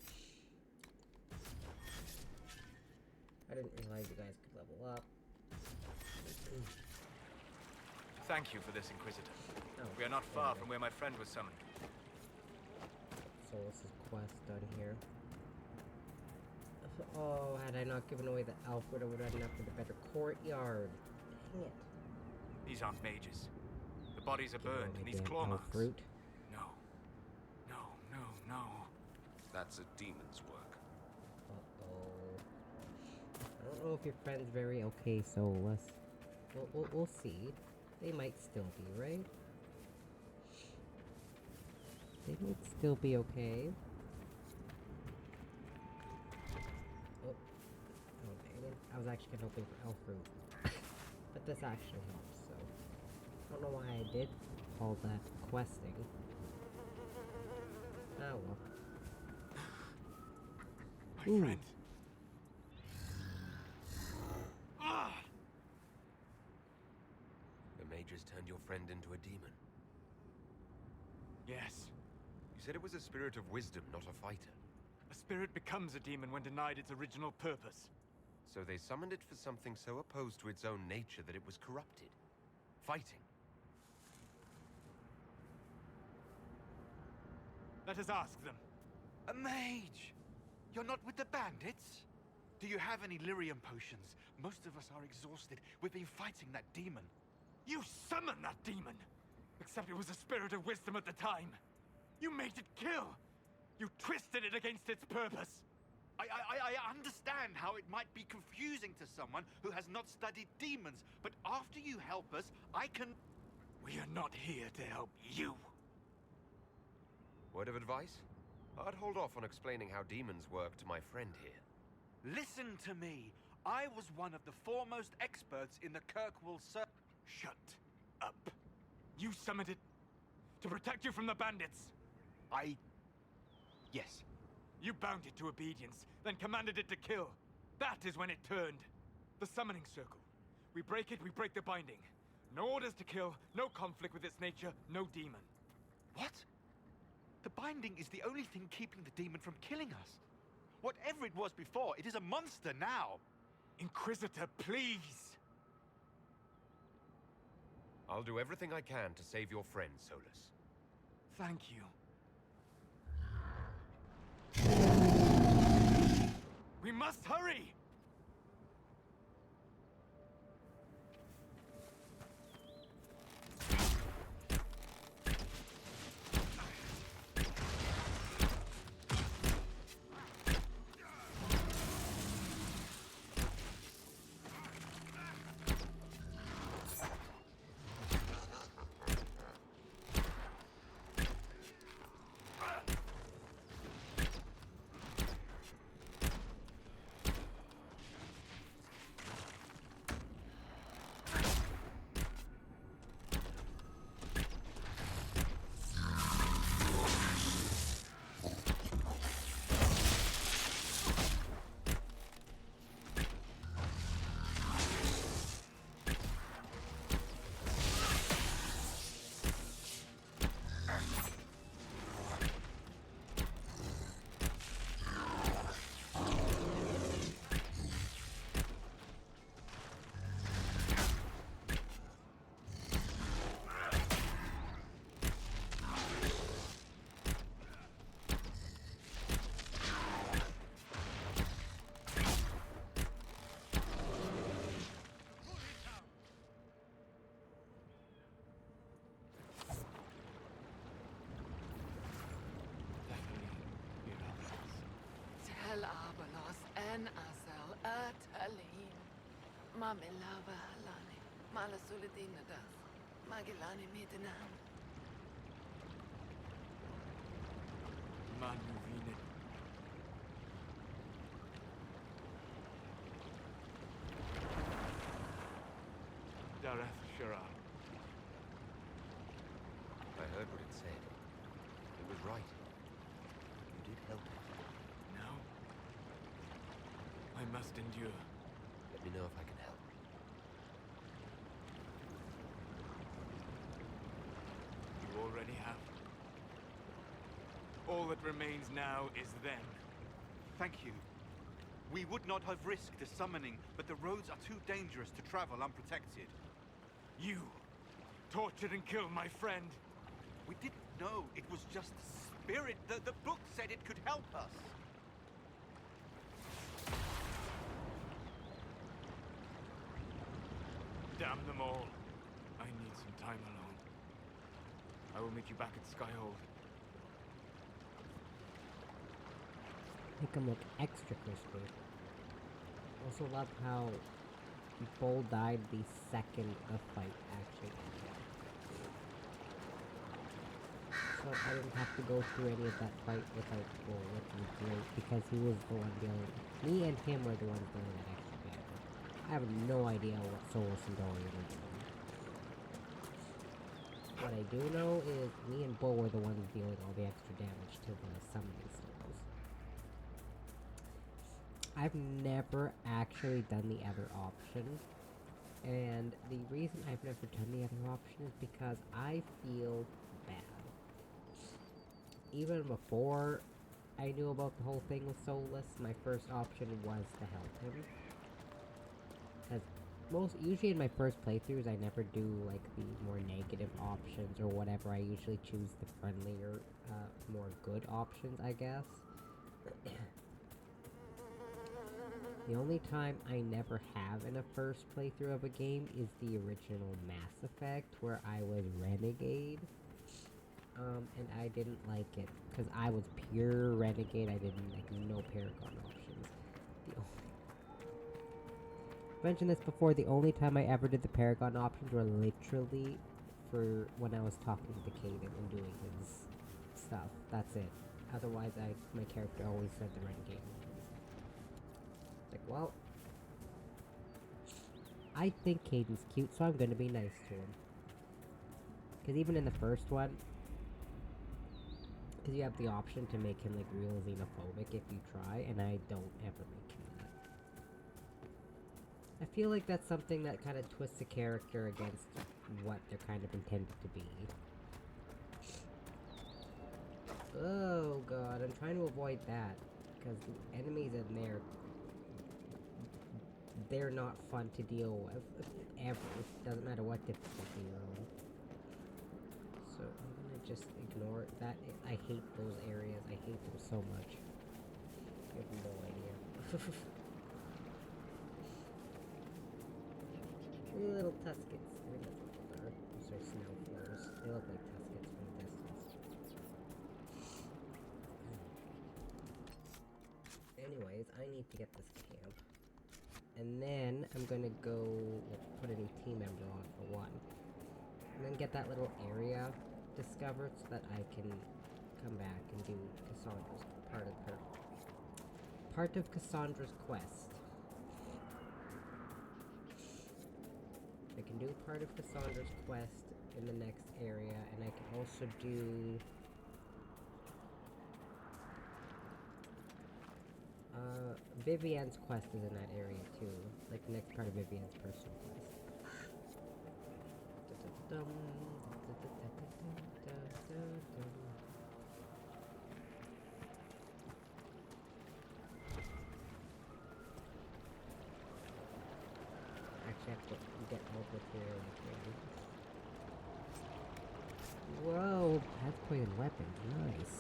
I didn't realize you guys could level up. Thank you for this, Inquisitor. Oh, we are not far from where my friend was summoned. Solus's quest done here. Oh, had I not given away the Alfred, I would have ended up with a better courtyard. Dang it. These aren't mages. The bodies are burned, and these claw marks. Fruit. No. No, no, no. That's a demon's work. Uh-oh. I don't know if your friend's very okay, Solus. We'll see. They might still be, right? They might still be okay. Oh, dang it. I was actually hoping for elf fruit. But this actually helps, so... I don't know why I did all that questing. Oh well. My friend. The mages turned your friend into a demon. Yes. You said it was a spirit of wisdom, not a fighter. A spirit becomes a demon when denied its original purpose. So they summoned it for something so opposed to its own nature that it was corrupted. Fighting. Let us ask them. A mage! You're not with the bandits? Do you have any lyrium potions? Most of us are exhausted. We've been fighting that demon. You summoned that demon! Except it was a spirit of wisdom at the time. You made it kill! You twisted it against its purpose! I understand how it might be confusing to someone who has not studied demons, but after you help us, I can... We are not here to help you. Word of advice? I'd hold off on explaining how demons work to my friend here. Listen to me. I was one of the foremost experts in the Kirkwall Circle. Shut up. You summoned it to protect you from the bandits. Yes. You bound it to obedience, then commanded it to kill. That is when it turned. The summoning circle. We break it, we break the binding. No orders to kill, no conflict with its nature, no demon. What? The binding is the only thing keeping the demon from killing us. Whatever it was before, it is a monster now. Inquisitor, please! I'll do everything I can to save your friend, Solus. Thank you. We must hurry! Tel Abalos en Asel Atalim. Mamilava Halani. Malasuladinadas. Magilani Midinan. Manuvinen. Dareth Shirar. I heard what it said. It was right. You did help it. No. I must endure. Let me know if I can help. You already have. All that remains now is then. Thank you. We would not have risked the summoning, but the roads are too dangerous to travel unprotected. You tortured and killed my friend. We didn't know it was just a spirit. The book said it could help us. Damn them all. I need some time alone. I will meet you back at Skyhold. Make them look extra crispy. Also love how Bull died the second the fight actually ended. So I didn't have to go through any of that fight without Bull, which was great because he was the one dealing. Me and him were the ones dealing that extra damage. I have no idea what Solus and Dorian are doing. What I do know is me and Bull were the ones dealing all the extra damage to the summoning stones. I've never actually done the other option, and the reason I've never done the other option is because I feel bad. Even before I knew about the whole thing with Solus, my first option was to help him. Because usually in my first playthroughs, I never do like the more negative options or whatever. I usually choose the friendlier, more good options, I guess. The only time I never have in a first playthrough of a game is the original Mass Effect, where I was Renegade. And I didn't like it, because I was pure Renegade. I didn't like no Paragon options. I've mentioned this before, the only time I ever did the Paragon options were literally for when I was talking to Caden and doing his stuff. That's it. Otherwise, my character always said the Renegade ones. Like, well, I think Caden's cute, so I'm gonna be nice to him. Because even in the first one, because you have the option to make him, like, real xenophobic if you try, and I don't ever make him that. I feel like that's something that kind of twists a character against what they're kind of intended to be. Oh god, I'm trying to avoid that, because the enemies in there, they're not fun to deal with, ever. Doesn't matter what difficulty you're on. So I'm gonna just ignore that. I hate those areas. I hate them so much. I have no idea. Little Tuskets. I think that's what they are. Those are snow flows. They look like Tuskets from a distance. Anyways, I need to get this camp. And then I'm gonna go put a new team member on for one. And then get that little area discovered so that I can come back and do Cassandra's part of Cassandra's quest. I can do part of Cassandra's quest in the next area, and I can also do Vivian's quest is in that area too, like the next part of Vivian's personal quest. Actually, I have to get help with here. Whoa, that's poison weapons, nice.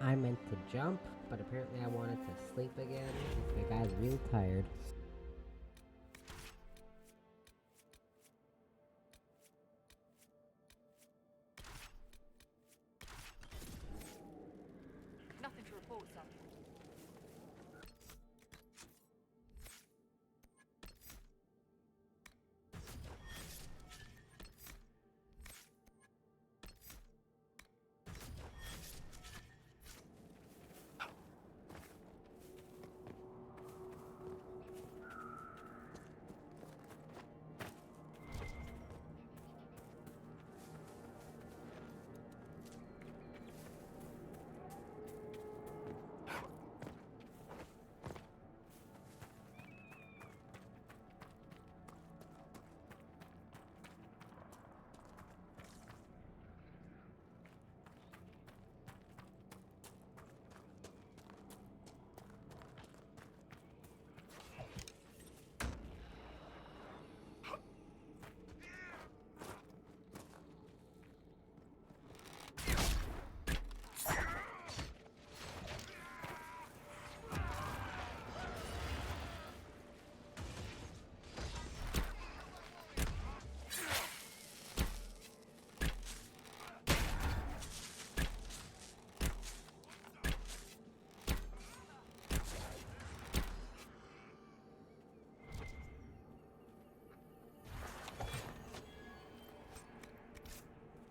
I meant to jump, but apparently I wanted to sleep again. The guy's real tired. Nothing to report, Sergeant.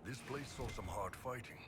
This place saw some hard fighting.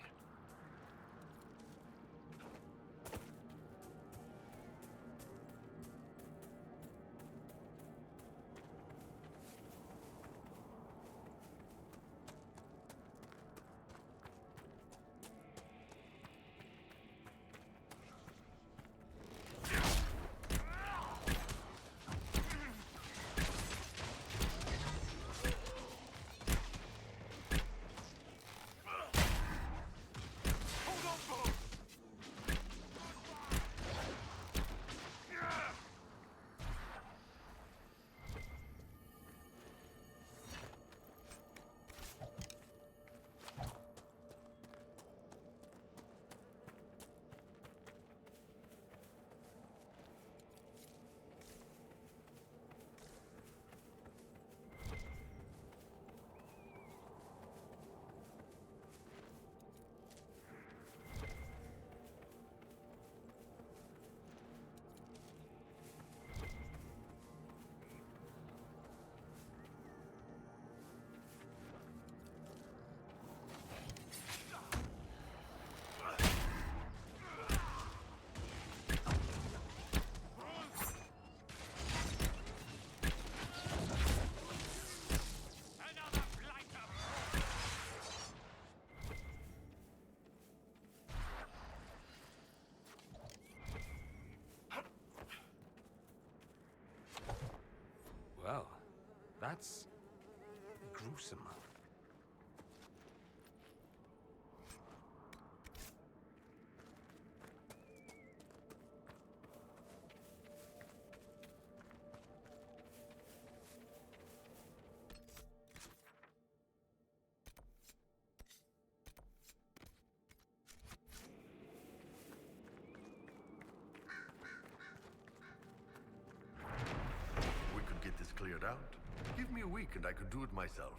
Well, that's gruesome. We could get this cleared out. Give me a week and I could do it myself.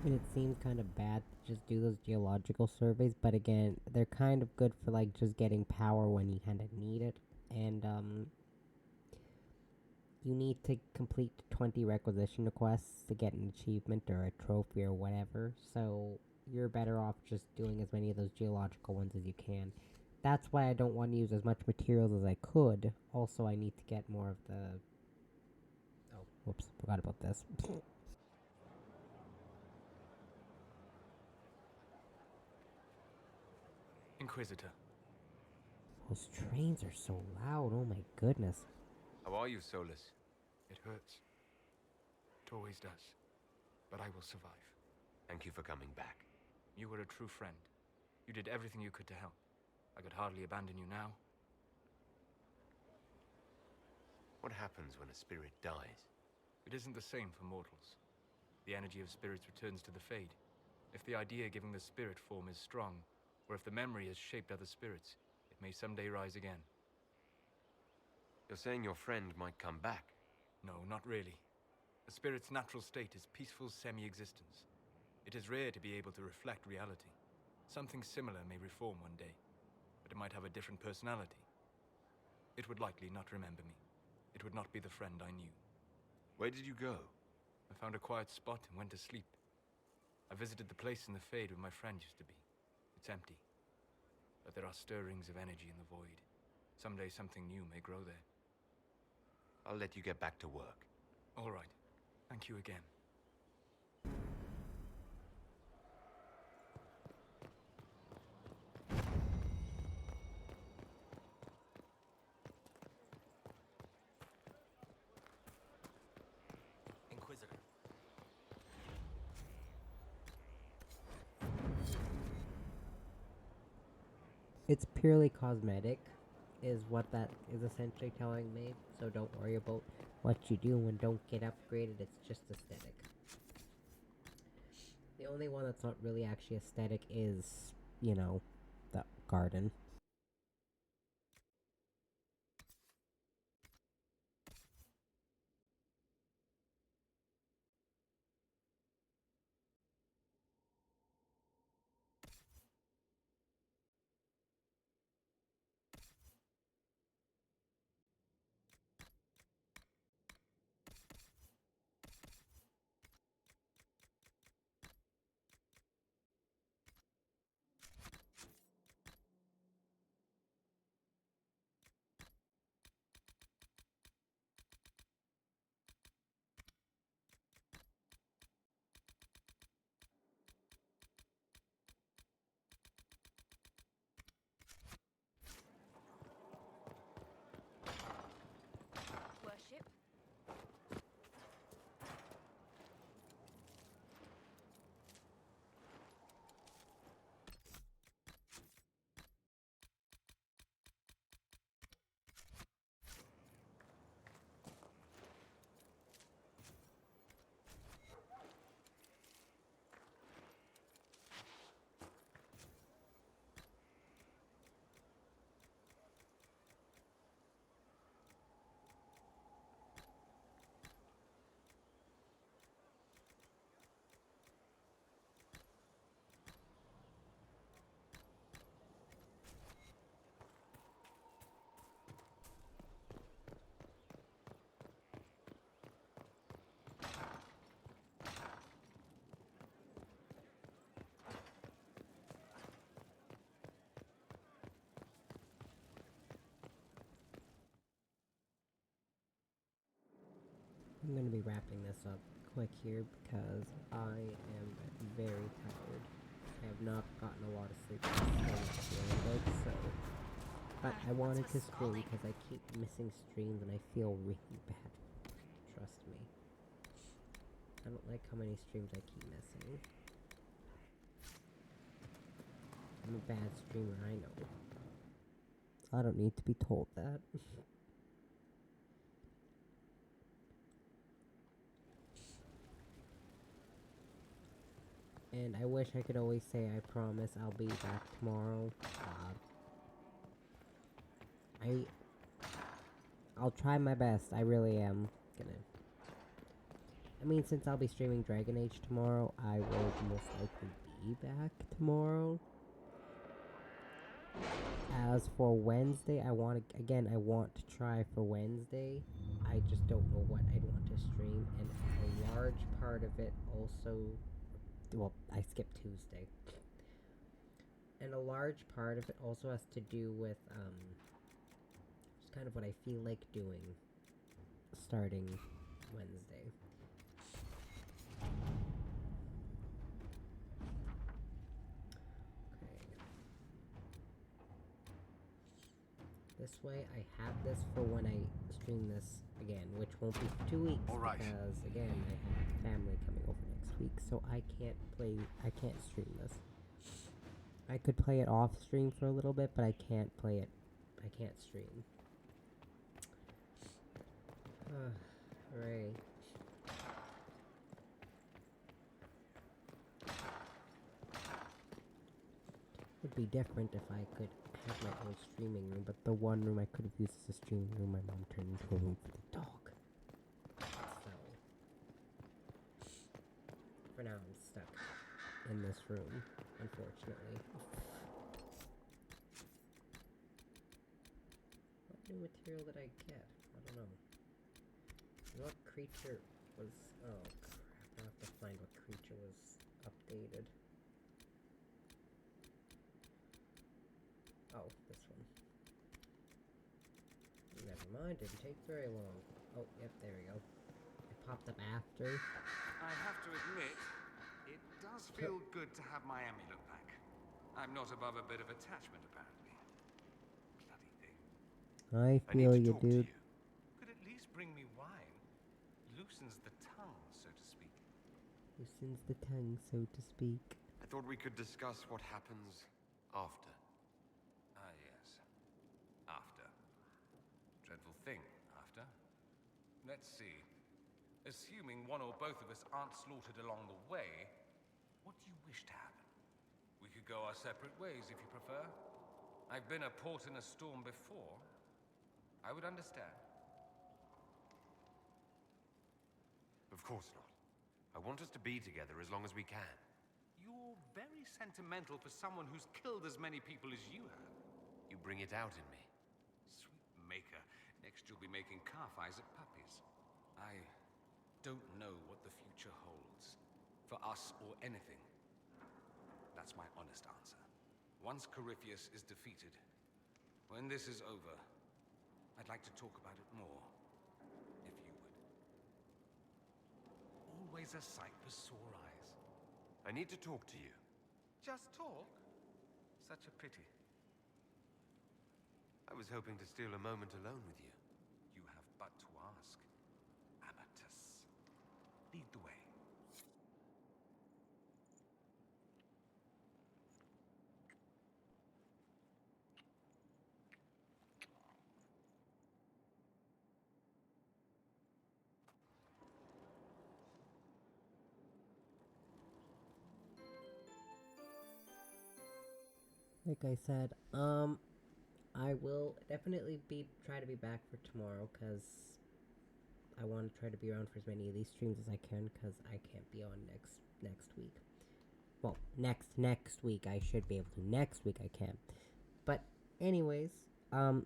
And it seems kind of bad to just do those geological surveys, but again, they're kind of good for like just getting power when you kind of need it. And you need to complete 20 requisition requests to get an achievement or a trophy or whatever. So you're better off just doing as many of those geological ones as you can. That's why I don't want to use as much materials as I could. Also, I need to get more of the... Oh, whoops, forgot about this. Inquisitor. Those trains are so loud, oh my goodness. How are you, Solus? It hurts. It always does. But I will survive. Thank you for coming back. You were a true friend. You did everything you could to help. I could hardly abandon you now. What happens when a spirit dies? It isn't the same for mortals. The energy of spirits returns to the Fade. If the idea giving the spirit form is strong, or if the memory has shaped other spirits, it may someday rise again. You're saying your friend might come back? No, not really. A spirit's natural state is peaceful semi-existence. It is rare to be able to reflect reality. Something similar may reform one day, but it might have a different personality. It would likely not remember me. It would not be the friend I knew. Where did you go? I found a quiet spot and went to sleep. I visited the place in the Fade where my friend used to be. It's empty. But there are stirrings of energy in the void. Someday something new may grow there. I'll let you get back to work. All right. Thank you again. Inquisitor. It's purely cosmetic, is what that is essentially telling me. So don't worry about what you do and don't get upgraded, it's just aesthetic. The only one that's not really actually aesthetic is, you know, the garden. Worship. I'm going to be wrapping this up quick here because I am very tired. I have not gotten a lot of sleep. So, but I wanted to stream because I keep missing streams and I feel really bad. Trust me. I don't like how many streams I keep missing. I'm a bad streamer, I know. I don't need to be told that. And I wish I could always say I promise I'll be back tomorrow. I'll try my best. I really am gonna. I mean, since I'll be streaming Dragon Age tomorrow, I will most likely be back tomorrow. As for Wednesday, I want to try for Wednesday. I just don't know what I'd want to stream, and a large part of it also, well, I skipped Tuesday. And a large part of it also has to do with, just kind of what I feel like doing starting Wednesday. This way, I have this for when I stream this again, which won't be for 2 weeks. All right. Because, again, I have family coming over next week, so I can't stream this. I could play it off stream for a little bit, but I can't stream. Hooray. It would be different if I could have my own streaming room, but the one room I could have used as a streaming room, my mom turned into a room for the dog. So, for now I'm stuck in this room, unfortunately. What new material did I get? I don't know. What creature was... Oh crap, I have to find what creature was updated. Oh, this one. Never mind, didn't take very long. Oh, yep, there we go. It popped up after. I have to admit, it does feel good to have my amulet back. I'm not above a bit of attachment, apparently. Bloody thing. I feel you, dude. Could at least bring me wine. Loosens the tongue, so to speak. Loosens the tongue, so to speak. I thought we could discuss what happens after. Ah, yes. After. Dreadful thing, after. Let's see. Assuming one or both of us aren't slaughtered along the way, what do you wish to happen? We could go our separate ways if you prefer. I've been a port in a storm before. I would understand. Of course not. I want us to be together as long as we can. You're very sentimental for someone who's killed as many people as you have. You bring it out in me. Sweet maker. Next you'll be making calf eyes at puppies. I don't know what the future holds. For us or anything. That's my honest answer. Once Corypheus is defeated, when this is over, I'd like to talk about it more. If you would. Always a sight for sore eyes. I need to talk to you. Just talk? Such a pity. I was hoping to steal a moment alone with you. You have but to ask. Amatus. Lead the way. Like I said, I will definitely try to be back for tomorrow, because I want to try to be around for as many of these streams as I can, because I can't be on next week. Well, next week I should be able to. Next week I can. But anyways, I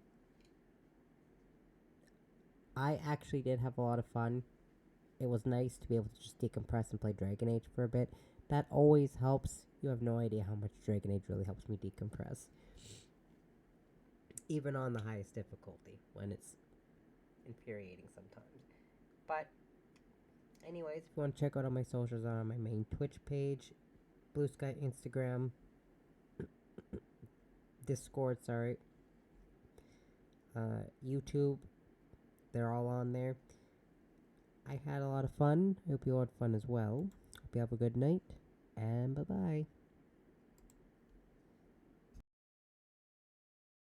actually did have a lot of fun. It was nice to be able to just decompress and play Dragon Age for a bit. That always helps. You have no idea how much Dragon Age really helps me decompress. Even on the highest difficulty, when it's infuriating sometimes. But, anyways, if you want to check out all my socials, on my main Twitch page, BlueSky, Instagram, Discord, sorry, YouTube, they're all on there. I had a lot of fun. I hope you all had fun as well. Hope you have a good night, and bye-bye.